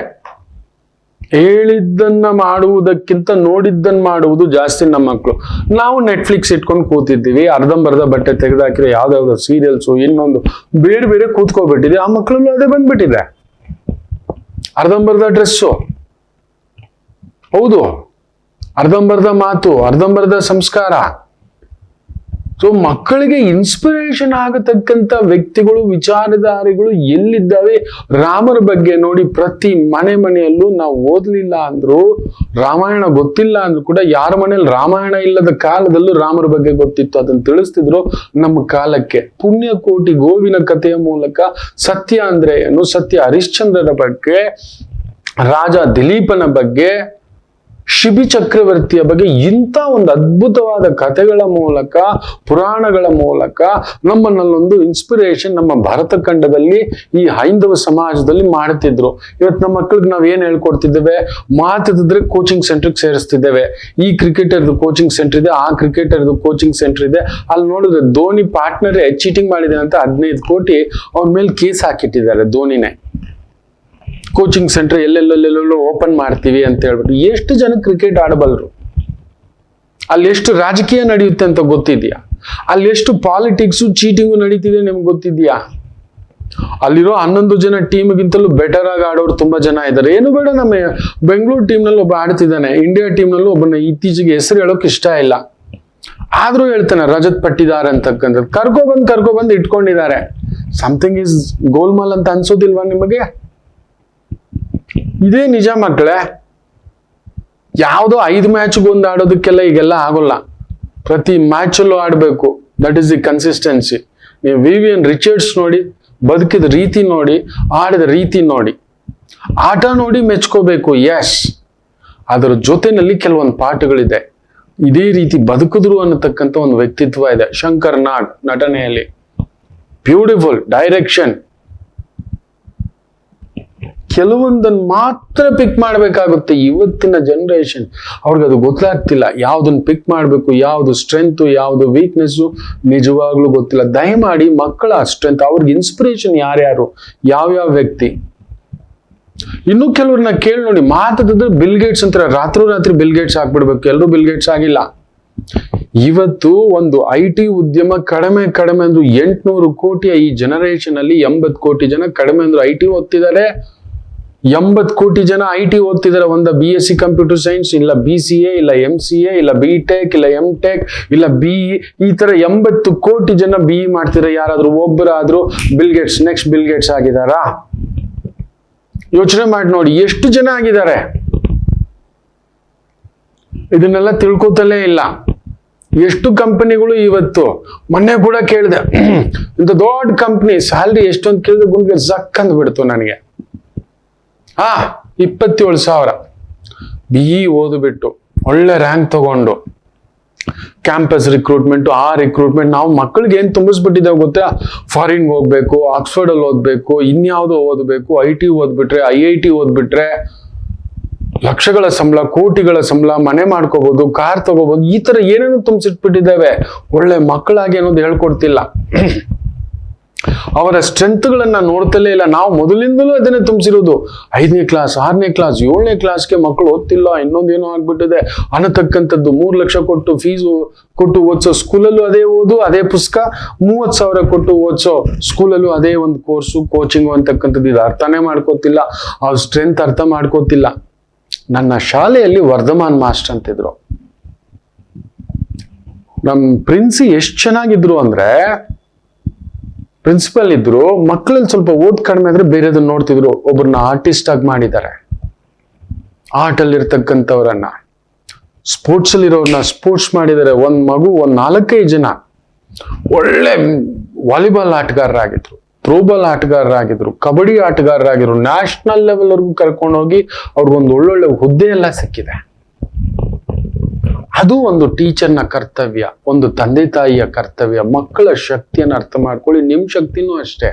S1: ಹೇಳಿದ್ದನ್ನ ಮಾಡುವುದಕ್ಕಿಂತ ನೋಡಿದ್ದನ್ನ ಮಾಡುವುದು ಜಾಸ್ತಿ ನಮ್ಮ ಮಕ್ಕಳು. ನಾವು ನೆಟ್ಫ್ಲಿಕ್ಸ್ ಇಟ್ಕೊಂಡು ಕೂತಿದ್ದೀವಿ, ಅರ್ಧಂಬರ್ಧ ಬಟ್ಟೆ ತೆಗೆದಾಕಿರೋ ಯಾವ್ದಾವ್ದು ಸೀರಿಯಲ್ಸು, ಇನ್ನೊಂದು ಬೇರೆ ಬೇರೆ ಕೂತ್ಕೋಬಿಟ್ಟಿದೆ. ಆ ಮಕ್ಕಳಲ್ಲೂ ಅದೇ ಬಂದ್ಬಿಟ್ಟಿದೆ, ಅರ್ಧಂಬರ್ಧ ಡ್ರೆಸ್ಸು. ಹೌದು, ಅರ್ಧಂಬರ್ಧ ಮಾತು, ಅರ್ಧಂಬರ್ಧ ಸಂಸ್ಕಾರ. ಸೊ ಮಕ್ಕಳಿಗೆ ಇನ್ಸ್ಪಿರೇಷನ್ ಆಗತಕ್ಕಂತ ವ್ಯಕ್ತಿಗಳು, ವಿಚಾರಧಾರೆಗಳು ಎಲ್ಲಿದ್ದಾವೆ? ರಾಮರ ಬಗ್ಗೆ ನೋಡಿ, ಪ್ರತಿ ಮನೆಯಲ್ಲೂ ನಾವು ಓದ್ಲಿಲ್ಲ ಅಂದ್ರು, ರಾಮಾಯಣ ಗೊತ್ತಿಲ್ಲ ಅಂದ್ರೂ ಕೂಡ ಯಾರ ಮನೇಲಿ ರಾಮಾಯಣ ಇಲ್ಲದ ಕಾಲದಲ್ಲೂ ರಾಮರ ಬಗ್ಗೆ ಗೊತ್ತಿತ್ತು, ಅದನ್ನ ತಿಳಿಸ್ತಿದ್ರು ನಮ್ಮ ಕಾಲಕ್ಕೆ. ಪುಣ್ಯಕೋಟಿ ಗೋವಿನ ಕಥೆಯ ಮೂಲಕ ಸತ್ಯ ಅಂದ್ರೆ ಏನು, ಸತ್ಯ ಹರಿಶ್ಚಂದ್ರರ ಬಗ್ಗೆ, ರಾಜ ದಿಲೀಪನ ಬಗ್ಗೆ, ಶಿಬಿ ಚಕ್ರವರ್ತಿಯ ಬಗ್ಗೆ, ಇಂಥ ಒಂದು ಅದ್ಭುತವಾದ ಕಥೆಗಳ ಮೂಲಕ, ಪುರಾಣಗಳ ಮೂಲಕ ನಮ್ಮನ್ನಲ್ಲೊಂದು ಇನ್ಸ್ಪಿರೇಷನ್ ನಮ್ಮ ಭಾರತ ಖಂಡದಲ್ಲಿ, ಈ ಹೈಂದವ ಸಮಾಜದಲ್ಲಿ ಮಾಡ್ತಿದ್ರು. ಇವತ್ತು ನಮ್ಮ ಮಕ್ಕಳಿಗೆ ನಾವ್ ಏನ್ ಹೇಳ್ಕೊಡ್ತಿದ್ದೇವೆ? ಮಾತಿದ್ರೆ ಕೋಚಿಂಗ್ ಸೆಂಟರ್ಗೆ ಸೇರಿಸ್ತಿದ್ದೇವೆ. ಈ ಕ್ರಿಕೆಟರ್ದು ಕೋಚಿಂಗ್ ಸೆಂಟರ್ ಇದೆ, ಆ ಕ್ರಿಕೆಟರ್ದು ಕೋಚಿಂಗ್ ಸೆಂಟರ್ ಇದೆ. ಅಲ್ಲಿ ನೋಡಿದ್ರೆ ಧೋನಿ ಪಾರ್ಟ್ನರ್ ಚೀಟಿಂಗ್ ಮಾಡಿದಾನೆ ಅಂತ 15 ಕೋಟಿ ಅವನ ಮೇಲೆ ಕೇಸ್ ಹಾಕಿಟ್ಟಿದ್ದಾರೆ. ಧೋನಿನೇ ಕೋಚಿಂಗ್ ಸೆಂಟರ್ ಎಲ್ಲೆಲ್ಲೆಲ್ಲೆಲ್ಲೋ ಓಪನ್ ಮಾಡ್ತೀವಿ ಅಂತ ಹೇಳ್ಬಿಟ್ಟು. ಎಷ್ಟು ಜನ ಕ್ರಿಕೆಟ್ ಆಡಬಲ್ಲರು? ಅಲ್ಲಿ ಎಷ್ಟು ರಾಜಕೀಯ ನಡೆಯುತ್ತೆ ಅಂತ ಗೊತ್ತಿದ್ಯಾ? ಅಲ್ಲಿ ಎಷ್ಟು ಪಾಲಿಟಿಕ್ಸು, ಚೀಟಿಂಗು ನಡೀತಿದೆ ನಿಮ್ಗೆ ಗೊತ್ತಿದ್ಯಾ? ಅಲ್ಲಿರೋ 11 ಜನ ಟೀಮ್ಗಿಂತಲೂ ಬೆಟರ್ ಆಗಿ ಆಡೋರು ತುಂಬಾ ಜನ ಇದ್ದಾರೆ. ಏನು ಬೇಡ, ನಮ್ಮ ಬೆಂಗಳೂರು ಟೀಮ್ ನಲ್ಲಿ ಒಬ್ಬ ಆಡ್ತಿದ್ದಾನೆ, ಇಂಡಿಯಾ ಟೀಮ್ ನಲ್ಲೂ ಒಬ್ಬನ ಇತ್ತೀಚೆಗೆ ಹೆಸರು ಹೇಳೋಕೆ ಇಷ್ಟ ಇಲ್ಲ, ಆದ್ರೂ ಹೇಳ್ತಾನೆ ರಜತ್ ಪಟ್ಟಿದಾರ್ ಅಂತಕ್ಕಂಥದ್ದು. ಕರ್ಕೊಬಂದು ಇಟ್ಕೊಂಡಿದ್ದಾರೆ. ಸಮಥಿಂಗ್ ಇಸ್ ಗೋಲ್ಮಾಲ್ ಅಂತ ಅನ್ಸೋದಿಲ್ವಾ ನಿಮಗೆ? ಇದೇ ನಿಜ ಮಕ್ಕಳೇ. ಯಾವುದೋ 5 ಮ್ಯಾಚ್ಗೆ ಒಂದು ಆಡೋದಕ್ಕೆಲ್ಲ ಈಗೆಲ್ಲ ಆಗೋಲ್ಲ. ಪ್ರತಿ ಮ್ಯಾಚಲ್ಲೂ ಆಡಬೇಕು. That is the consistency. ನೀವು ವಿವಿಯನ್ ರಿಚರ್ಡ್ಸ್ ನೋಡಿ, ಬದುಕಿದ ರೀತಿ ನೋಡಿ, ಆಡಿದ ರೀತಿ ನೋಡಿ, ಆಟ ನೋಡಿ ಮೆಚ್ಕೋಬೇಕು. ಎಸ್, ಅದರ ಜೊತೆನಲ್ಲಿ ಕೆಲವೊಂದು ಪಾಠಗಳಿದೆ. ಇದೇ ರೀತಿ ಬದುಕಿದ್ರು ಅನ್ನತಕ್ಕಂಥ ಒಂದು ವ್ಯಕ್ತಿತ್ವ ಇದೆ. ಶಂಕರ್ ನಾಗ್ ನಟನೆಯಲ್ಲಿ ಬ್ಯೂಟಿಫುಲ್ ಡೈರೆಕ್ಷನ್. ಕೆಲವೊಂದನ್ನು ಮಾತ್ರ ಪಿಕ್ ಮಾಡಬೇಕಾಗುತ್ತೆ. ಇವತ್ತಿನ ಜನರೇಷನ್ ಅವ್ರಿಗೆ ಅದು ಗೊತ್ತಾಗ್ತಿಲ್ಲ. ಯಾವ್ದನ್ನ ಪಿಕ್ ಮಾಡಬೇಕು, ಯಾವ್ದು ಸ್ಟ್ರೆಂತ್, ಯಾವ್ದು ವೀಕ್ನೆಸ್ಸು ನಿಜವಾಗ್ಲೂ ಗೊತ್ತಿಲ್ಲ. ದಯಮಾಡಿ ಮಕ್ಕಳ ಸ್ಟ್ರೆಂತ್, ಅವ್ರಿಗೆ ಇನ್ಸ್ಪಿರೇಷನ್ ಯಾರ್ಯಾರು, ಯಾವ್ಯಾವ ವ್ಯಕ್ತಿ. ಇನ್ನು ಕೆಲವ್ರನ್ನ ಕೇಳಿ ನೋಡಿ, ಮಾತಾಡಿದ್ರೆ ಬಿಲ್ ಗೇಟ್ಸ್ ಅಂತಾರೆ. ರಾತ್ರಿ ಬಿಲ್ ಗೇಟ್ಸ್ ಆಗ್ಬಿಡ್ಬೇಕು. ಎಲ್ಲರೂ ಬಿಲ್ ಗೇಟ್ಸ್ ಆಗಿಲ್ಲ. ಇವತ್ತು ಒಂದು IT ಉದ್ಯಮ ಕಡಿಮೆ ಅಂದ್ರೆ 800 ಕೋಟಿ. ಈ ಜನರೇಷನ್ ಅಲ್ಲಿ 80 ಕೋಟಿ ಜನ ಕಡಿಮೆ ಅಂದ್ರೆ IT ಓದ್ತಿದ್ದಾರೆ. 80 ಕೋಟಿ ಜನ IT ಓದ್ತಿದ್ದಾರೆ. ಒಂದು BSc ಕಂಪ್ಯೂಟರ್ ಸೈನ್ಸ್, ಇಲ್ಲ BCA, ಇಲ್ಲ MCA, ಇಲ್ಲ BTech, ಇಲ್ಲ MTech, ಇಲ್ಲ BE. ಈ ತರ 80 ಕೋಟಿ ಜನ BE ಮಾಡ್ತಿದ್ದಾರೆ. ಯಾರಾದ್ರೂ ಒಬ್ಬರಾದ್ರೂ Bill Gates, next Bill Gates ಆಗಿದಾರಾ? ಯೋಚನೆ ಮಾಡಿ ನೋಡಿ, ಎಷ್ಟು ಜನ ಆಗಿದ್ದಾರೆ? ಇದನ್ನೆಲ್ಲ ತಿಳ್ಕೊತಲೇ ಇಲ್ಲ. ಎಷ್ಟು ಕಂಪನಿಗಳು ಇವತ್ತು, ಮೊನ್ನೆ ಕೂಡ ಕೇಳಿದೆ, ಇಂಥ ದೊಡ್ಡ ಕಂಪನಿ ಸ್ಯಾಲ್ರಿ ಎಷ್ಟು ಅಂತ ಕೇಳಿದ್ರೆ ಗುಂಡಿಗೆ ಜಕ್ ಅಂದ್ ಬಿಡ್ತು ನನಗೆ. 27,000 BE ಓದ್ಬಿಟ್ಟು ಒಳ್ಳೆ ರ್ಯಾಂಕ್ ತಗೊಂಡು ಕ್ಯಾಂಪಸ್ ರಿಕ್ರೂಟ್ಮೆಂಟ್, ಆ ರಿಕ್ರೂಟ್ಮೆಂಟ್. ನಾವು ಮಕ್ಕಳಿಗೆ ಏನ್ ತುಂಬಿಸ್ಬಿಟ್ಟಿದ್ದೇವೆ ಗೊತ್ತಾ? ಫಾರಿನ್ ಹೋಗ್ಬೇಕು, ಆಕ್ಸ್ಫರ್ಡ್ ಅಲ್ಲಿ ಓದ್ಬೇಕು, ಇನ್ಯಾವುದೋ ಓದ್ಬೇಕು, IT ಓದ್ಬಿಟ್ರೆ, IIT ಓದ್ಬಿಟ್ರೆ ಲಕ್ಷಗಳ ಸಂಬಳ, ಕೋಟಿಗಳ ಸಂಬಳ, ಮನೆ ಮಾಡ್ಕೋಬಹುದು, ಕಾರ್ ತಗೋಬಹುದು. ಈ ತರ ಏನೇನು ತುಂಬಿಸಿಟ್ಬಿಟ್ಟಿದ್ದೇವೆ. ಒಳ್ಳೆ ಮಕ್ಕಳಾಗಿ ಅನ್ನೋದು ಹೇಳ್ಕೊಡ್ತಿಲ್ಲ. ಅವರ ಸ್ಟ್ರೆಂತ್ಗಳನ್ನ ನೋಡ್ತಲೇ ಇಲ್ಲ. ನಾವು ಮೊದಲಿಂದಲೂ ಅದನ್ನೇ ತುಂಬಿಸಿರೋದು. 5ನೇ ಕ್ಲಾಸ್, 6ನೇ ಕ್ಲಾಸ್, 7ನೇ ಕ್ಲಾಸ್ಗೆ ಮಕ್ಕಳು ಓದ್ತಿಲ್ಲ, ಇನ್ನೊಂದೇನೋ ಆಗ್ಬಿಟ್ಟಿದೆ ಅನ್ನತಕ್ಕಂಥದ್ದು. 3 ಲಕ್ಷ ಕೊಟ್ಟು ಫೀಸು ಕೊಟ್ಟು ಓದಿಸೋ ಸ್ಕೂಲಲ್ಲೂ ಅದೇ ಓದು, ಅದೇ ಪುಸ್ತಕ. 30,000 ಕೊಟ್ಟು ಓದಿಸೋ ಸ್ಕೂಲಲ್ಲೂ ಅದೇ ಒಂದು ಕೋರ್ಸು, ಕೋಚಿಂಗು ಅಂತಕ್ಕಂಥದ್ದು. ಇದು ಅರ್ಥನೇ ಮಾಡ್ಕೋತಿಲ್ಲ. ಅವ್ರ ಸ್ಟ್ರೆಂತ್ ಅರ್ಥ ಮಾಡ್ಕೋತಿಲ್ಲ. ನನ್ನ ಶಾಲೆಯಲ್ಲಿ ವರ್ಧಮಾನ್ ಮಾಸ್ಟರ್ ಅಂತಿದ್ರು. ನಮ್ ಪ್ರಿನ್ಸಿ ಎಷ್ಟ್ ಚೆನ್ನಾಗಿದ್ರು ಅಂದ್ರೆ, ಪ್ರಿನ್ಸಿಪಲ್ ಇದ್ರು, ಮಕ್ಕಳಲ್ಲಿ ಸ್ವಲ್ಪ ಓದ್ ಕಡಿಮೆ ಆದ್ರೆ ಬೇರೆದನ್ನ ನೋಡ್ತಿದ್ರು. ಒಬ್ಬರನ್ನ ಆರ್ಟಿಸ್ಟ್ ಆಗಿ ಮಾಡಿದ್ದಾರೆ, ಆರ್ಟ್ ಅಲ್ಲಿ ಇರ್ತಕ್ಕಂಥವ್ರನ್ನ. ಸ್ಪೋರ್ಟ್ಸ್ ಅಲ್ಲಿ ಇರೋರ್ನ ಸ್ಪೋರ್ಟ್ಸ್ ಮಾಡಿದ್ದಾರೆ. ಒಂದ್ ಮಗು, ಒಂದ್ 4-5 ಜನ ಒಳ್ಳೆ ವಾಲಿಬಾಲ್ ಆಟಗಾರರಾಗಿದ್ರು, ಥ್ರೋಬಾಲ್ ಆಟಗಾರರಾಗಿದ್ರು, ಕಬಡ್ಡಿ ಆಟಗಾರರಾಗಿದ್ರು, ನ್ಯಾಷನಲ್ ಲೆವೆಲ್ ವರ್ಗೂ ಕರ್ಕೊಂಡೋಗಿ ಅವ್ರಿಗೊಂದು ಒಳ್ಳೊಳ್ಳೆ ಹುದ್ದೆ ಎಲ್ಲ ಸಿಕ್ಕಿದೆ. ಅದು ಒಂದು ಟೀಚರ್ನ ಕರ್ತವ್ಯ, ಒಂದು ತಂದೆ ತಾಯಿಯ ಕರ್ತವ್ಯ. ಮಕ್ಕಳ ಶಕ್ತಿಯನ್ನು ಅರ್ಥ ಮಾಡ್ಕೊಳ್ಳಿ, ನಿಮ್ ಶಕ್ತಿನೂ ಅಷ್ಟೇ.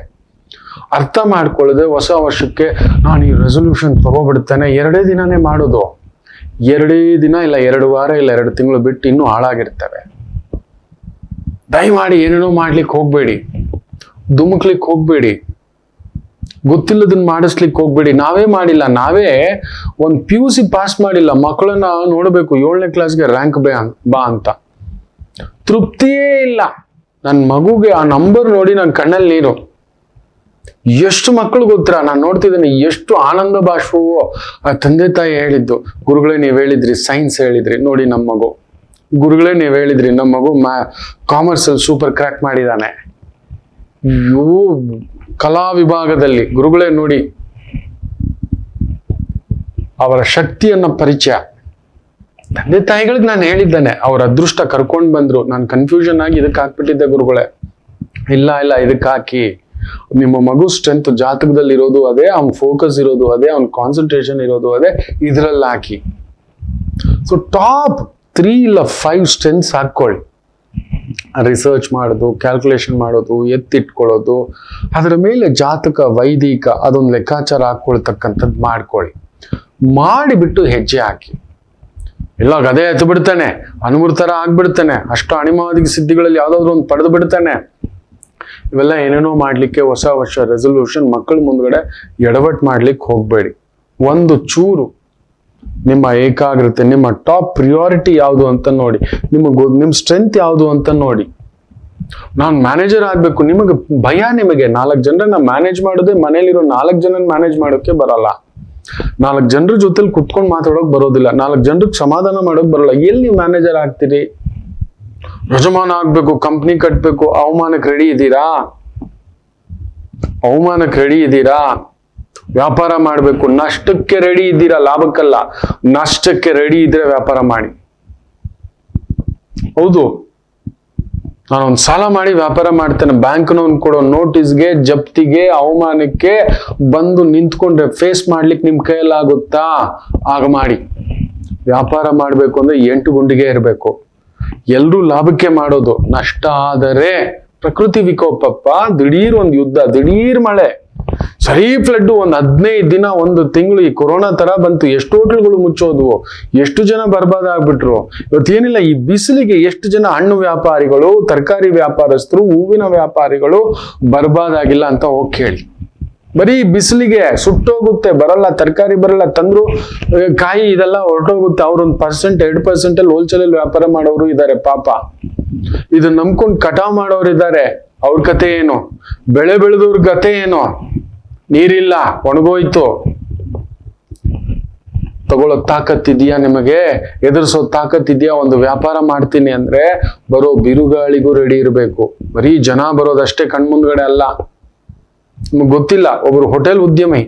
S1: ಅರ್ಥ ಮಾಡ್ಕೊಳ್ಳದೆ ಹೊಸ ವರ್ಷಕ್ಕೆ ನಾನು ಈ ರೆಸೊಲ್ಯೂಷನ್ ತಗೋಬಿಡ್ತೇನೆ, 2 ದಿನನೇ ಮಾಡೋದು. 2 ದಿನ ಇಲ್ಲ 2 ವಾರ ಇಲ್ಲ 2 ತಿಂಗಳು ಬಿಟ್ಟು ಇನ್ನೂ ಹಾಳಾಗಿರ್ತವೆ. ದಯಮಾಡಿ ಏನೇನೋ ಮಾಡ್ಲಿಕ್ಕೆ ಹೋಗ್ಬೇಡಿ, ಧುಮುಕ್ಲಿಕ್ಕೆ ಹೋಗ್ಬೇಡಿ, ಗೊತ್ತಿಲ್ಲದನ್ನ ಮಾಡಿಸ್ಲಿಕ್ಕೆ ಹೋಗ್ಬೇಡಿ. ನಾವೇ ಮಾಡಿಲ್ಲ, ನಾವೇ ಒಂದು PUC ಪಾಸ್ ಮಾಡಿಲ್ಲ, ಮಕ್ಕಳನ್ನ ನೋಡ್ಬೇಕು 7ನೇ ಕ್ಲಾಸ್ಗೆ ರ್ಯಾಂಕ್ ಬಾ ಅಂತ ತೃಪ್ತಿಯೇ ಇಲ್ಲ. ನನ್ನ ಮಗುಗೆ ಆ ನಂಬರ್ ನೋಡಿ ನನ್ನ ಕಣ್ಣಲ್ಲಿ ನೀರು. ಎಷ್ಟು ಮಕ್ಕಳು ಗೊತ್ತಾ ನಾನು ನೋಡ್ತಿದ್ದೇನೆ, ಎಷ್ಟು ಆನಂದ ಬಾಷ್ಪವೋ. ಆ ತಂದೆ ತಾಯಿ ಹೇಳಿದ್ದು, ಗುರುಗಳೇ ನೀವ್ ಹೇಳಿದ್ರಿ ಸೈನ್ಸ್ ಹೇಳಿದ್ರಿ, ನೋಡಿ ನಮ್ಮ ಮಗು. ಗುರುಗಳೇ ನೀವ್ ಹೇಳಿದ್ರಿ ನಮ್ಮ ಮಗು ಕಾಮರ್ಸ್ ಅಲ್ಲಿ ಸೂಪರ್ ಕ್ರ್ಯಾಕ್ ಮಾಡಿದಾನೆ. ಕಲಾ ವಿಭಾಗದಲ್ಲಿ ಗುರುಗಳೇ ನೋಡಿ ಅವರ ಶಕ್ತಿಯನ್ನ ಪರಿಚಯ. ತಂದೆ ತಾಯಿಗಳಿಗೆ ನಾನು ಹೇಳಿದ್ದಾನೆ, ಅವ್ರ ಅದೃಷ್ಟ ಕರ್ಕೊಂಡ್ ಬಂದ್ರು. ನಾನು ಕನ್ಫ್ಯೂಷನ್ ಆಗಿ ಇದಕ್ಕೆ ಹಾಕ್ಬಿಟ್ಟಿದ್ದೆ ಗುರುಗಳೇ. ಇಲ್ಲ ಇದಕ್ಕೆ ಹಾಕಿ, ನಿಮ್ಮ ಮಗು ಸ್ಟ್ರೆಂತ್ ಜಾತಕದಲ್ಲಿ ಇರೋದು ಅದೇ, ಅವ್ನ ಫೋಕಸ್ ಇರೋದು ಅದೇ, ಅವ್ನ ಕಾನ್ಸಂಟ್ರೇಷನ್ ಇರೋದು ಅದೇ, ಇದ್ರಲ್ಲಿ ಹಾಕಿ. ಸೊ ಟಾಪ್ 3 ಇಲ್ಲ 5 ಸ್ಟ್ರೆಂತ್ಸ್ ಹಾಕೊಳ್ಳಿ. ರಿಸರ್ಚ್ ಮಾಡೋದು, ಕ್ಯಾಲ್ಕುಲೇಷನ್ ಮಾಡೋದು, ಎತ್ತಿಟ್ಕೊಳ್ಳೋದು, ಅದರ ಮೇಲೆ ಜಾತಕ ವೈದಿಕ ಅದೊಂದು ಲೆಕ್ಕಾಚಾರ ಹಾಕೊಳ್ತಕ್ಕಂಥದ್ದು ಮಾಡ್ಕೊಳ್ಳಿ. ಮಾಡಿಬಿಟ್ಟು ಹೆಜ್ಜೆ ಹಾಕಿ. ಇಲ್ಲ ಗದೆ ಎತ್ತು ಬಿಡ್ತಾನೆ, ಅನುಮೂರ್ ತರ ಆಗ್ಬಿಡ್ತಾನೆ, ಅಷ್ಟು ಅಣಿಮಾದಿಕ ಸಿದ್ಧಿಗಳಲ್ಲಿ ಯಾವ್ದಾದ್ರು ಒಂದು ಪಡೆದು ಬಿಡ್ತಾನೆ. ಇವೆಲ್ಲ ಏನೇನೋ ಮಾಡ್ಲಿಕ್ಕೆ ಹೊಸ ವರ್ಷ ರೆಸೊಲ್ಯೂಷನ್ ಮಕ್ಕಳ ಮುಂದ್ಗಡೆ ಎಡವಟ್ ಮಾಡ್ಲಿಕ್ಕೆ ಹೋಗ್ಬೇಡಿ. ಒಂದು ಚೂರು ನಿಮ್ಮ ಏಕಾಗ್ರತೆ, ನಿಮ್ಮ ಟಾಪ್ ಪ್ರಿಯಾರಿಟಿ ಯಾವುದು ಅಂತ ನೋಡಿ, ನಿಮ್ ಸ್ಟ್ರೆಂತ್ ಯಾವುದು ಅಂತ ನೋಡಿ. ನಾನ್ ಮ್ಯಾನೇಜರ್ ಆಗ್ಬೇಕು, ನಿಮಗೆ ಭಯ. ನಿಮಗೆ 4 ಜನರನ್ನ ಮ್ಯಾನೇಜ್ ಮಾಡೋದೇ, ಮನೇಲಿರೋ 4 ಜನನ ಮ್ಯಾನೇಜ್ ಮಾಡೋಕೆ ಬರಲ್ಲ. 4 ಜನರ ಜೊತೆಲಿ ಕುತ್ಕೊಂಡು ಮಾತಾಡೋಕ್ ಬರೋದಿಲ್ಲ, 4 ಜನರಿಗೆ ಸಮಾಧಾನ ಮಾಡೋಕ್ ಬರಲ್ಲ. ಎಲ್ಲಿ ಮ್ಯಾನೇಜರ್ ಆಗ್ತೀರಿ? ಯಜಮಾನ ಆಗ್ಬೇಕು, ಕಂಪ್ನಿ ಕಟ್ಬೇಕು, ಅವಮಾನಕ್ಕೆ ರೆಡಿ ಇದ್ದೀರಾ? ಅವಮಾನಕ್ಕೆ ರೆಡಿ ಇದ್ದೀರಾ? ವ್ಯಾಪಾರ ಮಾಡ್ಬೇಕು, ನಷ್ಟಕ್ಕೆ ರೆಡಿ ಇದ್ದೀರಾ, ಲಾಭಕ್ಕಲ್ಲ. ನಷ್ಟಕ್ಕೆ ರೆಡಿ ಇದ್ರೆ ವ್ಯಾಪಾರ ಮಾಡಿ. ಹೌದು, ನಾನೊಂದು ಸಾಲ ಮಾಡಿ ವ್ಯಾಪಾರ ಮಾಡ್ತೇನೆ, ಬ್ಯಾಂಕ್ನವ್ನು ಕೊಡೋ ನೋಟಿಸ್ಗೆ, ಜಪ್ತಿಗೆ, ಅವಮಾನಕ್ಕೆ ಬಂದು ನಿಂತ್ಕೊಂಡ್ರೆ ಫೇಸ್ ಮಾಡ್ಲಿಕ್ಕೆ ನಿಮ್ ಕೈಯಲ್ಲಾಗುತ್ತಾ? ಆಗ ಮಾಡಿ. ವ್ಯಾಪಾರ ಮಾಡ್ಬೇಕು ಅಂದ್ರೆ 8 ಗುಂಡಿಗೆ ಇರಬೇಕು. ಎಲ್ರೂ ಲಾಭಕ್ಕೆ ಮಾಡೋದು. ನಷ್ಟ ಆದರೆ ಪ್ರಕೃತಿ ವಿಕೋಪಪ್ಪ, ದಿಢೀರ್ ಒಂದು ಯುದ್ಧ, ದಿಢೀರ್ ಮಳೆ, ಸರಿ ಫ್ಲಡ್, ಒಂದು 15 ದಿನ, 1 ತಿಂಗಳು ಈ ಕೊರೋನಾ ತರ ಬಂತು. ಎಷ್ಟು ಹೋಟೆಲ್ಗಳು ಮುಚ್ಚೋದ್ವು, ಎಷ್ಟು ಜನ ಬರ್ಬಾದ ಆಗ್ಬಿಟ್ರು. ಇವತ್ತೇನಿಲ್ಲ, ಈ ಬಿಸಿಲಿಗೆ ಎಷ್ಟು ಜನ ಹಣ್ಣು ವ್ಯಾಪಾರಿಗಳು, ತರಕಾರಿ ವ್ಯಾಪಾರಸ್ಥರು, ಹೂವಿನ ವ್ಯಾಪಾರಿಗಳು ಬರ್ಬಾದಾಗಿಲ್ಲ ಅಂತ ಹೋಗಿ ಕೇಳಿ. ಬರೀ ಬಿಸಿಲಿಗೆ ಸುಟ್ಟೋಗುತ್ತೆ, ಬರಲ್ಲ, ತರಕಾರಿ ಬರಲ್ಲ, ತಂದ್ರು ಕಾಯಿ ಇದೆಲ್ಲ ಹೊರಟೋಗುತ್ತೆ. ಅವ್ರೊಂದು 1%, 2% ಹೋಲ್ಸೇಲ್ ಅಲ್ಲಿ ವ್ಯಾಪಾರ ಮಾಡೋರು ಇದ್ದಾರೆ ಪಾಪ. ಇದನ್ನ ನಂಬ್ಕೊಂಡು ಕಟಾವ್ ಮಾಡೋರು ಇದ್ದಾರೆ, ಅವ್ರ ಕತೆ ಏನು? ಬೆಳೆ ಬೆಳೆದವ್ರ ಕತೆ ಏನು? ನೀರಿಲ್ಲ, ಒಣಗೋಯ್ತು. ತಗೊಳ್ಳೋ ತಾಕತ್ತಿದ್ಯಾ ನಿಮಗೆ? ಎದುರಿಸೋ ತಾಕತ್ತಿದ್ಯಾ? ಒಂದು ವ್ಯಾಪಾರ ಮಾಡ್ತೀನಿ ಅಂದ್ರೆ ಬರೋ ಬಿರುಗಾಳಿಗೂ ರೆಡಿ ಇರಬೇಕು. ಬರೀ ಜನ ಬರೋದಷ್ಟೇ ಕಣ್ಮುಂದ್ಗಡೆ ಅಲ್ಲ. ನಿಮ್ಗೆ ಗೊತ್ತಿಲ್ಲ, ಒಬ್ರು ಹೋಟೆಲ್ ಉದ್ಯಮಿ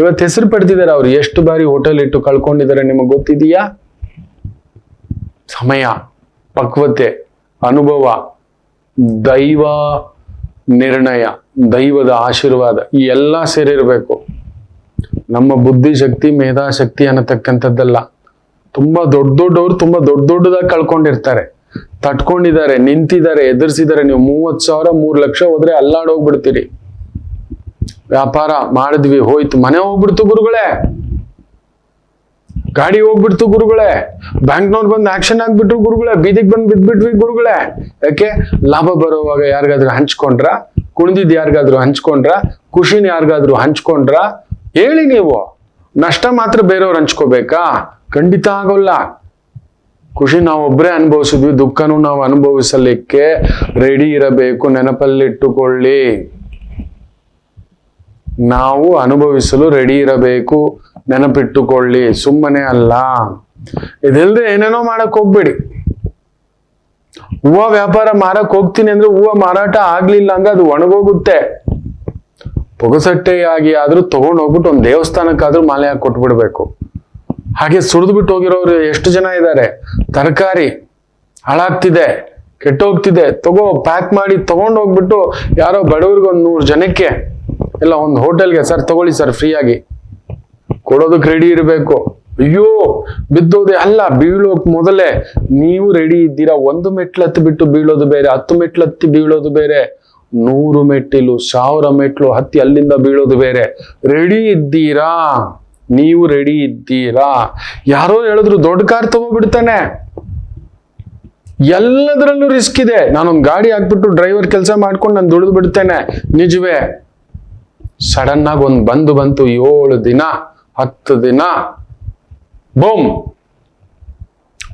S1: ಇವತ್ತು ಹೆಸರು ಪಡೆದಿದ್ದಾರೆ. ಅವ್ರು ಎಷ್ಟು ಬಾರಿ ಹೋಟೆಲ್ ಇಟ್ಟು ಕಳ್ಕೊಂಡಿದ್ದಾರೆ ನಿಮಗೆ ಗೊತ್ತಿದೆಯಾ? ಸಮಯ, ಪಕ್ವತೆ, ಅನುಭವ, ದೈವ ನಿರ್ಣಯ, ದೈವದ ಆಶೀರ್ವಾದ, ಈ ಎಲ್ಲ ಸೇರಿರ್ಬೇಕು. ನಮ್ಮ ಬುದ್ಧಿಶಕ್ತಿ, ಮೇಧಾಶಕ್ತಿ ಅನ್ನತಕ್ಕಂಥದ್ದಲ್ಲ. ತುಂಬಾ ದೊಡ್ಡವ್ರು ತುಂಬಾ ದೊಡ್ಡದಾಗಿ ಕಳ್ಕೊಂಡಿರ್ತಾರೆ, ತಟ್ಕೊಂಡಿದ್ದಾರೆ, ನಿಂತಿದ್ದಾರೆ, ಎದುರಿಸಿದ್ದಾರೆ. ನೀವು 30,000 3 ಲಕ್ಷ ಹೋದ್ರೆ ಅಲ್ಲಾಡೋಗ್ಬಿಡ್ತೀರಿ. ವ್ಯಾಪಾರ ಮಾಡಿದ್ವಿ, ಹೋಯ್ತು, ಮನೆ ಹೋಗ್ಬಿಡ್ತು ಗುರುಗಳೇ, ಗಾಡಿ ಹೋಗ್ಬಿಡ್ತು ಗುರುಗಳೇ, ಬ್ಯಾಂಕ್ನವ್ರು ಬಂದು ಆಕ್ಷನ್ ಆಗ್ಬಿಟ್ರು ಗುರುಗಳೇ, ಬೀದಿಗೆ ಬಂದು ಬಿದ್ಬಿಟ್ವಿ ಗುರುಗಳೇ. ಯಾಕೆ? ಲಾಭ ಬರುವಾಗ ಯಾರಿಗಾದ್ರೂ ಹಂಚ್ಕೊಂಡ್ರ? ಕುಣಿದಿದ್ ಯಾರಿಗಾದ್ರೂ ಹಂಚ್ಕೊಂಡ್ರ? ಖುಷಿನ ಯಾರಿಗಾದ್ರೂ ಹಂಚ್ಕೊಂಡ್ರ? ಹೇಳಿ ನೀವು. ನಷ್ಟ ಮಾತ್ರ ಬೇರೆಯವ್ರು ಹಂಚ್ಕೋಬೇಕಾ? ಖಂಡಿತ ಆಗೋಲ್ಲ. ಖುಷಿ ನಾವೊಬ್ಬರೇ ಅನುಭವಿಸಿದ್ವಿ, ದುಃಖನೂ ನಾವು ಅನುಭವಿಸಲಿಕ್ಕೆ ರೆಡಿ ಇರಬೇಕು. ನೆನಪಲ್ಲಿಟ್ಟುಕೊಳ್ಳಿ, ನಾವು ಅನುಭವಿಸಲು ರೆಡಿ ಇರಬೇಕು. ನೆನಪಿಟ್ಟುಕೊಳ್ಳಿ, ಸುಮ್ಮನೆ ಅಲ್ಲ. ಇದೆಲ್ಲದೆ ಏನೇನೋ ಮಾಡಕ್ ಹೋಗ್ಬೇಡಿ. ಹೂವು ವ್ಯಾಪಾರ ಮಾರಕ್ ಹೋಗ್ತೀನಿ ಅಂದ್ರೆ ಹೂವು ಮಾರಾಟ ಆಗ್ಲಿಲ್ಲ ಅಂದ್ರೆ ಅದು ಒಣಗೋಗುತ್ತೆ. ಪೊಗಸಟ್ಟೆಯಾಗಿ ಆದ್ರೂ ತಗೊಂಡ್ ಹೋಗ್ಬಿಟ್ಟು ಒಂದ್ ದೇವಸ್ಥಾನಕ್ಕಾದ್ರೂ ಮಾಲೆ ಹಾಕಿ ಕೊಟ್ಬಿಡ್ಬೇಕು. ಹಾಗೆ ಸುರಿದು ಬಿಟ್ಟು ಹೋಗಿರೋರು ಎಷ್ಟು ಜನ ಇದ್ದಾರೆ. ತರಕಾರಿ ಹಾಳಾಗ್ತಿದೆ, ಕೆಟ್ಟೋಗ್ತಿದೆ, ಪ್ಯಾಕ್ ಮಾಡಿ ತಗೊಂಡ್ ಹೋಗ್ಬಿಟ್ಟು ಯಾರೋ ಬಡವ್ರಿಗೆ ಒಂದ್ 100 ಜನಕ್ಕೆ ಇಲ್ಲ ಒಂದು ಹೋಟೆಲ್ಗೆ ಸರ್ ತಗೊಳ್ಳಿ ಸರ್ ಫ್ರೀ ಆಗಿ ಕೊಡೋದಕ್ಕೆ ರೆಡಿ ಇರಬೇಕು. ಅಯ್ಯೋ ಬಿದ್ದೋದೆ ಅಲ್ಲ, ಬೀಳೋಕ್ ಮೊದಲೇ ನೀವು ರೆಡಿ ಇದ್ದೀರಾ. 1 ಮೆಟ್ಲು ಹತ್ತಿ ಬಿಟ್ಟು ಬೀಳೋದು ಬೇರೆ, 10 ಮೆಟ್ಲು ಹತ್ತಿ ಬೀಳೋದು ಬೇರೆ, 100 ಮೆಟ್ಟಿಲು 1000 ಮೆಟ್ಲು ಹತ್ತಿ ಅಲ್ಲಿಂದ ಬೀಳೋದು ಬೇರೆ. ರೆಡಿ ಇದ್ದೀರಾ? ನೀವು ರೆಡಿ ಇದ್ದೀರಾ? ಯಾರೋ ಹೇಳಿದ್ರು ದೊಡ್ಡ ಕಾರ್ ತಗೋಬಿಡ್ತಾನೆ, ಎಲ್ಲದರಲ್ಲೂ ರಿಸ್ಕ್ ಇದೆ. ನಾನೊಂದು ಗಾಡಿ ಹಾಕ್ಬಿಟ್ಟು ಡ್ರೈವರ್ ಕೆಲಸ ಮಾಡ್ಕೊಂಡು ನಾನು ದುಡಿದು ಬಿಡ್ತೇನೆ. ನಿಜವೇ? ಸಡನ್ ಆಗಿ ಒಂದು ಬಂತು 7 ದಿನ 10 ದಿನ ಬೂಮ್,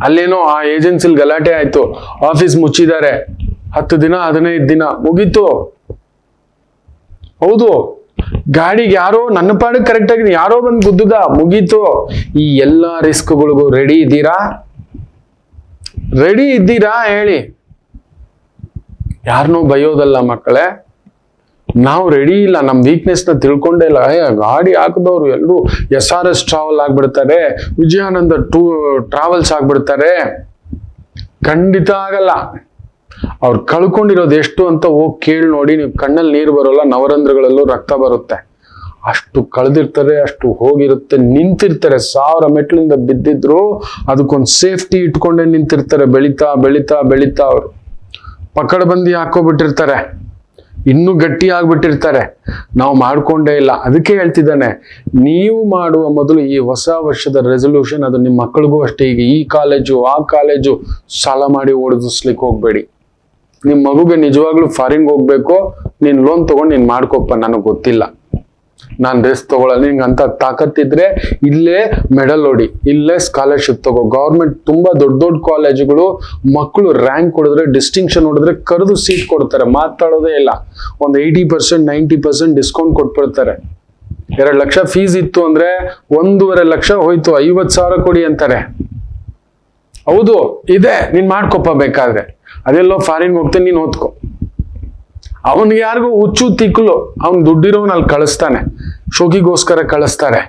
S1: ಅಲ್ಲೇನೋ ಆ ಏಜೆನ್ಸಿಲ್ ಗಲಾಟೆ ಆಯ್ತು, ಆಫೀಸ್ ಮುಚ್ಚಿದ್ದಾರೆ, 10 ದಿನ 15 ದಿನ ಮುಗೀತು. ಹೌದು, ಗಾಡಿಗೆ ಯಾರೋ ನನ್ನ ಪಾಡಿಗೆ ಕರೆಕ್ಟ್ ಆಗಿದೆ, ಯಾರೋ ಬಂದು ಗುದ್ದುದ, ಮುಗೀತು. ಈ ಎಲ್ಲಾ ರಿಸ್ಕ್ಗಳಿಗೂ ರೆಡಿ ಇದ್ದೀರಾ? ರೆಡಿ ಇದ್ದೀರಾ ಹೇಳಿ? ಯಾರನ್ನೂ ಬೈಯೋದಲ್ಲ ಮಕ್ಕಳೇ, ನಾವು ರೆಡಿ ಇಲ್ಲ, ನಮ್ ವೀಕ್ನೆಸ್ ನ ತಿಳ್ಕೊಂಡೇ ಇಲ್ಲ. ಗಾಡಿ ಹಾಕಿದವ್ರು ಎಲ್ಲರೂ SRS ಟ್ರಾವೆಲ್ ಆಗ್ಬಿಡ್ತಾರೆ, ವಿಜಯಾನಂದ ಟ್ರಾವೆಲ್ಸ್ ಆಗ್ಬಿಡ್ತಾರೆ. ಖಂಡಿತ ಆಗಲ್ಲ. ಅವ್ರು ಕಳ್ಕೊಂಡಿರೋದು ಎಷ್ಟು ಅಂತ ಹೋಗಿ ಕೇಳಿ ನೋಡಿ, ನೀವು ಕಣ್ಣಲ್ಲಿ ನೀರು ಬರೋಲ್ಲ, ನವರಂಧ್ರಗಳಲ್ಲೂ ರಕ್ತ ಬರುತ್ತೆ. ಅಷ್ಟು ಕಳೆದಿರ್ತಾರೆ, ಅಷ್ಟು ಹೋಗಿರುತ್ತೆ, ನಿಂತಿರ್ತಾರೆ. 1000 ಮೆಟ್ಲಿಂದ ಬಿದ್ದಿದ್ರು ಅದಕ್ಕೊಂದು ಸೇಫ್ಟಿ ಇಟ್ಕೊಂಡೇ ನಿಂತಿರ್ತಾರೆ. ಬೆಳಿತಾ ಬೆಳಿತಾ ಬೆಳಿತಾ ಅವರು ಪಕಡ್ಬಂದಿ ಹಾಕೋಬಿಟ್ಟಿರ್ತಾರೆ, ಇನ್ನೂ ಗಟ್ಟಿ ಆಗ್ಬಿಟ್ಟಿರ್ತಾರೆ. ನಾವು ಮಾಡ್ಕೊಂಡೇ ಇಲ್ಲ. ಅದಕ್ಕೆ ಹೇಳ್ತಿದ್ದಾನೆ, ನೀವು ಮಾಡುವ ಮೊದಲು ಈ ಹೊಸ ವರ್ಷದ ರೆಸೊಲ್ಯೂಷನ್ ಅದು ನಿಮ್ಮ ಮಕ್ಕಳಿಗೂ ಅಷ್ಟೇ. ಈಗ ಈ ಕಾಲೇಜು ಆ ಕಾಲೇಜು ಸಾಲ ಮಾಡಿ ಓಡಿಸ್ಲಿಕ್ಕೆ ಹೋಗ್ಬೇಡಿ. ನಿಮ್ಮ ಮಗುಗೆ ನಿಜವಾಗ್ಲೂ ಫಾರಿನ್ ಹೋಗ್ಬೇಕು, ನೀನ್ ಲೋನ್ ತಗೊಂಡು ನೀನ್ ಮಾಡ್ಕೊಪ್ಪ, ನನಗೆ ಗೊತ್ತಿಲ್ಲ, ನಾನ್ ರಿಸ್ಕ್ ತಗೊಳ್ಳಲ್ಲ. ನಿಂಗೆ ಅಂತ ತಾಕತ್ತಿದ್ರೆ ಇಲ್ಲೇ ಮೆಡಲ್ ಹೊಡಿ, ಇಲ್ಲೇ ಸ್ಕಾಲರ್ಶಿಪ್ ತಗೋ. ಗೌರ್ಮೆಂಟ್ ತುಂಬಾ ದೊಡ್ಡ ದೊಡ್ಡ ಕಾಲೇಜುಗಳು ಮಕ್ಕಳು ರ್ಯಾಂಕ್ ಹೊಡೆದ್ರೆ, ಡಿಸ್ಟಿಂಕ್ಷನ್ ಹೊಡೆದ್ರೆ ಕರೆದು ಸೀಟ್ ಕೊಡ್ತಾರೆ, ಮಾತಾಡೋದೇ ಇಲ್ಲ. ಒಂದು 80% 90% ಡಿಸ್ಕೌಂಟ್ ಕೊಟ್ಬಿಡ್ತಾರೆ. 2 ಲಕ್ಷ ಫೀಸ್ ಇತ್ತು ಅಂದ್ರೆ 1.5 ಲಕ್ಷ ಹೋಯ್ತು, 50,000 ಕೊಡಿ ಅಂತಾರೆ. ಹೌದು ಇದೆ, ನೀನ್ ಮಾಡ್ಕೊಪ್ಪ ಬೇಕಾದ್ರೆ. ಅದೆಲ್ಲೋ ಫಾರಿನ್ ಹೋಗ್ತೇನೆ, ನೀನ್ ಓದ್ಕೊ. ಅವನ್ಗೆ ಯಾರಿಗೂ ಹುಚ್ಚು ತಿಕ್ಕಲು, ಅವ್ನ್ ದುಡ್ಡಿರೋನ್ ಅಲ್ಲಿ ಕಳಿಸ್ತಾನೆ, ಶೋಕಿಗೋಸ್ಕರ ಕಳಿಸ್ತಾರೆ,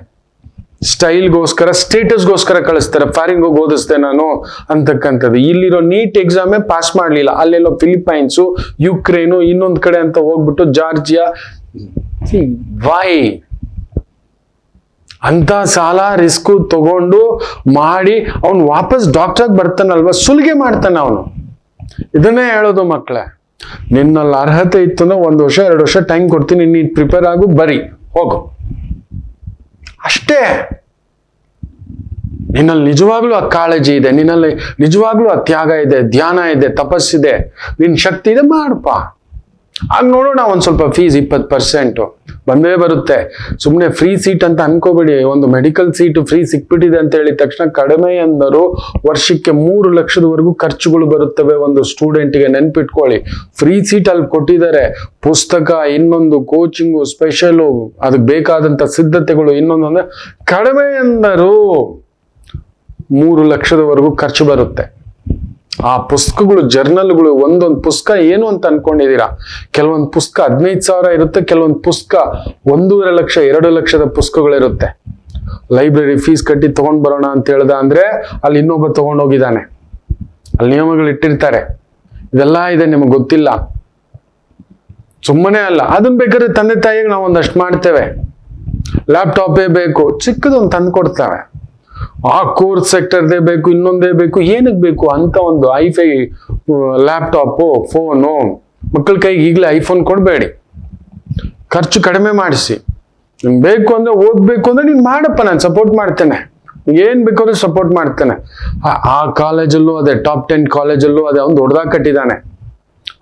S1: ಸ್ಟೈಲ್ಗೋಸ್ಕರ ಸ್ಟೇಟಸ್ಗೋಸ್ಕರ ಕಳಿಸ್ತಾರೆ. ಫಾರಿನ್ ಹೋಗಿ ಓದಿಸ್ತೆ ನಾನು ಅಂತಕ್ಕಂಥದ್ದು. ಇಲ್ಲಿರೋ ನೀಟ್ ಎಕ್ಸಾಮೇ ಪಾಸ್ ಮಾಡ್ಲಿಲ್ಲ, ಅಲ್ಲೆಲ್ಲೋ ಫಿಲಿಪೈನ್ಸು, ಯುಕ್ರೇನು, ಇನ್ನೊಂದ್ ಕಡೆ ಅಂತ ಹೋಗ್ಬಿಟ್ಟು ಜಾರ್ಜಿಯಾ. ವೈ ಅಂತ ಸಾಲ ರಿಸ್ಕ್ ತಗೊಂಡು ಮಾಡಿ ಅವನು ವಾಪಸ್ ಡಾಕ್ಟರ್ ಬರ್ತಾನಲ್ವಾ, ಸುಲಿಗೆ ಮಾಡ್ತಾನೆ ಅವನು. ಇದನ್ನೇ ಹೇಳೋದು ಮಕ್ಕಳೇ, ನಿನ್ನಲ್ಲಿ ಅರ್ಹತೆ ಇತ್ತು ಅಂದ್ರೆ 1 ವರ್ಷ 2 ವರ್ಷ ಟೈಮ್ ಕೊಡ್ತೀನಿ, ನೀನ್ ಪ್ರಿಪೇರ್ ಆಗು, ಬರಿ ಹೋಗು ಅಷ್ಟೇ. ನಿನ್ನಲ್ಲಿ ನಿಜವಾಗ್ಲೂ ಆ ಕಾಳಜಿ ಇದೆ, ನಿನ್ನಲ್ಲಿ ನಿಜವಾಗ್ಲೂ ಆ ತ್ಯಾಗ ಇದೆ, ಧ್ಯಾನ ಇದೆ, ತಪಸ್ಸಿದೆ, ನಿನ್ ಶಕ್ತಿ ಇದೆ, ಮಾಡಪ್ಪ. ಆಗ ನೋಡೋಣ, ಒಂದ್ ಸ್ವಲ್ಪ ಫೀಸ್ 20% ಬಂದೇ ಬರುತ್ತೆ. ಸುಮ್ಮನೆ ಫ್ರೀ ಸೀಟ್ ಅಂತ ಅನ್ಕೋಬೇಡಿ. ಒಂದು ಮೆಡಿಕಲ್ ಸೀಟ್ ಫ್ರೀ ಸಿಕ್ಬಿಟ್ಟಿದೆ ಅಂತ ಹೇಳಿದ ತಕ್ಷಣ ಕಡಿಮೆ ಅಂದರು ವರ್ಷಕ್ಕೆ 3 ಲಕ್ಷದವರೆಗೂ ಖರ್ಚುಗಳು ಬರುತ್ತವೆ ಒಂದು ಸ್ಟೂಡೆಂಟ್ಗೆ. ನೆನ್ಪಿಟ್ಕೊಳ್ಳಿ, ಫ್ರೀ ಸೀಟ್ ಅಲ್ಲಿ ಕೊಟ್ಟಿದ್ದಾರೆ. ಪುಸ್ತಕ, ಇನ್ನೊಂದು ಕೋಚಿಂಗು, ಸ್ಪೆಷಲು, ಅದಕ್ಕೆ ಬೇಕಾದಂತ ಸಿದ್ಧತೆಗಳು, ಇನ್ನೊಂದು ಅಂದ್ರೆ ಕಡಿಮೆ ಅಂದರು 3 ಲಕ್ಷದವರೆಗೂ ಖರ್ಚು ಬರುತ್ತೆ. ಆ ಪುಸ್ತಕಗಳು, ಜರ್ನಲ್ಗಳು, ಒಂದೊಂದು ಪುಸ್ತಕ ಏನು ಅಂತ ಅನ್ಕೊಂಡಿದೀರಾ? ಕೆಲವೊಂದು ಪುಸ್ತಕ 15,000 ಇರುತ್ತೆ, ಕೆಲವೊಂದು ಪುಸ್ತಕ 1.5 ಲಕ್ಷ 2 ಲಕ್ಷದ ಪುಸ್ತಕಗಳಿರುತ್ತೆ. ಲೈಬ್ರರಿ ಫೀಸ್ ಕಟ್ಟಿ ತಗೊಂಡ್ ಬರೋಣ ಅಂತ ಹೇಳ್ದ ಅಂದ್ರೆ ಅಲ್ಲಿ ಇನ್ನೊಬ್ಬ ತಗೊಂಡೋಗಿದ್ದಾನೆ, ಅಲ್ಲಿ ನಿಯಮಗಳು ಇಟ್ಟಿರ್ತಾರೆ. ಇದೆಲ್ಲ ಇದೆ, ನಿಮಗೆ ಗೊತ್ತಿಲ್ಲ, ಸುಮ್ಮನೆ ಅಲ್ಲ. ಅದನ್ನ ಬೇಕಾದ್ರೆ ತಂದೆ ತಾಯಿಗೆ ನಾವು ಒಂದಷ್ಟು ಮಾಡ್ತೇವೆ. ಲ್ಯಾಪ್ಟಾಪೇ ಬೇಕು, ಚಿಕ್ಕದೊಂದು ತಂದು ಕೊಡ್ತೇವೆ. ಆ ಕೋರ್ಸ್ ಸೆಕ್ಟರ್ದೇ ಬೇಕು, ಇನ್ನೊಂದೇ ಬೇಕು, ಏನಕ್ಕೆ ಬೇಕು ಅಂತ ಒಂದು ಐಫೈ ಲ್ಯಾಪ್ಟಾಪು, ಫೋನು. ಮಕ್ಕಳ ಕೈಗೆ ಈಗಲೇ ಐಫೋನ್ ಕೊಡಬೇಡಿ, ಖರ್ಚು ಕಡಿಮೆ ಮಾಡಿಸಿ. ನಿಮ್ಗೆ ಬೇಕು ಅಂದ್ರೆ, ಓದ್ಬೇಕು ಅಂದ್ರೆ ನೀನ್ ಮಾಡಪ್ಪ, ನಾನು ಸಪೋರ್ಟ್ ಮಾಡ್ತೇನೆ, ಏನ್ ಬೇಕಾದ್ರೂ ಸಪೋರ್ಟ್ ಮಾಡ್ತೇನೆ. ಆ ಕಾಲೇಜಲ್ಲೂ ಅದೇ, ಟಾಪ್ 10 ಕಾಲೇಜಲ್ಲೂ ಅದೇ, ಅವ್ನು ದೊಡ್ಡದಾಗಿ ಕಟ್ಟಿದ್ದಾನೆ,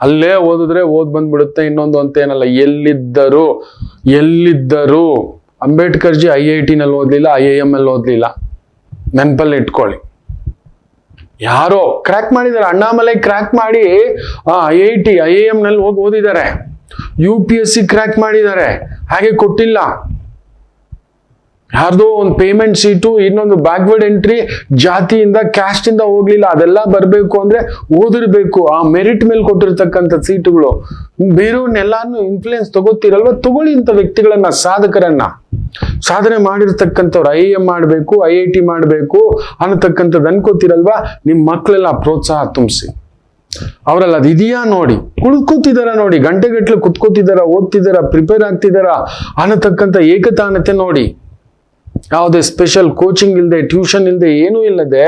S1: ಅಲ್ಲೇ ಓದಿದ್ರೆ ಓದ್ ಬಂದ್ಬಿಡುತ್ತೆ. ಇನ್ನೊಂದು ಅಂತ ಏನಲ್ಲ, ಎಲ್ಲಿದ್ದರು ಅಂಬೇಡ್ಕರ್ಜಿ IIT ನಲ್ಲಿ ಓದ್ಲಿಲ್ಲ, IIM ಅಲ್ಲಿ ಓದ್ಲಿಲ್ಲ, ನೆನಪಲ್ಲಿ ಇಟ್ಕೊಳ್ಳಿ. ಯಾರೋ ಕ್ರ್ಯಾಕ್ ಮಾಡಿದ್ದಾರೆ, ಅಣ್ಣಾಮಲೈ ಕ್ರ್ಯಾಕ್ ಮಾಡಿ IIT IIM ನಲ್ಲಿ ಹೋಗಿ ಓದಿದ್ದಾರೆ. UPSC ಕ್ರ್ಯಾಕ್ ಮಾಡಿದ್ದಾರೆ, ಹಾಗೆ ಕೊಟ್ಟಿಲ್ಲ. ಯಾರ್ದೋ ಒಂದು ಪೇಮೆಂಟ್ ಸೀಟು, ಇನ್ನೊಂದು ಬ್ಯಾಕ್ವರ್ಡ್ ಎಂಟ್ರಿ, ಜಾತಿಯಿಂದ ಕ್ಯಾಸ್ಟ್ ಇಂದ ಹೋಗ್ಲಿಲ್ಲ, ಅದೆಲ್ಲ ಬರ್ಬೇಕು ಅಂದ್ರೆ ಓದಿರ್ಬೇಕು. ಆ ಮೆರಿಟ್ ಮೇಲೆ ಕೊಟ್ಟಿರ್ತಕ್ಕಂಥ ಸೀಟುಗಳು. ಬೇರೆಯವ್ರನ್ನೆಲ್ಲಾನು ಇನ್ಫ್ಲೂಯೆನ್ಸ್ ತಗೋತಿರಲ್ವ, ತಗೊಳ್ಳಿ ಇಂಥ ವ್ಯಕ್ತಿಗಳನ್ನ, ಸಾಧಕರನ್ನ. ಸಾಧನೆ ಮಾಡಿರ್ತಕ್ಕಂಥವ್ರು IIM ಮಾಡಬೇಕು, IIT ಮಾಡಬೇಕು ಅನ್ನತಕ್ಕಂಥದ್ದು ಅನ್ಕೋತಿರಲ್ವಾ, ನಿಮ್ ಮಕ್ಕಳೆಲ್ಲ ಪ್ರೋತ್ಸಾಹ ತುಂಬಿಸಿ. ಅವರಲ್ಲಿ ಅದಿದೆಯಾ ನೋಡಿ, ಕುತ್ಕೋತಿದಾರ ನೋಡಿ, ಗಂಟೆಗಟ್ಲೆ ಕುತ್ಕೋತಿದಾರ, ಓದ್ತಿದಾರ, ಪ್ರಿಪೇರ್ ಆಗ್ತಿದಾರ ಅನ್ನತಕ್ಕಂಥ ಏಕತಾನತೆ ನೋಡಿ. ಯಾವುದೇ ಸ್ಪೆಷಲ್ ಕೋಚಿಂಗ್ ಇಲ್ಲದೆ, ಟ್ಯೂಷನ್ ಇಲ್ಲದೆ, ಏನೂ ಇಲ್ಲದೆ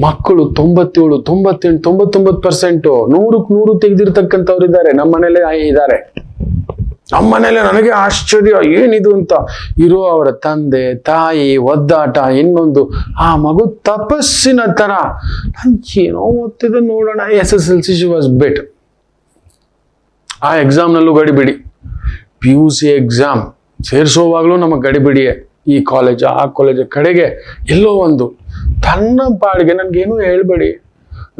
S1: ಮಕ್ಕಳು 97, 98, 99% 100ಕ್ಕೆ 100 ತೆಗೆದಿರ್ತಕ್ಕಂಥವ್ರು ಇದ್ದಾರೆ. ನಮ್ಮ ಮನೇಲೆ ಇದ್ದಾರೆ. ನಮ್ಮ ಮನೇಲೆ ನನಗೆ ಆಶ್ಚರ್ಯ, ಏನಿದು ಅಂತ. ಇರೋ ಅವರ ತಂದೆ ತಾಯಿ ಒದ್ದಾಟ, ಇನ್ನೊಂದು ಆ ಮಗು ತಪಸ್ಸಿನ ತರ. ನಾನು ಏನೋ ಓದ್ತಿದ್ದೆ ನೋಡೋಣ. SSLC was bet. ಆ ಎಕ್ಸಾಮ್ನಲ್ಲೂ ಗಡಿಬಿಡಿ. PUC ಎಕ್ಸಾಮ್ ಸೇರಿಸೋವಾಗ್ಲೂ ನಮಗೆ ಗಡಿಬಿಡಿಯೇ. ಈ ಕಾಲೇಜ್ ಆ ಕಾಲೇಜ್ ಕಡೆಗೆ ಎಲ್ಲೋ ಒಂದು ತನ್ನ ಪಾಡಿಗೆ. ನನ್ಗೇನು ಹೇಳ್ಬೇಡಿ,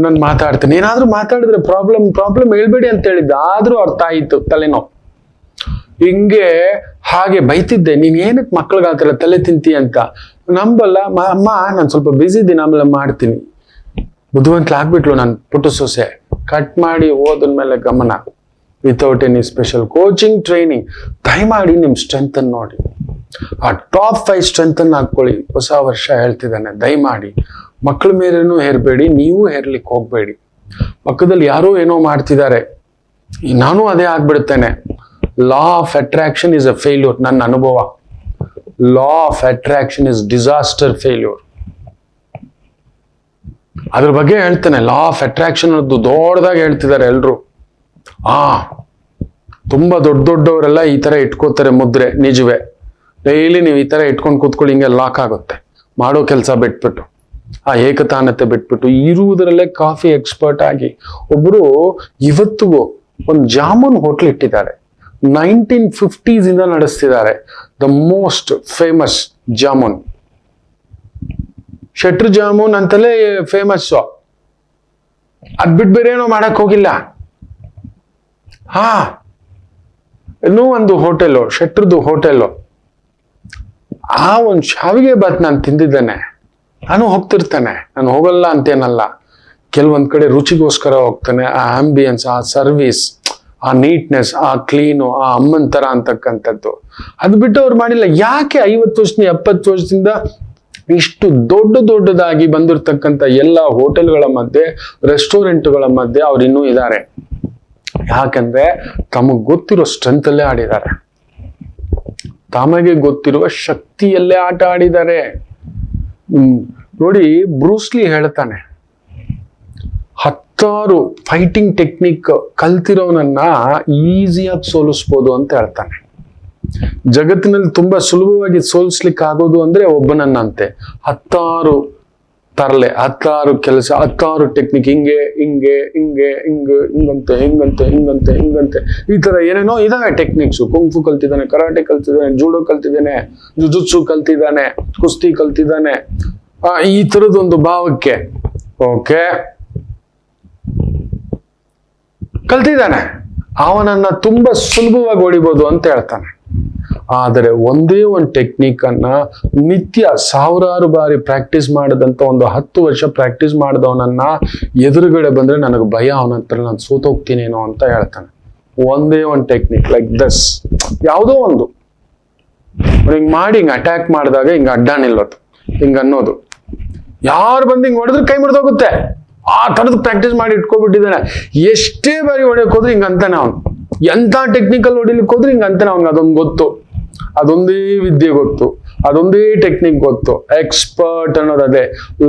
S1: ನಾನು ಮಾತಾಡ್ತೇನೆ, ಏನಾದ್ರೂ ಮಾತಾಡಿದ್ರೆ ಪ್ರಾಬ್ಲಮ್ ಹೇಳ್ಬೇಡಿ ಅಂತ ಹೇಳಿದ್ದ. ಆದ್ರೂ ಅರ್ಥ ಆಯಿತು, ತಲೆನೋವು. ಹಿಂಗೆ ಹಾಗೆ ಬೈತಿದ್ದೆ, ನೀನ್ ಏನಕ್ಕೆ ಮಕ್ಳಿಗೆ ಆತರ ತಲೆ ತಿಂತಿ ಅಂತ. ನಂಬಲ್ಲ. ಅಮ್ಮ ನಾನು ಸ್ವಲ್ಪ ಬಿಸಿ ಇದ್ದೀನಿ, ಆಮೇಲೆ ಮಾಡ್ತೀನಿ. ಬುದ್ಧಿವಂತಲಾಗ್ಬಿಟ್ಲು ನನ್ನ ಪುಟ್ಟು ಸೊಸೆ. ಕಟ್ ಮಾಡಿ ಓದನ್ಮೇಲೆ ಗಮನ, without any special coaching training. ದಯಮಾಡಿ ನಿಮ್ ಸ್ಟ್ರೆಂತ್ ಅನ್ನು ನೋಡಿ, ಆ ಟಾಪ್ 5 ಸ್ಟ್ರೆಂತ್ ಅನ್ನು ಹಾಕೊಳ್ಳಿ. ಹೊಸ ವರ್ಷ ಹೇಳ್ತಿದ್ದಾನೆ, ದಯಮಾಡಿ ಮಕ್ಕಳ ಮೇಲೇನೂ ಹೇರ್ಬೇಡಿ, ನೀವು ಹೇರ್ಲಿಕ್ಕೆ ಹೋಗ್ಬೇಡಿ. ಪಕ್ಕದಲ್ಲಿ ಯಾರೋ ಏನೋ ಮಾಡ್ತಿದ್ದಾರೆ, ನಾನು ಅದೇ ಆಗ್ಬಿಡ್ತೇನೆ. Law of attraction is a failure. ನನ್ನ ಅನುಭವ. Law of attraction is disaster failure. ಅದ್ರ ಬಗ್ಗೆ ಹೇಳ್ತೇನೆ. ಲಾ ಆಫ್ ಅಟ್ರಾಕ್ಷನ್ ಅನ್ನೋದು ದೊಡ್ಡದಾಗಿ ಹೇಳ್ತಿದ್ದಾರೆ ಎಲ್ರು. ತುಂಬಾ ದೊಡ್ಡವರೆಲ್ಲ ಈ ತರ ಇಟ್ಕೋತಾರೆ ಮುದ್ರೆ. ನಿಜವೇ. ಡೈಲಿ ನೀವು ಈ ತರ ಇಟ್ಕೊಂಡು ಕೂತ್ಕೊಳ್ಳಿ, ಹಿಂಗೆ ಲಾಕ್ ಆಗುತ್ತೆ. ಮಾಡೋ ಕೆಲಸ ಬಿಟ್ಬಿಟ್ಟು, ಆ ಏಕತಾನತೆ ಬಿಟ್ಬಿಟ್ಟು, ಇರುವುದರಲ್ಲೇ ಕಾಫಿ ಎಕ್ಸ್ಪರ್ಟ್ ಆಗಿ. ಒಬ್ರು ಇವತ್ತಿಗೂ ಒಂದು ಜಾಮೂನ್ ಹೋಟ್ಲ್ ಇಟ್ಟಿದ್ದಾರೆ. 1950s ಇಂದ ನಡೆಸ್ತಿದ್ದಾರೆ. The most famous jamun, Shetr jamun ಅಂತಲೇ ಫೇಮಸ್. ಅದ್ ಬಿಟ್ಟು ಬೇರೆ ಏನೋ ಮಾಡಕ್ ಹೋಗಿಲ್ಲ. ಇನ್ನೂ ಒಂದು ಹೋಟೆಲು, ಶೆಟ್ರದ್ದು ಹೋಟೆಲು. ಆ ಒಂದು ಶಾವಿಗೆ ಬಾತ್ ನಾನು ತಿಂದಿದ್ದೇನೆ. ನಾನು ಹೋಗ್ತಿರ್ತಾನೆ, ನಾನು ಹೋಗಲ್ಲ ಅಂತೇನಲ್ಲ. ಕೆಲವೊಂದ್ ಕಡೆ ರುಚಿಗೋಸ್ಕರ ಹೋಗ್ತಾನೆ. ಆ ಆಂಬಿಯನ್ಸ್, ಆ ಸರ್ವಿಸ್, ಆ ನೀಟ್ನೆಸ್, ಆ ಕ್ಲೀನು, ಆ ಅಮ್ಮನ್ ತರ ಅಂತಕ್ಕಂಥದ್ದು. ಅದು ಬಿಟ್ಟು ಅವ್ರು ಮಾಡಿಲ್ಲ. ಯಾಕೆ 50 ವರ್ಷದಿಂದ 70 ವರ್ಷದಿಂದ ಇಷ್ಟು ದೊಡ್ಡದಾಗಿ ಬಂದಿರತಕ್ಕಂಥ ಎಲ್ಲ ಹೋಟೆಲ್ಗಳ ಮಧ್ಯೆ, ರೆಸ್ಟೋರೆಂಟ್ಗಳ ಮಧ್ಯೆ ಅವ್ರು ಇನ್ನೂ ಇದ್ದಾರೆ? ಯಾಕಂದ್ರೆ ತಮಗ್ ಗೊತ್ತಿರೋ ಸ್ಟ್ರೆಂತ್ ಅಲ್ಲೇ ಆಡಿದ್ದಾರೆ, ತಮಗೆ ಗೊತ್ತಿರುವ ಶಕ್ತಿಯಲ್ಲೇ ಆಟ ಆಡಿದ್ದಾರೆ. ನೋಡಿ, ಬ್ರೂಸ್ಲಿ ಹೇಳ್ತಾನೆ, 10 ಫೈಟಿಂಗ್ ಟೆಕ್ನಿಕ್ ಕಲ್ತಿರೋನನ್ನ ಈಸಿಯಾಗಿ ಸೋಲಿಸ್ಬೋದು ಅಂತ ಹೇಳ್ತಾನೆ. ಜಗತ್ತಿನಲ್ಲಿ ತುಂಬಾ ಸುಲಭವಾಗಿ ಸೋಲಿಸ್ಲಿಕ್ಕೆ ಆಗೋದು ಅಂದ್ರೆ ಒಬ್ಬನನ್ನಂತೆ. 10 ತರಲೆ, 10 ಕೆಲಸ, 10 ಟೆಕ್ನಿಕ್, ಹಿಂಗಂತೆ ಈ ತರ ಏನೇನೋ ಇದಾವೆ ಟೆಕ್ನಿಕ್ಸ್. ಕುಂಫು ಕಲ್ತಿದ್ದಾನೆ, ಕರಾಟೆ ಕಲ್ತಿದ್ದಾನೆ, ಜೂಡೋ ಕಲ್ತಿದ್ದಾನೆ, ಜುಜುತ್ಸು ಕಲ್ತಿದ್ದಾನೆ, ಕುಸ್ತಿ ಕಲ್ತಿದ್ದಾನೆ. ಈ ತರದೊಂದು ಭಾವಕ್ಕೆ ಓಕೆ ಕಲ್ತಿದ್ದಾನೆ. ಅವನನ್ನ ತುಂಬಾ ಸುಲಭವಾಗಿ ಹೊಡಿಬೋದು ಅಂತ ಹೇಳ್ತಾನೆ. ಆದರೆ ಒಂದೇ ಒಂದು ಟೆಕ್ನಿಕ್ ಅನ್ನ ನಿತ್ಯ 1000 ಬಾರಿ ಪ್ರಾಕ್ಟೀಸ್ ಮಾಡದಂತ, ಒಂದು 10 ವರ್ಷ ಪ್ರಾಕ್ಟೀಸ್ ಮಾಡಿದವನನ್ನ ಎದುರುಗಡೆ ಬಂದ್ರೆ ನನಗೆ ಭಯ, ಅವನಂತರ ನಾನು ಸೋತೋಗ್ತೀನೇನೋ ಅಂತ ಹೇಳ್ತಾನೆ. ಒಂದೇ ಒಂದು ಟೆಕ್ನಿಕ್ ಲೈಕ್ ದಸ್, ಯಾವುದೋ ಒಂದು ಹಿಂಗ್ ಮಾಡಿ ಹಿಂಗ್ ಅಟ್ಯಾಕ್ ಮಾಡಿದಾಗ ಹಿಂಗ ಅಡ್ಡ ನಿಲ್ಲೋದು, ಹಿಂಗ ಅನ್ನೋದು. ಯಾರು ಬಂದು ಹಿಂಗ್ ಹೊಡೆದ್ರೆ ಕೈ ಮುರಿದೋಗುತ್ತೆ. ಆ ತರದ್ ಪ್ರಾಕ್ಟೀಸ್ ಮಾಡಿ ಇಟ್ಕೊಬಿಟ್ಟಿದ್ದಾನೆ. ಎಷ್ಟೇ ಬಾರಿ ಹೊಡೆಯಕ್ ಹೋದ್ರೆ ಹಿಂಗ ಅಂತಾನೆ ಅವನು. ಎಂತ ಟೆಕ್ನಿಕಲ್ ಹೊಡಿಲಿಕ್ಕೆ ಹೋದ್ರೆ ಹಿಂಗ ಅಂತಾನೆ ಅವ್ನಿಗೆ. ಅದೊಂದು ಗೊತ್ತು, ಅದೊಂದೇ ವಿದ್ಯೆ ಗೊತ್ತು, ಅದೊಂದೇ ಟೆಕ್ನಿಕ್ ಗೊತ್ತು. ಎಕ್ಸ್ಪರ್ಟ್ ಅನ್ನೋದದೇ,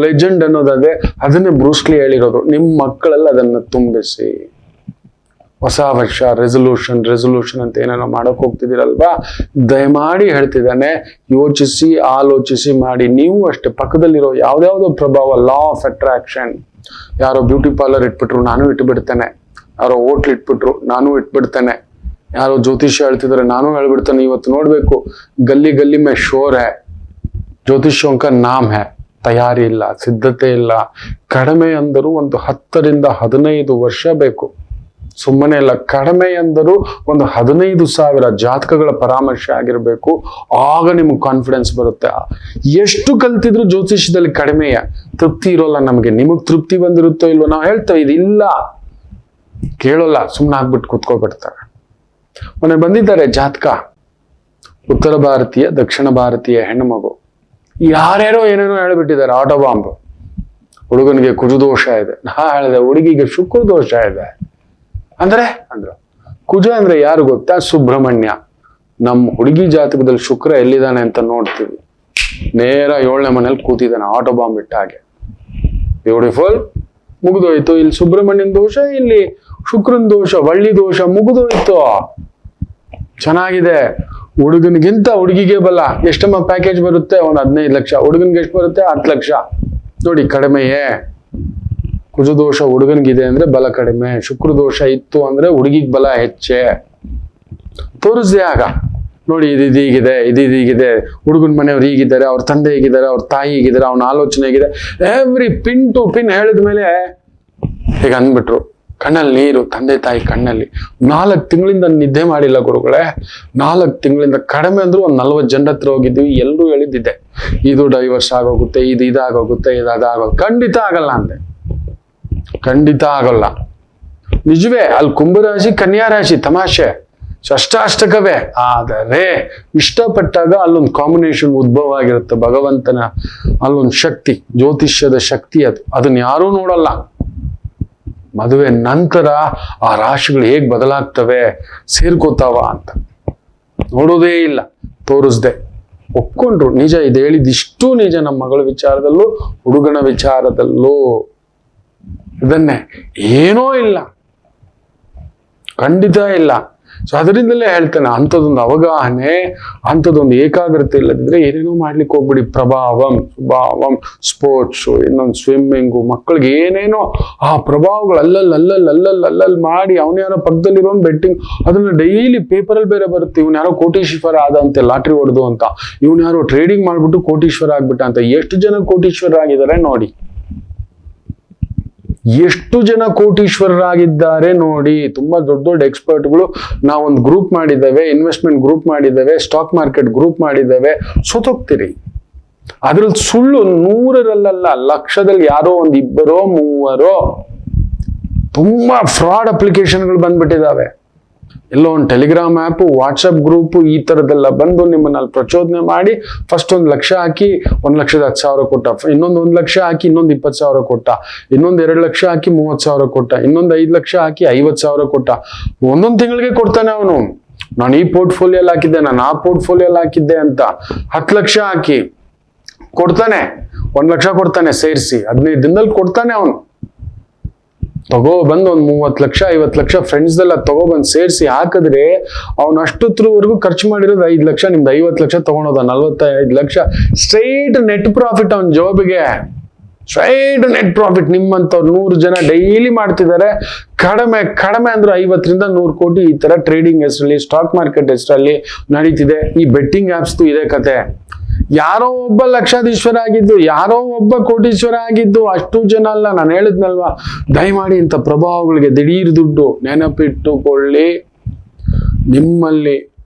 S1: ಲೆಜೆಂಡ್ ಅನ್ನೋದದೇ. ಅದನ್ನೇ ಬ್ರೂಸ್ಲಿ ಹೇಳಿರೋದು. ನಿಮ್ಮ ಮಕ್ಕಳೆಲ್ಲ ಅದನ್ನ ತುಂಬಿಸಿ. ಹೊಸ ವರ್ಷ ರೆಸೊಲ್ಯೂಷನ್ ಅಂತ ಏನೇನೋ ಮಾಡಕ್ ಹೋಗ್ತಿದ್ದೀರಲ್ವಾ, ದಯಮಾಡಿ ಹೇಳ್ತಿದ್ದಾನೆ, ಯೋಚಿಸಿ ಆಲೋಚಿಸಿ ಮಾಡಿ. ನೀವು ಅಷ್ಟೇ ಪಕ್ಕದಲ್ಲಿರೋ ಯಾವ್ದಾವ್ದೋ ಪ್ರಭಾವ, ಲಾ ಆಫ್ ಅಟ್ರಾಕ್ಷನ್. ಯಾರೋ ಬ್ಯೂಟಿ ಪಾರ್ಲರ್ ಇಟ್ಬಿಟ್ರು, ನಾನು ಇಟ್ಬಿಡ್ತೇನೆ. ಯಾರೋ ಹೋಟ್ಲ್ ಇಟ್ಬಿಟ್ರು, ನಾನು ಇಟ್ಬಿಡ್ತೇನೆ. ಯಾರೋ ಜ್ಯೋತಿಷ್ಯ ಹೇಳ್ತಿದ್ದಾರೆ, ನಾನು ಹೇಳ್ಬಿಡ್ತೇನೆ. ಇವತ್ತು ನೋಡ್ಬೇಕು, ಗಲ್ಲಿ ಗಲ್ಲಿ ಮೇ ಶೋರ್ ಹೈ, ಜ್ಯೋತಿಷ್ಯೋಂ ಕಾ ನಾಮ್ ಹೈ. ತಯಾರಿ ಇಲ್ಲ, ಸಿದ್ಧತೆ ಇಲ್ಲ. ಕಡಿಮೆ ಅಂದರೂ ಒಂದು 10 ರಿಂದ 15 ವರ್ಷ ಬೇಕು ಸುಮ್ಮನೆ ಇಲ್ಲ. ಕಡಿಮೆ ಎಂದರೂ ಒಂದು 15,000 ಜಾತಕಗಳ ಪರಾಮರ್ಶೆ ಆಗಿರ್ಬೇಕು. ಆಗ ನಿಮ್ಗೆ ಕಾನ್ಫಿಡೆನ್ಸ್ ಬರುತ್ತೆ. ಎಷ್ಟು ಕಲ್ತಿದ್ರು ಜ್ಯೋತಿಷ್ಯದಲ್ಲಿ ಕಡಿಮೆಯ ತೃಪ್ತಿ ಇರೋಲ್ಲ ನಮಗೆ. ನಿಮಗ್ ತೃಪ್ತಿ ಬಂದಿರುತ್ತೋ ಇಲ್ವೋ ನಾವು ಹೇಳ್ತೇವೆ, ಇದಿಲ್ಲ ಕೇಳೋಲ್ಲ, ಸುಮ್ಮನೆ ಆಗ್ಬಿಟ್ಟು ಕೂತ್ಕೊಬಿಡ್ತಾರೆ. ಮೊನ್ನೆ ಬಂದಿದ್ದಾರೆ ಜಾತಕ, ಉತ್ತರ ಭಾರತೀಯ ದಕ್ಷಿಣ ಭಾರತೀಯ ಹೆಣ್ಣು ಮಗು. ಯಾರ್ಯಾರೋ ಏನೇನೋ ಹೇಳ್ಬಿಟ್ಟಿದ್ದಾರೆ, ಆಟೋ ಬಾಂಬ್. ಹುಡುಗನಿಗೆ ಕುಜದೋಷ ಇದೆ. ನಾ ಹೇಳಿದೆ ಹುಡುಗಿಗೆ ಶುಕ್ರ ದೋಷ ಇದೆ. ಅಂದ್ರು ಕುಜ ಅಂದ್ರೆ ಯಾರು ಗೊತ್ತಾ? ಸುಬ್ರಹ್ಮಣ್ಯ. ನಮ್ಮ ಹುಡುಗಿ ಜಾತಕದಲ್ಲಿ ಶುಕ್ರ ಎಲ್ಲಿದ್ದಾನೆ ಅಂತ ನೋಡ್ತೀವಿ. ನೇರ 7ನೇ ಮನೇಲಿ ಕೂತಿದ್ದಾನೆ, ಆಟೋ ಬಾಂಬ್ ಇಟ್ಟ ಹಾಗೆ. ಬ್ಯೂಟಿಫುಲ್, ಮುಗಿದೋಯ್ತು. ಇಲ್ಲಿ ಸುಬ್ರಹ್ಮಣ್ಯನ ದೋಷ, ಇಲ್ಲಿ ಶುಕ್ರನ್ ದೋಷ, ಒಳ್ಳಿ ದೋಷ, ಮುಗಿದೋಯ್ತು. ಚೆನ್ನಾಗಿದೆ. ಹುಡುಗನಿಗಿಂತ ಹುಡುಗಿಗೆ ಬಲ. ಎಷ್ಟಮ್ಮ ಪ್ಯಾಕೇಜ್ ಬರುತ್ತೆ? ಒಂದು 15 ಲಕ್ಷ. ಹುಡುಗನ್ಗೆ ಎಷ್ಟು ಬರುತ್ತೆ? 10 ಲಕ್ಷ. ನೋಡಿ, ಕಡಿಮೆಯೇ. ಕುಜದೋಷ ಹುಡುಗನ್ಗಿದೆ ಅಂದ್ರೆ ಬಲ ಕಡಿಮೆ, ಶುಕ್ರ ದೋಷ ಇತ್ತು ಅಂದ್ರೆ ಹುಡುಗಿಗೆ ಬಲ ಹೆಚ್ಚೆ. ತೋರಿಸ್ದೆ ಆಗ. ನೋಡಿ, ಇದೀಗಿದೆ, ಹುಡುಗನ ಮನೆಯವ್ರು ಹೀಗಿದ್ದಾರೆ, ಅವ್ರ ತಂದೆ ಹೇಗಿದ್ದಾರೆ, ಅವ್ರ ತಾಯಿ ಹೇಗಿದ್ದಾರೆ, ಅವನ ಆಲೋಚನೆ ಹೇಗಿದೆ, ಎವ್ರಿ ಪಿನ್ ಟು ಪಿನ್ ಹೇಳಿದ ಮೇಲೆ ಈಗ ಅಂದ್ಬಿಟ್ರು. ಕಣ್ಣಲ್ಲಿ ನೀರು, ತಂದೆ ತಾಯಿ ಕಣ್ಣಲ್ಲಿ. 4 ತಿಂಗಳಿಂದ ನಿದ್ದೆ ಮಾಡಿಲ್ಲ ಗುರುಗಳೇ. 4 ತಿಂಗಳಿಂದ ಕಡಿಮೆ ಅಂದ್ರೂ ಒಂದು 40 ಜನರ ಹತ್ರ ಹೋಗಿದ್ವಿ. ಎಲ್ಲರೂ ಹೇಳಿದ್ದಿದೆ, ಇದು ಡೈವರ್ಸ್ ಆಗೋಗುತ್ತೆ, ಇದಾಗೋಗುತ್ತೆ, ಅದಾಗೋಗುತ್ತೆ. ಖಂಡಿತ ಆಗಲ್ಲ ಅಂದೆ. ಖಂಡಿತ ಆಗಲ್ಲ. ನಿಜವೇ. ಅಲ್ಲಿ ಕುಂಭರಾಶಿ ಕನ್ಯಾ ರಾಶಿ ತಮಾಷೆ, ಷಷ್ಟಾಷ್ಟಕವೇ. ಆದರೆ ಇಷ್ಟಪಟ್ಟಾಗ ಅಲ್ಲೊಂದು ಕಾಂಬಿನೇಷನ್ ಉದ್ಭವ ಆಗಿರುತ್ತೆ. ಭಗವಂತನ ಅಲ್ಲೊಂದು ಶಕ್ತಿ, ಜ್ಯೋತಿಷ್ಯದ ಶಕ್ತಿ ಅದು. ಅದನ್ನ ಯಾರೂ ನೋಡಲ್ಲ. ಮದುವೆ ನಂತರ ಆ ರಾಶಿಗಳು ಹೇಗ್ ಬದಲಾಗ್ತವೆ, ಸೇರ್ಕೋತಾವ ಅಂತ ನೋಡೋದೇ ಇಲ್ಲ. ತೋರಿಸ್ದೆ, ಒಪ್ಕೊಂಡ್ರು. ನಿಜ, ಇದು ಹೇಳಿದಿಷ್ಟು ನಿಜ. ನಮ್ಮ ಮಗಳ ವಿಚಾರದಲ್ಲೂ ಹುಡುಗನ ವಿಚಾರದಲ್ಲೂ ಇದನ್ನೇ. ಏನೋ ಇಲ್ಲ, ಖಂಡಿತ ಇಲ್ಲ. ಸೊ ಅದರಿಂದಲೇ ಹೇಳ್ತೇನೆ, ಅಂಥದ್ದೊಂದು ಅವಗಾಹನೆ, ಅಂಥದ್ದೊಂದು ಏಕಾಗ್ರತೆ ಇಲ್ಲದಿದ್ರೆ ಏನೇನೋ ಮಾಡ್ಲಿಕ್ಕೆ ಹೋಗ್ಬಿಡಿ. ಪ್ರಭಾವಂ ಸ್ವಭಾವಂ, ಸ್ಪೋರ್ಟ್ಸು, ಇನ್ನೊಂದು ಸ್ವಿಮ್ಮಿಂಗು, ಮಕ್ಕಳಿಗೆ ಏನೇನೋ ಆ ಪ್ರಭಾವಗಳು ಅಲ್ಲಲ್ಲಿ ಮಾಡಿ ಅವನ ಯಾರೋ ಪಕ್ಕದಲ್ಲಿರೋನ್ ಬೆಟ್ಟಿಂಗ್, ಅದನ್ನ ಡೈಲಿ ಪೇಪರಲ್ಲಿ ಬೇರೆ ಬರುತ್ತೆ. ಇವನ್ ಯಾರೋ ಕೋಟೀಶ್ವರ ಆದ ಅಂತೆ, ಲಾಟ್ರಿ ಹೊಡೆದು ಅಂತ. ಇವನ್ ಯಾರೋ ಟ್ರೇಡಿಂಗ್ ಮಾಡ್ಬಿಟ್ಟು ಕೋಟೀಶ್ವರ ಆಗ್ಬಿಟ್ಟ ಅಂತ. ಎಷ್ಟು ಜನ ಕೋಟೀಶ್ವರರಾಗಿದ್ದಾರೆ ನೋಡಿ. ಎಷ್ಟು ಜನ ಕೋಟೀಶ್ವರರಾಗಿದ್ದಾರೆ ನೋಡಿ. ತುಂಬಾ ದೊಡ್ಡ ದೊಡ್ಡ ಎಕ್ಸ್ಪರ್ಟ್ಗಳು. ನಾವೊಂದು ಗ್ರೂಪ್ ಮಾಡಿದ್ದೇವೆ, ಇನ್ವೆಸ್ಟ್ಮೆಂಟ್ ಗ್ರೂಪ್ ಮಾಡಿದ್ದೇವೆ, ಸ್ಟಾಕ್ ಮಾರ್ಕೆಟ್ ಗ್ರೂಪ್ ಮಾಡಿದ್ದೇವೆ. ಸೋತೋಗ್ತೀರಿ. ಅದ್ರಲ್ಲಿ ಸುಳ್ಳು 100ರಲ್ಲ, ಲಕ್ಷದಲ್ಲಿ ಯಾರೋ ಒಂದು 2 3 ತುಂಬಾ ಫ್ರಾಡ್ ಅಪ್ಲಿಕೇಶನ್ಗಳು ಬಂದ್ಬಿಟ್ಟಿದಾವೆ. ಎಲ್ಲೋ ಒಂದು ಟೆಲಿಗ್ರಾಮ್ ಆ್ಯಪ್, ವಾಟ್ಸಪ್ ಗ್ರೂಪ್, ಈ ಥರದ್ದೆಲ್ಲ ಬಂದು ನಿಮ್ಮನ್ನಲ್ಲಿ ಪ್ರಚೋದನೆ ಮಾಡಿ ಫಸ್ಟ್ 1 ಲಕ್ಷ ಹಾಕಿ 1,10,000 ಕೊಟ್ಟ, ಇನ್ನೊಂದು 1 ಲಕ್ಷ ಹಾಕಿ ಇನ್ನೊಂದು 20,000 ಕೊಟ್ಟ, ಇನ್ನೊಂದು 2 ಲಕ್ಷ ಹಾಕಿ 30,000 ಕೊಟ್ಟ, ಇನ್ನೊಂದು 5 ಲಕ್ಷ ಹಾಕಿ 50,000 ಕೊಟ್ಟ. ಒಂದೊಂದು ತಿಂಗಳಿಗೆ ಕೊಡ್ತಾನೆ ಅವನು. ನಾನು ಈ ಪೋರ್ಟ್ಫೋಲಿಯೋಲ್ಲಿ ಹಾಕಿದ್ದೆ, ನಾನು ಆ ಪೋರ್ಟ್ಫೋಲಿಯೋಲ್ಲಿ ಹಾಕಿದ್ದೆ ಅಂತ 10 ಲಕ್ಷ ಹಾಕಿ ಕೊಡ್ತಾನೆ. 1 ಲಕ್ಷ ಕೊಡ್ತಾನೆ ಸೇರಿಸಿ. 15 ದಿನದಲ್ಲಿ ಕೊಡ್ತಾನೆ ಅವನು. ತಗೋಬಂದು ಒಂದು 30 ಲಕ್ಷ 50 ಲಕ್ಷ ಫ್ರೆಂಡ್ಸ್ದೆಲ್ಲ ತಗೋಬಂದು ಸೇರಿಸಿ ಹಾಕಿದ್ರೆ ಅವ್ನು ಅಷ್ಟೊತ್ತರವರೆಗೂ ಖರ್ಚು ಮಾಡಿರೋದು 5 ಲಕ್ಷ. ನಿಮ್ದು 50 ಲಕ್ಷ ತಗೊಂಡೋದ 45 ಲಕ್ಷ ಸ್ಟ್ರೈಟ್ ನೆಟ್ ಪ್ರಾಫಿಟ್ ಅವನ ಜಾಬ್ಗೆ. Straight net profit. ನಿಮ್ಮಂಥವ್ರು 100 ಜನ ಡೈಲಿ ಮಾಡ್ತಿದ್ದಾರೆ. ಕಡಿಮೆ ಅಂದ್ರೆ 50ರಿಂದ 100 ಕೋಟಿ ಈ ತರ ಟ್ರೇಡಿಂಗ್ ಹೆಸರಲ್ಲಿ, ಸ್ಟಾಕ್ ಮಾರ್ಕೆಟ್ ಹೆಸರಲ್ಲಿ ನಡೀತಿದೆ. ಈ ಬೆಟ್ಟಿಂಗ್ ಆಪ್ಸ್ದು ಇದೇ ಕತೆ. ಯಾರೋ ಒಬ್ಬ ಲಕ್ಷಾಧೀಶ್ವರ ಆಗಿದ್ದು, ಯಾರೋ ಒಬ್ಬ ಕೋಟೀಶ್ವರ ಆಗಿದ್ದು, ಅಷ್ಟು ಜನ ಅಲ್ಲ. ನಾನು ಹೇಳಿದ್ನಲ್ವಾ, ದಯಮಾಡಿ ಇಂಥ ಪ್ರಭಾವಗಳಿಗೆ ದಿಢೀರ್ ದುಡ್ಡು ನೆನಪಿಟ್ಟುಕೊಳ್ಳಿ. ನಿಮ್ಮಲ್ಲಿ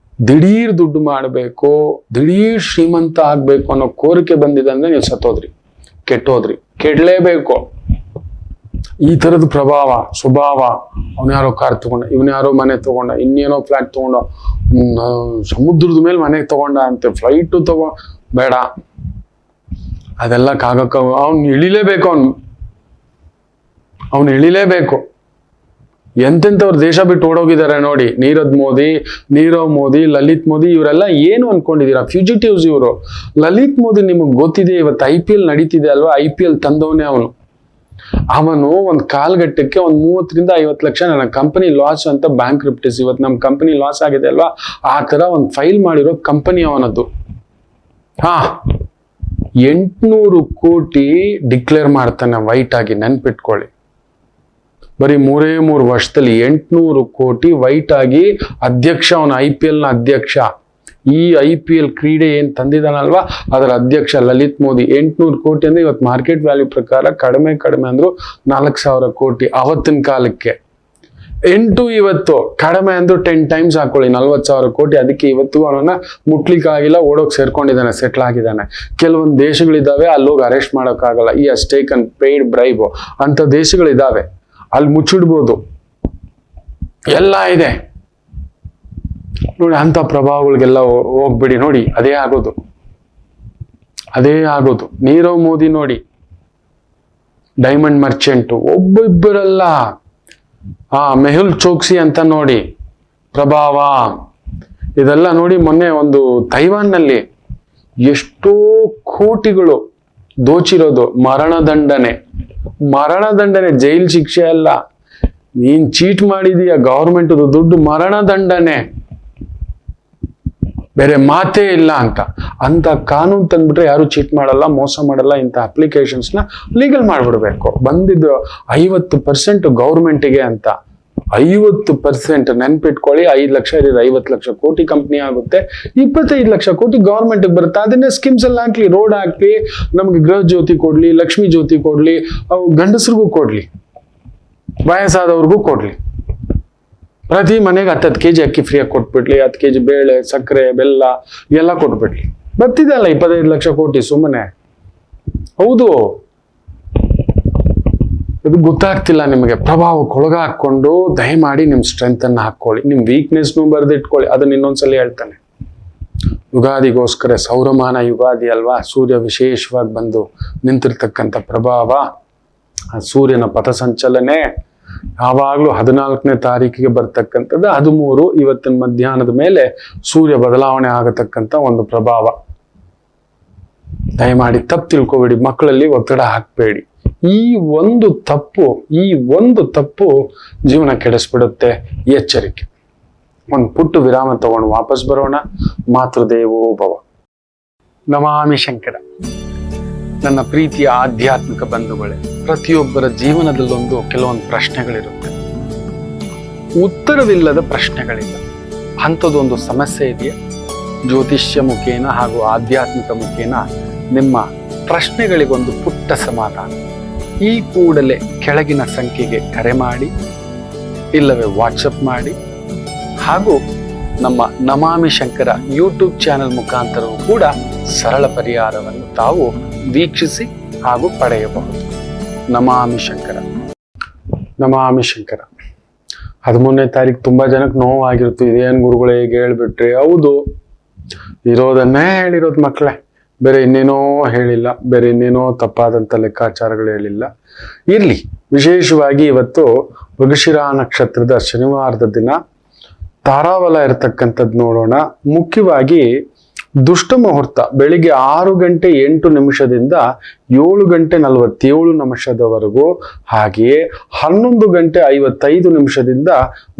S1: ದಿಢೀರ್ ದುಡ್ಡು ಮಾಡಬೇಕು, ದಿಢೀರ್ ಶ್ರೀಮಂತ ಆಗ್ಬೇಕು ಅನ್ನೋ ಕೋರಿಕೆ ಬಂದಿದೆ ಅಂದ್ರೆ ನೀವು ಸತ್ತೋದ್ರಿ, ಕೆಟ್ಟೋದ್ರಿ, ಕೆಡ್ಲೇಬೇಕು. ಈ ತರದ ಪ್ರಭಾವ ಸ್ವಭಾವ. ಅವನ್ಯಾರೋ ಕಾರ್ ತಗೊಂಡ, ಇವನ್ಯಾರೋ ಮನೆ ತಗೊಂಡ, ಇನ್ನೇನೋ ಫ್ಲಾಟ್ ತಗೊಂಡ, ಸಮುದ್ರದ ಮೇಲೆ ಮನೆ ತಗೊಂಡ ಅಂತೆ, ಫ್ಲೈಟು ಬೇಡ. ಅದೆಲ್ಲ ಕಾಗಕ್ಕ ಅವ್ನು ಇಳಿಲೇಬೇಕು. ಅವನು ಇಳಿಲೇಬೇಕು. ಎಂತೆಂಥವ್ರು ದೇಶ ಬಿಟ್ಟು ಓಡೋಗಿದ್ದಾರೆ ನೋಡಿ. ನೀರವ್ ಮೋದಿ, ಲಲಿತ್ ಮೋದಿ, ಇವರೆಲ್ಲ ಏನು ಅನ್ಕೊಂಡಿದ್ದೀರಾ? ಫ್ಯೂಜಿಟಿವ್ಸ್ ಇವರು. ಲಲಿತ್ ಮೋದಿ ನಿಮಗೆ ಗೊತ್ತಿದೆ, ಇವತ್ತು IPL ನಡೀತಿದೆ ಅಲ್ವಾ, IPL ತಂದವನೇ ಅವನು ಒಂದು ಕಾಲ್ಗಟ್ಟಕ್ಕೆ ಒಂದು 30ರಿಂದ 50 ಲಕ್ಷ ನನ್ನ ಕಂಪನಿ ಲಾಸ್ ಅಂತ ಬ್ಯಾಂಕ್ ರಿಪ್ಟಿಸ್, ಇವತ್ತು ನಮ್ಮ ಕಂಪನಿ ಲಾಸ್ ಆಗಿದೆ ಅಲ್ವಾ, ಆ ತರ ಒಂದು ಫೈಲ್ ಮಾಡಿರೋ ಕಂಪನಿ ಅವನದ್ದು. 800 ಕೋಟಿ ಡಿಕ್ಲೇರ್ ಮಾಡ್ತಾನೆ ವೈಟ್ ಆಗಿ. ನೆನ್ಪಿಟ್ಕೊಳ್ಳಿ, ಬರೀ 3 ವರ್ಷದಲ್ಲಿ 800 ಕೋಟಿ ವೈಟ್ ಆಗಿ ಅಧ್ಯಕ್ಷ. ಅವನ IPL ನ ಅಧ್ಯಕ್ಷ. ಈ IPL ಕ್ರೀಡೆ ಏನ್ ತಂದಿದ್ದಾನಲ್ವಾ ಅದರ ಅಧ್ಯಕ್ಷ ಲಲಿತ್ ಮೋದಿ. 800 ಕೋಟಿ ಅಂದ್ರೆ ಇವತ್ತು ಮಾರ್ಕೆಟ್ ವ್ಯಾಲ್ಯೂ ಪ್ರಕಾರ ಕಡಿಮೆ ಅಂದ್ರು 4,000 ಕೋಟಿ ಅವತ್ತಿನ ಕಾಲಕ್ಕೆ. 8 ಇವತ್ತು ಕಡಿಮೆ ಅಂದ್ರೂ 10 ಟೈಮ್ಸ್ ಹಾಕೊಳ್ಳಿ, 40,000 ಕೋಟಿ. ಅದಕ್ಕೆ ಇವತ್ತಿಗೂ ಅವನನ್ನ ಮುಟ್ಲಿಕ್ಕಾಗಿಲ್ಲ, ಓಡೋಕ್ ಸೇರ್ಕೊಂಡಿದ್ದಾನೆ, ಸೆಟ್ಲ್ ಆಗಿದ್ದಾನೆ. ಕೆಲವೊಂದು ದೇಶಗಳಿದ್ದಾವೆ ಅಲ್ಲೋಗಿ ಅರೆಸ್ಟ್ ಮಾಡೋಕ್ಕಾಗಲ್ಲ, ಈ ಹಸ್ ಟೇಕನ್ ಪೇಯ್ಡ್ ಬ್ರೈಬ್ ಅಂತ ದೇಶಗಳಿದ್ದಾವೆ, ಅಲ್ಲಿ ಮುಚ್ಚಿಡ್ಬೋದು, ಎಲ್ಲ ಇದೆ ನೋಡಿ. ಅಂತ ಪ್ರಭಾವಗಳಿಗೆಲ್ಲ ಹೋಗ್ಬಿಡಿ ನೋಡಿ, ಅದೇ ಆಗೋದು. ನೀರವ್ ಮೋದಿ ನೋಡಿ, ಡೈಮಂಡ್ ಮರ್ಚೆಂಟ್, ಒಬ್ಬೊಬ್ಬರಲ್ಲ. ಮೆಹುಲ್ ಚೋಕ್ಸಿ ಅಂತ ನೋಡಿ, ಪ್ರಭಾವ. ಇದೆಲ್ಲ ನೋಡಿ, ಮೊನ್ನೆ ಒಂದು ತೈವಾನ್ನಲ್ಲಿ ಎಷ್ಟೋ ಕೋಟಿಗಳು ದೋಚಿರೋದು, ಮರಣದಂಡನೆ, ಜೈಲ್ ಶಿಕ್ಷೆ ಅಲ್ಲ, ನೀನ್ ಚೀಟ್ ಮಾಡಿದೀಯ ಗವರ್ಮೆಂಟ್ ದುಡ್ಡು, ಮರಣದಂಡನೆ, ಬೇರೆ ಮಾತೇ ಇಲ್ಲ ಅಂತ ಕಾನೂನು ತಂದ್ಬಿಟ್ರೆ ಯಾರು ಚೀಟ್ ಮಾಡಲ್ಲ, ಮೋಸ ಮಾಡಲ್ಲ. ಇಂಥ ಅಪ್ಲಿಕೇಶನ್ಸ್ನ ಲೀಗಲ್ ಮಾಡ್ಬಿಡ್ಬೇಕು. ಬಂದಿದ್ದು 50% ಗೌರ್ಮೆಂಟಿಗೆ ಅಂತ, 50% ನೆನ್ಪಿಟ್ಕೊಳ್ಳಿ. 5 ಲಕ್ಷ ಇದ್ರೆ 50 ಲಕ್ಷ ಕೋಟಿ ಕಂಪ್ನಿ ಆಗುತ್ತೆ, 25 ಲಕ್ಷ ಕೋಟಿ ಗೌರ್ಮೆಂಟ್ಗೆ ಬರುತ್ತೆ. ಅದನ್ನೇ ಸ್ಕೀಮ್ಸ್ ಎಲ್ಲ ಹಾಕ್ಲಿ, ರೋಡ್ ಹಾಕ್ಲಿ, ನಮ್ಗೆ ಗೃಹ ಜ್ಯೋತಿ ಕೊಡ್ಲಿ, ಲಕ್ಷ್ಮಿ ಜ್ಯೋತಿ ಕೊಡ್ಲಿ, ಗಂಡಸರಿಗೂ ಕೊಡ್ಲಿ, ವಯಸ್ಸಾದವ್ರಿಗೂ ಕೊಡ್ಲಿ. ಪ್ರತಿ ಮನೆಗೆ 10 kg ಅಕ್ಕಿ ಫ್ರೀಯಾಗಿ ಕೊಟ್ಬಿಡ್ಲಿ, 10 kg ಬೇಳೆ, ಸಕ್ಕರೆ, ಬೆಲ್ಲ ಎಲ್ಲ ಕೊಟ್ಬಿಡ್ಲಿ. ಬರ್ತಿದೆ ಅಲ್ಲ 25 ಲಕ್ಷ ಕೋಟಿ ಸುಮ್ಮನೆ. ಹೌದು, ಇದು ಗೊತ್ತಾಗ್ತಿಲ್ಲ ನಿಮಗೆ. ಪ್ರಭಾವಕ್ಕೊಳಗ ಹಾಕೊಂಡು ದಯಮಾಡಿ ನಿಮ್ ಸ್ಟ್ರೆಂತ್ ಅನ್ನ ಹಾಕೊಳ್ಳಿ, ನಿಮ್ ವೀಕ್ನೆಸ್ನು ಬರೆದಿಟ್ಕೊಳ್ಳಿ. ಅದನ್ನ ಇನ್ನೊಂದ್ಸಲಿ ಹೇಳ್ತಾನೆ. ಯುಗಾದಿಗೋಸ್ಕರ ಸೌರಮಾನ ಯುಗಾದಿ ಅಲ್ವಾ, ಸೂರ್ಯ ವಿಶೇಷವಾಗಿ ಬಂದು ನಿಂತಿರ್ತಕ್ಕಂಥ ಪ್ರಭಾವ, ಸೂರ್ಯನ ಪಥಸಂಚಲನೆ ಯಾವಾಗ್ಲೂ 14ನೇ ತಾರೀಕಿಗೆ ಬರ್ತಕ್ಕಂಥದ್ದು. 13 ಇವತ್ತಿನ ಮಧ್ಯಾಹ್ನದ ಮೇಲೆ ಸೂರ್ಯ ಬದಲಾವಣೆ ಆಗತಕ್ಕಂಥ ಒಂದು ಪ್ರಭಾವ. ದಯಮಾಡಿ ತಪ್ಪು ತಿಳ್ಕೊಬೇಡಿ, ಮಕ್ಕಳಲ್ಲಿ ಒತ್ತಡ ಹಾಕ್ಬೇಡಿ. ಈ ಒಂದು ತಪ್ಪು ಜೀವನ ಕೆಡಿಸ್ಬಿಡುತ್ತೆ. ಎಚ್ಚರಿಕೆ. ಒಂದು ಪುಟ್ಟು ವಿರಾಮ ತಗೊಂಡು ವಾಪಸ್ ಬರೋಣ. ಮಾತೃದೇವೋ ಭವ. ನಮಾಮಿ ಶಂಕರ. ನನ್ನ ಪ್ರೀತಿಯ ಆಧ್ಯಾತ್ಮಿಕ ಬಂಧುಗಳೇ, ಪ್ರತಿಯೊಬ್ಬರ ಜೀವನದಲ್ಲೊಂದು ಕೆಲವೊಂದು ಪ್ರಶ್ನೆಗಳಿರುತ್ತೆ, ಉತ್ತರವಿಲ್ಲದ ಪ್ರಶ್ನೆಗಳಿಲ್ಲ. ಅಂಥದ್ದೊಂದು ಸಮಸ್ಯೆ ಇದೆಯಾ? ಜ್ಯೋತಿಷ್ಯ ಮುಖೇನ ಹಾಗೂ ಆಧ್ಯಾತ್ಮಿಕ ಮುಖೇನ ನಿಮ್ಮ ಪ್ರಶ್ನೆಗಳಿಗೊಂದು ಪುಟ್ಟ ಸಮಾಧಾನ. ಈ ಕೂಡಲೇ ಕೆಳಗಿನ ಸಂಖ್ಯೆಗೆ ಕರೆ ಮಾಡಿ, ಇಲ್ಲವೇ ವಾಟ್ಸಪ್ ಮಾಡಿ, ಹಾಗೂ ನಮ್ಮ ನಮಾಮಿ ಶಂಕರ ಯೂಟ್ಯೂಬ್ ಚಾನೆಲ್ ಮುಖಾಂತರವೂ ಕೂಡ ಸರಳ ಪರಿಹಾರವನ್ನು ತಾವು ವೀಕ್ಷಿಸಿ ಹಾಗೂ ಪಡೆಯಬಹುದು. ನಮಾಮಿ ಶಂಕರ. 13ನೇ ತಾರೀಕು ತುಂಬಾ ಜನಕ್ಕೆ ನೋವಾಗಿರುತ್ತೆ. ಇದೇನು ಗುರುಗಳೇ ಹೇಗೆ ಹೇಳ್ಬಿಟ್ರಿ? ಹೌದು, ಇರೋದನ್ನೇ ಹೇಳಿರೋದು ಮಕ್ಕಳೇ, ಬೇರೆ ಇನ್ನೇನೋ ಹೇಳಿಲ್ಲ, ಬೇರೆ ಇನ್ನೇನೋ ತಪ್ಪಾದಂಥ ಲೆಕ್ಕಾಚಾರಗಳು ಹೇಳಿಲ್ಲ. ಇರ್ಲಿ, ವಿಶೇಷವಾಗಿ ಇವತ್ತು ಮೃಗಶಿರ ನಕ್ಷತ್ರದ ಶನಿವಾರದ ದಿನ ತಾರಾಬಲ ಇರತಕ್ಕಂಥದ್ದು ನೋಡೋಣ. ಮುಖ್ಯವಾಗಿ ದುಷ್ಟ ಮುಹೂರ್ತ ಬೆಳಿಗ್ಗೆ 6:08 7 ಗಂಟೆ 47 ಹಾಗೆಯೇ 11:55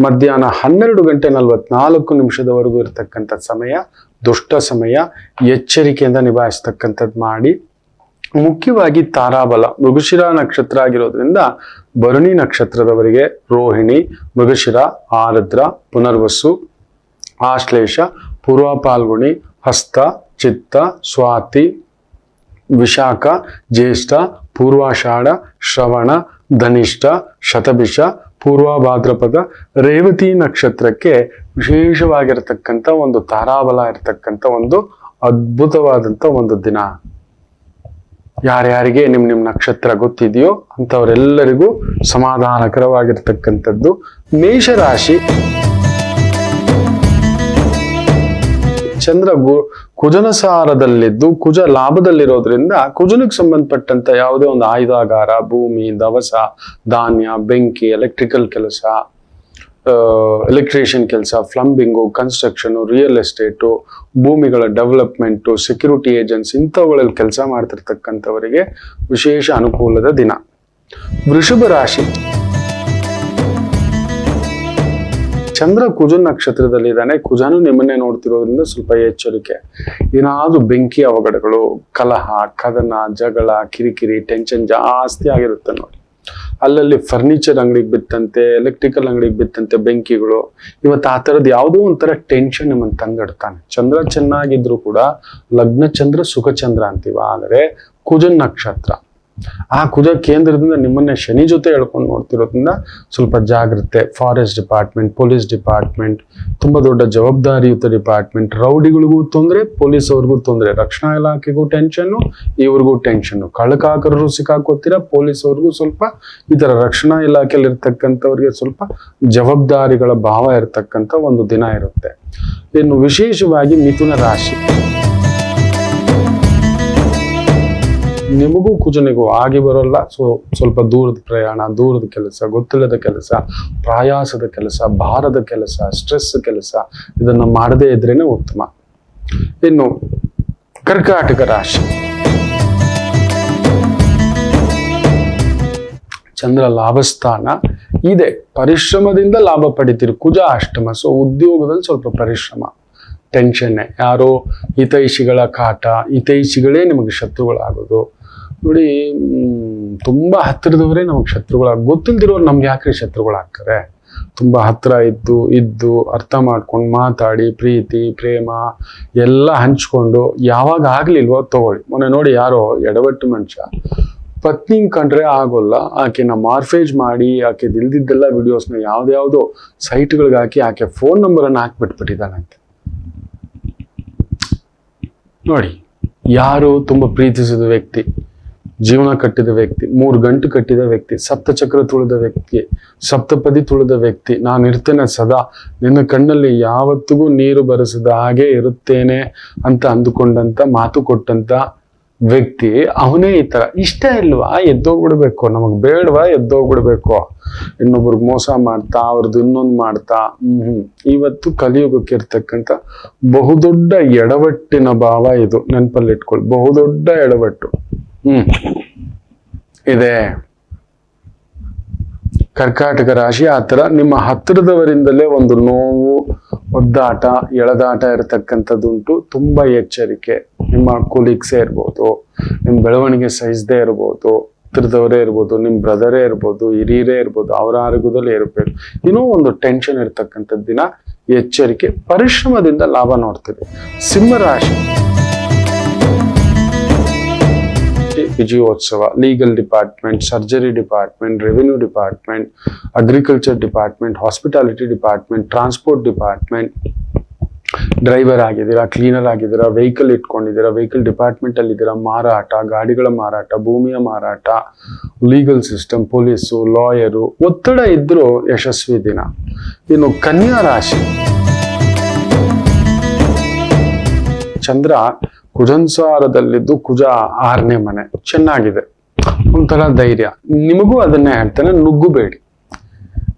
S1: ಮಧ್ಯಾಹ್ನ 12:44 ಇರತಕ್ಕಂಥ ಸಮಯ ದುಷ್ಟ ಸಮಯ. ಎಚ್ಚರಿಕೆಯಿಂದ ನಿಭಾಯಿಸ್ತಕ್ಕಂಥದ್ದು ಮಾಡಿ. ಮುಖ್ಯವಾಗಿ ತಾರಾಬಲ ಮೃಗಶಿರ ನಕ್ಷತ್ರ ಆಗಿರೋದ್ರಿಂದ ಭರಣಿ ನಕ್ಷತ್ರದವರಿಗೆ ರೋಹಿಣಿ, ಮೃಗಶಿರ, ಆರ್ದ್ರ, ಪುನರ್ವಸು, ಆಶ್ಲೇಷ, ಪೂರ್ವ ಪಾಲ್ಗುಣಿ, ಹಸ್ತ, ಚಿತ್ತ, ಸ್ವಾತಿ, ವಿಶಾಖ, ಜ್ಯೇಷ್ಠ, ಪೂರ್ವಾಷಾಢ, ಶ್ರವಣ, ಧನಿಷ್ಠ, ಶತಭಿಷ, ಪೂರ್ವ ಭಾದ್ರಪದ, ರೇವತಿ ನಕ್ಷತ್ರಕ್ಕೆ ವಿಶೇಷವಾಗಿರತಕ್ಕಂಥ ಒಂದು ತಾರಾಬಲ ಇರತಕ್ಕಂಥ ಒಂದು ಅದ್ಭುತವಾದಂಥ ಒಂದು ದಿನ. ಯಾರ್ಯಾರಿಗೆ ನಿಮ್ ನಕ್ಷತ್ರ ಗೊತ್ತಿದೆಯೋ ಅಂಥವರೆಲ್ಲರಿಗೂ ಸಮಾಧಾನಕರವಾಗಿರ್ತಕ್ಕಂಥದ್ದು. ಮೇಷರಾಶಿ. ಚಂದ್ರ ಕುಜನ ಸಾರದಲ್ಲಿದ್ದು ಕುಜ ಲಾಭದಲ್ಲಿರೋದ್ರಿಂದ ಕುಜನಿಗೆ ಸಂಬಂಧಪಟ್ಟಂತ ಯಾವುದೇ ಒಂದು ಆಯುಧಾಗಾರ, ಭೂಮಿ, ದವಸ, ಧಾನ್ಯ, ಬೆಂಕಿ, ಎಲೆಕ್ಟ್ರಿಕಲ್ ಕೆಲಸ, ಎಲೆಕ್ಟ್ರಿಷಿಯನ್ ಕೆಲಸ, ಪ್ಲಂಬಿಂಗು, ಕನ್ಸ್ಟ್ರಕ್ಷನ್, ರಿಯಲ್ ಎಸ್ಟೇಟು, ಭೂಮಿಗಳ ಡೆವಲಪ್ಮೆಂಟು, ಸೆಕ್ಯೂರಿಟಿ ಏಜೆನ್ಸಿ ಇಂಥವುಗಳಲ್ಲಿ ಕೆಲಸ ಮಾಡ್ತಿರ್ತಕ್ಕಂಥವರಿಗೆ ವಿಶೇಷ ಅನುಕೂಲದ ದಿನ. ವೃಷಭ ರಾಶಿ. ಚಂದ್ರ ಕುಜನ್ ನಕ್ಷತ್ರದಲ್ಲಿದ್ದಾನೆ. ಕುಜನು ನಿಮ್ಮನ್ನೇ ನೋಡ್ತಿರೋದ್ರಿಂದ ಸ್ವಲ್ಪ ಎಚ್ಚರಿಕೆ. ಏನಾದ್ರೂ ಬೆಂಕಿ ಅವಘಡಗಳು, ಕಲಹ, ಕದನ, ಜಗಳ, ಕಿರಿಕಿರಿ, ಟೆನ್ಷನ್ ಜಾಸ್ತಿ ಆಗಿರುತ್ತೆ ನೋಡಿ. ಅಲ್ಲಲ್ಲಿ ಫರ್ನಿಚರ್ ಅಂಗಡಿಗೆ ಬಿತ್ತಂತೆ, ಎಲೆಕ್ಟ್ರಿಕಲ್ ಅಂಗಡಿಗೆ ಬಿತ್ತಂತೆ ಬೆಂಕಿಗಳು. ಇವತ್ತು ಆ ಥರದ್ದು ಯಾವುದೋ ಒಂಥರ ಟೆನ್ಷನ್ ನಿಮ್ಮನ್ನು ತಂದಿಡ್ತಾನೆ. ಚಂದ್ರ ಚೆನ್ನಾಗಿದ್ರು ಕೂಡ ಲಗ್ನ ಚಂದ್ರ ಸುಖ ಚಂದ್ರ ಅಂತೀವ, ಆದರೆ ಕುಜನ್ ನಕ್ಷತ್ರ ಆ ಕುಜ ಕೇಂದ್ರದಿಂದ ನಿಮ್ಮನ್ನ ಶನಿ ಜೊತೆ ಹೇಳ್ಕೊಂಡು ನೋಡ್ತಿರೋದ್ರಿಂದ ಸ್ವಲ್ಪ ಜಾಗ್ರತೆ. ಫಾರೆಸ್ಟ್ ಡಿಪಾರ್ಟ್ಮೆಂಟ್, ಪೊಲೀಸ್ ಡಿಪಾರ್ಟ್ಮೆಂಟ್, ತುಂಬಾ ದೊಡ್ಡ ಜವಾಬ್ದಾರಿಯುತ ಡಿಪಾರ್ಟ್ಮೆಂಟ್. ರೌಡಿಗಳಿಗೂ ತೊಂದರೆ, ಪೊಲೀಸ್ ಅವ್ರಿಗೂ ತೊಂದರೆ, ರಕ್ಷಣಾ ಇಲಾಖೆಗೂ ಟೆನ್ಷನ್ನು, ಇವ್ರಿಗೂ ಟೆನ್ಷನ್ನು. ಕಳ್ಳಕಾಕರರು ಸಿಕ್ಕಾಕೋತೀರಾ, ಪೊಲೀಸ್ ಅವ್ರಿಗೂ ಸ್ವಲ್ಪ, ಈ ತರ ರಕ್ಷಣಾ ಇಲಾಖೆಯಲ್ಲಿ ಇರ್ತಕ್ಕಂಥವ್ರಿಗೆ ಸ್ವಲ್ಪ ಜವಾಬ್ದಾರಿಗಳ ಭಾವ ಇರತಕ್ಕಂಥ ಒಂದು ದಿನ ಇರುತ್ತೆ. ಇನ್ನು ವಿಶೇಷವಾಗಿ ಮಿಥುನ ರಾಶಿ, ನಿಮಗೂ ಕುಜನಿಗೂ ಆಗಿ ಬರೋಲ್ಲ. ಸ್ವಲ್ಪ ದೂರದ ಪ್ರಯಾಣ, ದೂರದ ಕೆಲಸ, ಗೊತ್ತಿಲ್ಲದ ಕೆಲಸ, ಪ್ರಯಾಸದ ಕೆಲಸ, ಭಾರದ ಕೆಲಸ, ಸ್ಟ್ರೆಸ್ ಕೆಲಸ, ಇದನ್ನ ಮಾಡದೇ ಇದ್ರೇನೆ ಉತ್ತಮ. ಇನ್ನು ಕರ್ಕಾಟಕ ರಾಶಿ, ಚಂದ್ರ ಲಾಭಸ್ಥಾನ ಇದೆ, ಪರಿಶ್ರಮದಿಂದ ಲಾಭ ಪಡಿತೀರಿ. ಕುಜ ಅಷ್ಟಮ, ಸೊ ಉದ್ಯೋಗದಲ್ಲಿ ಸ್ವಲ್ಪ ಪರಿಶ್ರಮ, ಟೆನ್ಷನ್ನೇ. ಯಾರೋ ಹಿತೈಷಿಗಳ ಕಾಟ, ಹಿತೈಷಿಗಳೇ ನಿಮಗೆ ಶತ್ರುಗಳಾಗೋದು. ನೋಡಿ, ತುಂಬಾ ಹತ್ತಿರದವರೇ ನಮಗೆ ಶತ್ರುಗಳಾಗ, ಗೊತ್ತಿಲ್ದಿರೋರು ನಮ್ಗೆ ಯಾಕ್ರಿ ಶತ್ರುಗಳಾಗ್ತಾರೆ? ತುಂಬಾ ಹತ್ರ ಇದ್ದು ಅರ್ಥ ಮಾಡ್ಕೊಂಡು ಮಾತಾಡಿ ಪ್ರೀತಿ ಪ್ರೇಮ ಎಲ್ಲ ಹಂಚ್ಕೊಂಡು ಯಾವಾಗ ಆಗ್ಲಿಲ್ವೋ ತಗೊಳ್ಳಿ. ಮೊನ್ನೆ ನೋಡಿ, ಯಾರೋ ಎಡವಟ್ಟು ಮನುಷ್ಯ ಪತ್ನಿ ಕಂಡ್ರೆ ಆಗೋಲ್ಲ, ಆಕೆನ ಮಾರ್ಫೇಜ್ ಮಾಡಿ ಆಕೆ ಇಲ್ದಿದ್ದೆಲ್ಲ ವಿಡಿಯೋಸ್ನ ಯಾವ್ದ್ಯಾವ್ದೋ ಸೈಟ್ಗಳಿಗೆ ಹಾಕಿ ಆಕೆ ಫೋನ್ ನಂಬರ್ ಅನ್ನು ಹಾಕ್ಬಿಟ್ಬಿಟ್ಟಿದ್ದಾನಂತೆ. ನೋಡಿ, ಯಾರು ತುಂಬಾ ಪ್ರೀತಿಸಿದ ವ್ಯಕ್ತಿ, ಜೀವನ ಕಟ್ಟಿದ ವ್ಯಕ್ತಿ, 3 ಗಂಟೆ ಕಟ್ಟಿದ ವ್ಯಕ್ತಿ, ಸಪ್ತಚಕ್ರ ತುಳಿದ ವ್ಯಕ್ತಿ, ಸಪ್ತಪದಿ ತುಳಿದ ವ್ಯಕ್ತಿ, ನಾನು ಇರ್ತೇನೆ ಸದಾ ನಿನ್ನ ಕಣ್ಣಲ್ಲಿ ಯಾವತ್ತಿಗೂ ನೀರು ಬರೆಸಿದ ಹಾಗೆ ಇರುತ್ತೇನೆ ಅಂತ ಅಂದುಕೊಂಡಂತ ಮಾತು ಕೊಟ್ಟಂತ ವ್ಯಕ್ತಿ ಅವನೇ ಈ ತರ. ಇಷ್ಟ ಇಲ್ವಾ? ಎದ್ದೋಗ್ಬಿಡ್ಬೇಕು. ನಮಗ್ ಬೇಡವಾ? ಎದ್ದೋಗ್ಬಿಡ್ಬೇಕು. ಇನ್ನೊಬ್ರಿಗೆ ಮೋಸ ಮಾಡ್ತಾ, ಅವ್ರದ್ದು ಇನ್ನೊಂದು ಮಾಡ್ತಾ. ಇವತ್ತು ಕಲಿಯುಗಕ್ಕೆ ಇರ್ತಕ್ಕಂಥ ಬಹುದೊಡ್ಡ ಎಡವಟ್ಟಿನ ಭಾವ ಇದು, ನೆನಪಲ್ಲಿ ಇಟ್ಕೊಳ್ಳಿ. ಬಹುದೊಡ್ಡ ಎಡವಟ್ಟು ಇದೆ. ಕರ್ಕಾಟಕ ರಾಶಿ ಆ ತರ ನಿಮ್ಮ ಹತ್ತಿರದವರಿಂದಲೇ ಒಂದು ನೋವು, ಒದ್ದಾಟ, ಎಳೆದಾಟ ಇರತಕ್ಕಂಥದ್ದುಂಟು. ತುಂಬಾ ಎಚ್ಚರಿಕೆ. ನಿಮ್ಮ ಕೊಲೀಗ್ಸೇ ಇರ್ಬೋದು, ನಿಮ್ಮ ಬೆಳವಣಿಗೆ ಸಹಿಸದೇ ಇರ್ಬೋದು, ಹತ್ತಿರದವರೇ ಇರ್ಬೋದು, ನಿಮ್ಮ ಬ್ರದರೇ ಇರ್ಬೋದು, ಹಿರಿಯರೇ ಇರ್ಬೋದು, ಅವರ ಆರೋಗ್ಯದಲ್ಲಿ ಏರುಪೇರು, ಇನ್ನೂ ಒಂದು ಟೆನ್ಷನ್ ಇರ್ತಕ್ಕಂಥದ್ದು ದಿನ. ಎಚ್ಚರಿಕೆ, ಪರಿಶ್ರಮದಿಂದ ಲಾಭ ನೋಡ್ತೀವಿ. ಸಿಂಹರಾಶಿ, ವಿಜಯೋತ್ಸವ, legal department, surgery department, revenue department, agriculture department, hospitality department, transport department, driver ಆಗಿದ್ದೀರಾ, ಕ್ಲೀನರ್ ಆಗಿದ್ದೀರಾ, ವೆಹಿಕಲ್ ಇಟ್ಕೊಂಡಿದ್ದೀರಾ, ವೆಹಿಕಲ್ ಡಿಪಾರ್ಟ್ಮೆಂಟ್ ಅಲ್ಲಿ ಇದ್ದೀರಾ, ಮಾರಾಟ, ಗಾಡಿಗಳ ಮಾರಾಟ, ಭೂಮಿಯ ಮಾರಾಟ, ಲೀಗಲ್ ಸಿಸ್ಟಮ್, ಪೊಲೀಸು, ಲಾಯರು, ಒತ್ತಡ ಇದ್ರೂ ಯಶಸ್ವಿ ದಿನ. ಇನ್ನು ಕನ್ಯಾ ರಾಶಿ, ಚಂದ್ರ ಕುಜನ್ಸಾರದಲ್ಲಿದ್ದು, ಕುಜ 6ನೇ ಮನೆ, ಚೆನ್ನಾಗಿದೆ, ಒಂಥರ ಧೈರ್ಯ. ನಿಮಗೂ ಅದನ್ನೇ ಹೇಳ್ತಾನೆ, ನುಗ್ಗುಬೇಡಿ.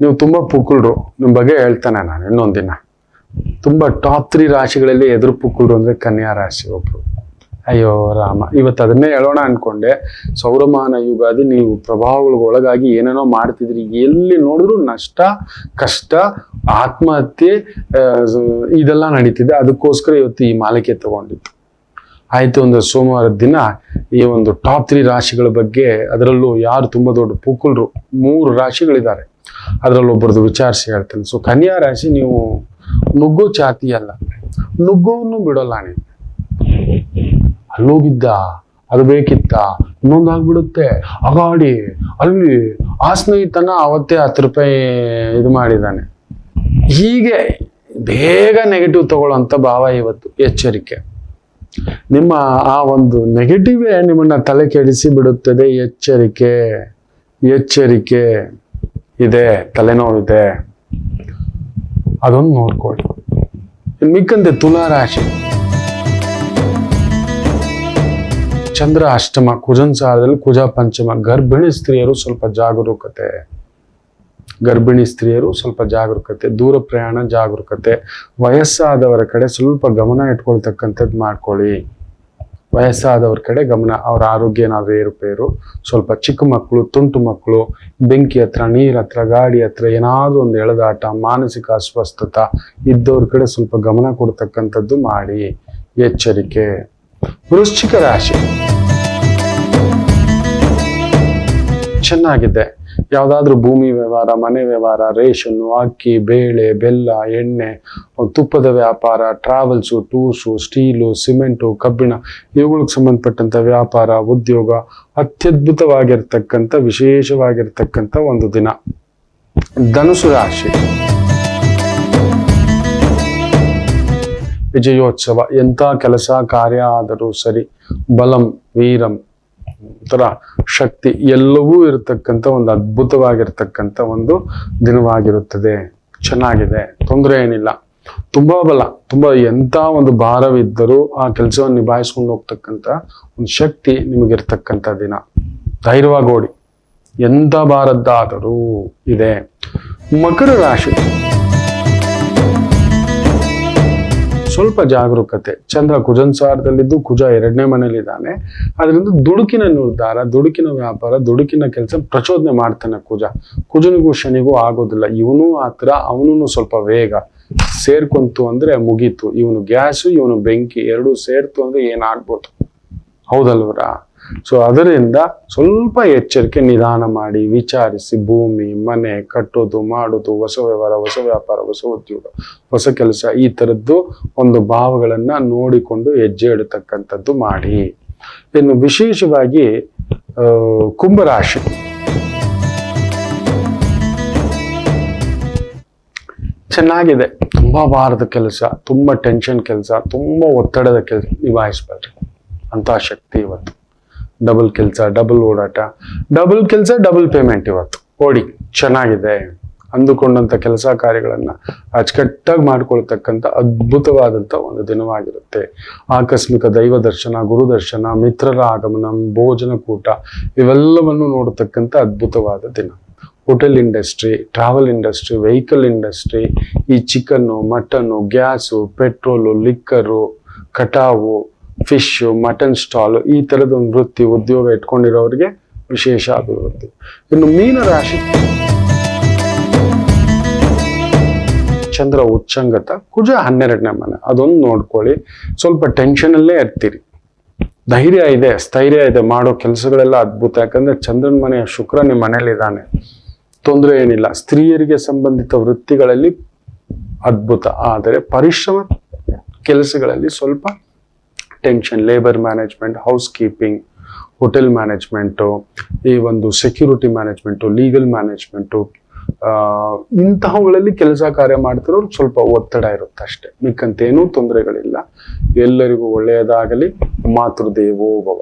S1: ನೀವು ತುಂಬಾ ಪುಕ್ಕಳ್ರು, ನಿಮ್ ಬಗ್ಗೆ ಹೇಳ್ತಾನೆ ನಾನು ಇನ್ನೊಂದಿನ. ತುಂಬಾ ಟಾಪ್ 3 ರಾಶಿಗಳಲ್ಲಿ ಎದುರು ಪುಕ್ಕಳ್ರು ಅಂದ್ರೆ ಕನ್ಯಾ ರಾಶಿ ಒಬ್ರು. ಅಯ್ಯೋ ರಾಮ, ಇವತ್ತು ಅದನ್ನೇ ಹೇಳೋಣ ಅನ್ಕೊಂಡೆ. ಸೌರಮಾನ ಯುಗಾದಿ, ನೀವು ಪ್ರಭಾವಗಳಿಗೆ ಒಳಗಾಗಿ ಏನೇನೋ ಮಾಡ್ತಿದ್ರಿ, ಎಲ್ಲಿ ನೋಡಿದ್ರು ನಷ್ಟ, ಕಷ್ಟ, ಆತ್ಮಹತ್ಯೆ, ಇದೆಲ್ಲ ನಡೀತಿದೆ. ಅದಕ್ಕೋಸ್ಕರ ಇವತ್ತು ಈ ಮಾಲಿಕೆ ತಗೊಂಡಿತ್ತು. ಆಯ್ತು, ಒಂದು ಸೋಮವಾರದ ದಿನ ಈ ಒಂದು ಟಾಪ್ 3 ರಾಶಿಗಳ ಬಗ್ಗೆ, ಅದರಲ್ಲೂ ಯಾರು ತುಂಬಾ ದೊಡ್ಡ ಪೂಕುಲ್ರು, 3 ರಾಶಿಗಳಿದ್ದಾರೆ, ಅದರಲ್ಲಿ ಒಬ್ಬರದು ವಿಚಾರಿಸಿ ಹೇಳ್ತೇನೆ. ಸೊ ಕನ್ಯಾ ರಾಶಿ, ನೀವು ನುಗ್ಗೋ ಚಾತಿ ಅಲ್ಲ, ನುಗ್ಗೋವನ್ನು ಬಿಡೋಲ್ಲ. ನೀವು ಅಲ್ಲೋಗಿದ್ದ, ಅದು ಬೇಕಿತ್ತ, ಇನ್ನೊಂದಾಗ್ಬಿಡುತ್ತೆ, ಅಗಾಡಿ ಅಲ್ಲಿ ಆ ಸ್ನೇಹಿತನ ಅವತ್ತೇ 10 ರೂಪಾಯಿ ಇದು ಮಾಡಿದ್ದಾನೆ, ಹೀಗೆ ಬೇಗ ನೆಗೆಟಿವ್ ತಗೊಳ್ಳೋಂಥ ಭಾವ ಇವತ್ತು. ಎಚ್ಚರಿಕೆ. ನಿಮ್ಮ ಆ ಒಂದು ನೆಗೆಟಿವೇ ನಿಮ್ಮನ್ನ ತಲೆ ಕೆಡಿಸಿ ಬಿಡುತ್ತದೆ. ಎಚ್ಚರಿಕೆ, ಎಚ್ಚರಿಕೆ ಇದೆ, ತಲೆನೋವಿದೆ, ಅದೊಂದು ನೋಡ್ಕೊಳ್ಳಿ. ಮಿಕ್ಕಂತೆ ತುಲಾ ರಾಶಿ, ಚಂದ್ರ ಅಷ್ಟಮ, ಕುಜನ್ ಸಾರದಲ್ಲಿ, ಕುಜ ಪಂಚಮ. ಗರ್ಭಿಣಿ ಸ್ತ್ರೀಯರು ಸ್ವಲ್ಪ ಜಾಗರೂಕತೆ, ಗರ್ಭಿಣಿ ಸ್ತ್ರೀಯರು ಸ್ವಲ್ಪ ಜಾಗರೂಕತೆ, ದೂರ ಪ್ರಯಾಣ ಜಾಗರೂಕತೆ, ವಯಸ್ಸಾದವರ ಕಡೆ ಸ್ವಲ್ಪ ಗಮನ ಇಟ್ಕೊಳ್ತಕ್ಕಂಥದ್ದು ಮಾಡ್ಕೊಳ್ಳಿ. ವಯಸ್ಸಾದವ್ರ ಕಡೆ ಗಮನ, ಅವ್ರ ಆರೋಗ್ಯ ಏನಾದ್ರು ಏರುಪೇರು, ಸ್ವಲ್ಪ ಚಿಕ್ಕ ಮಕ್ಕಳು, ತುಂಟು ಮಕ್ಕಳು, ಬೆಂಕಿ ಹತ್ರ, ನೀರ್ ಹತ್ರ, ಗಾಡಿ ಹತ್ರ ಏನಾದ್ರೂ ಒಂದು ಎಳೆದಾಟ, ಮಾನಸಿಕ ಅಸ್ವಸ್ಥತ ಇದ್ದವ್ರ ಕಡೆ ಸ್ವಲ್ಪ ಗಮನ ಕೊಡ್ತಕ್ಕಂಥದ್ದು ಮಾಡಿ. ಎಚ್ಚರಿಕೆ. ವೃಶ್ಚಿಕ ರಾಶಿ ಚೆನ್ನಾಗಿದೆ. ಯಾವುದಾದ್ರೂ ಭೂಮಿ ವ್ಯವಹಾರ, ಮನೆ ವ್ಯವಹಾರ, ರೇಷನ್ನು, ಅಕ್ಕಿ, ಬೇಳೆ, ಬೆಲ್ಲ, ಎಣ್ಣೆ, ತುಪ್ಪದ ವ್ಯಾಪಾರ, ಟ್ರಾವೆಲ್ಸು, ಟೂರ್ಸು, ಸ್ಟೀಲು, ಸಿಮೆಂಟು, ಕಬ್ಬಿಣ, ಇವುಗಳಿಗೆ ಸಂಬಂಧಪಟ್ಟಂತ ವ್ಯಾಪಾರ, ಉದ್ಯೋಗ ಅತ್ಯದ್ಭುತವಾಗಿರ್ತಕ್ಕಂಥ ವಿಶೇಷವಾಗಿರ್ತಕ್ಕಂಥ ಒಂದು ದಿನ. ಧನುಸು ರಾಶಿ ವಿಜಯೋತ್ಸವ. ಎಂಥ ಕೆಲಸ ಕಾರ್ಯ ಆದರೂ ಸರಿ, ಬಲಂ ವೀರಂ ತರ ಶಕ್ತಿ ಎಲ್ಲವೂ ಇರತಕ್ಕಂಥ ಒಂದು ಅದ್ಭುತವಾಗಿರ್ತಕ್ಕಂಥ ಒಂದು ದಿನವಾಗಿರುತ್ತದೆ. ಚೆನ್ನಾಗಿದೆ, ತೊಂದರೆ ಏನಿಲ್ಲ. ತುಂಬಾ ಬಲ, ತುಂಬಾ ಎಂಥ ಒಂದು ಭಾರವಿದ್ದರೂ ಆ ಕೆಲಸವನ್ನು ನಿಭಾಯಿಸ್ಕೊಂಡು ಹೋಗ್ತಕ್ಕಂಥ ಒಂದು ಶಕ್ತಿ ನಿಮಗಿರ್ತಕ್ಕಂಥ ದಿನ. ಧೈರ್ಯವಾಗಿ ಓಡಿ, ಎಂಥ ಭಾರದ್ದಾದರೂ ಇದೆ. ಮಕರ ರಾಶಿ ಸ್ವಲ್ಪ ಜಾಗರೂಕತೆ. ಚಂದ್ರ ಕುಜನ್ಸಾರದಲ್ಲಿದ್ದು, ಕುಜ 2ನೇ ಮನೇಲಿದ್ದಾನೆ. ಅದರಿಂದ ದುಡುಕಿನ ನಿರ್ಧಾರ, ದುಡುಕಿನ ವ್ಯಾಪಾರ, ದುಡುಕಿನ ಕೆಲಸ ಪ್ರಚೋದನೆ ಮಾಡ್ತಾನೆ ಕುಜನಿಗೂ ಶನಿಗೂ ಆಗೋದಿಲ್ಲ. ಇವನು ಆತರ, ಅವನು ಸ್ವಲ್ಪ ವೇಗ ಸೇರ್ಕೊಂತು ಅಂದ್ರೆ ಮುಗೀತು. ಇವನು ಗ್ಯಾಸು, ಇವನು ಬೆಂಕಿ, ಎರಡು ಸೇರ್ತು ಅಂದ್ರೆ ಏನಾಗ್ಬೋದು, ಹೌದಲ್ವರ? ಸೊ ಅದರಿಂದ ಸ್ವಲ್ಪ ಎಚ್ಚರಿಕೆ, ನಿಧಾನ ಮಾಡಿ ವಿಚಾರಿಸಿ, ಭೂಮಿ ಮನೆ ಕಟ್ಟೋದು ಮಾಡೋದು, ಹೊಸ ವ್ಯವಹಾರ, ಹೊಸ ವ್ಯಾಪಾರ, ಹೊಸ ಉದ್ಯೋಗ, ಹೊಸ ಕೆಲಸ, ಈ ತರದ್ದು ಒಂದು ಭಾವಗಳನ್ನ ನೋಡಿಕೊಂಡು ಹೆಜ್ಜೆ ಇಡತಕ್ಕಂಥದ್ದು ಮಾಡಿ. ಇನ್ನು ವಿಶೇಷವಾಗಿ ಕುಂಭರಾಶಿ ಚೆನ್ನಾಗಿದೆ. ತುಂಬಾ ಭಾರದ ಕೆಲಸ, ತುಂಬಾ ಟೆನ್ಷನ್ ಕೆಲಸ, ತುಂಬಾ ಒತ್ತಡದ ಕೆಲಸ ನಿಭಾಯಿಸ್ಬೇಡ್ರಿ ಅಂತ ಶಕ್ತಿ ಇವತ್ತು. ಡಬಲ್ ಕೆಲಸ, ಡಬಲ್ ಓಡಾಟ, ಡಬಲ್ ಕೆಲಸ, ಡಬಲ್ ಪೇಮೆಂಟ್ ಇವತ್ತು. ಓಡಿ, ಚೆನ್ನಾಗಿದೆ. ಅಂದುಕೊಂಡಂತ ಕೆಲಸ ಕಾರ್ಯಗಳನ್ನ ಅಚ್ಚುಕಟ್ಟಾಗಿ ಮಾಡ್ಕೊಳ್ತಕ್ಕಂಥ ಅದ್ಭುತವಾದಂತ ಒಂದು ದಿನವಾಗಿರುತ್ತೆ. ಆಕಸ್ಮಿಕ ದೈವ ದರ್ಶನ, ಗುರು ದರ್ಶನ, ಮಿತ್ರರ ಆಗಮನ, ಭೋಜನ ಕೂಟ ಇವೆಲ್ಲವನ್ನು ನೋಡತಕ್ಕಂಥ ಅದ್ಭುತವಾದ ದಿನ. Hotel industry, travel industry, vehicle industry, ಈ chicken, mutton, gas, petrol, liquor, ಕಟಾವು, ಫಿಶ್, ಮಟನ್ ಸ್ಟಾಲ್, ಈ ತರದ ಒಂದು ವೃತ್ತಿ ಉದ್ಯೋಗ ಇಟ್ಕೊಂಡಿರೋರಿಗೆ ವಿಶೇಷ ಅಭಿವೃದ್ಧಿ. ಇನ್ನು ಮೀನ ರಾಶಿ ಚಂದ್ರ ಉಚ್ಚಂಗತ, ಕುಜ 12ನೇ ಮನೆ, ಅದೊಂದು ನೋಡ್ಕೊಳ್ಳಿ. ಸ್ವಲ್ಪ ಟೆನ್ಷನ್ ಅಲ್ಲೇ ಇರ್ತೀರಿ. ಧೈರ್ಯ ಇದೆ, ಸ್ಥೈರ್ಯ ಇದೆ, ಮಾಡೋ ಕೆಲಸಗಳೆಲ್ಲ ಅದ್ಭುತ. ಯಾಕಂದ್ರೆ ಚಂದ್ರನ ಮನೆಯ ಶುಕ್ರ ನಿಮ್ಮ ಮನೇಲಿದ್ದಾನೆ, ತೊಂದರೆ ಏನಿಲ್ಲ. ಸ್ತ್ರೀಯರಿಗೆ ಸಂಬಂಧಿತ ವೃತ್ತಿಗಳಲ್ಲಿ ಅದ್ಭುತ. ಆದರೆ ಪರಿಶ್ರಮ ಕೆಲಸಗಳಲ್ಲಿ ಸ್ವಲ್ಪ tension. Labour management, house keeping, hotel management, ಈ ಒಂದು ಸೆಕ್ಯೂರಿಟಿ ಮ್ಯಾನೇಜ್ಮೆಂಟು, ಲೀಗಲ್ ಮ್ಯಾನೇಜ್ಮೆಂಟು, ಇಂತಹವುಗಳಲ್ಲಿ ಕೆಲಸ ಕಾರ್ಯ ಮಾಡ್ತಿರೋರು ಸ್ವಲ್ಪ ಒತ್ತಡ ಇರುತ್ತೆ ಅಷ್ಟೇ. ಮಿಕ್ಕಂತೇನೂ ತೊಂದರೆಗಳಿಲ್ಲ. ಎಲ್ಲರಿಗೂ ಒಳ್ಳೆಯದಾಗಲಿ. ಮಾತೃದೇವೋ ಭವ.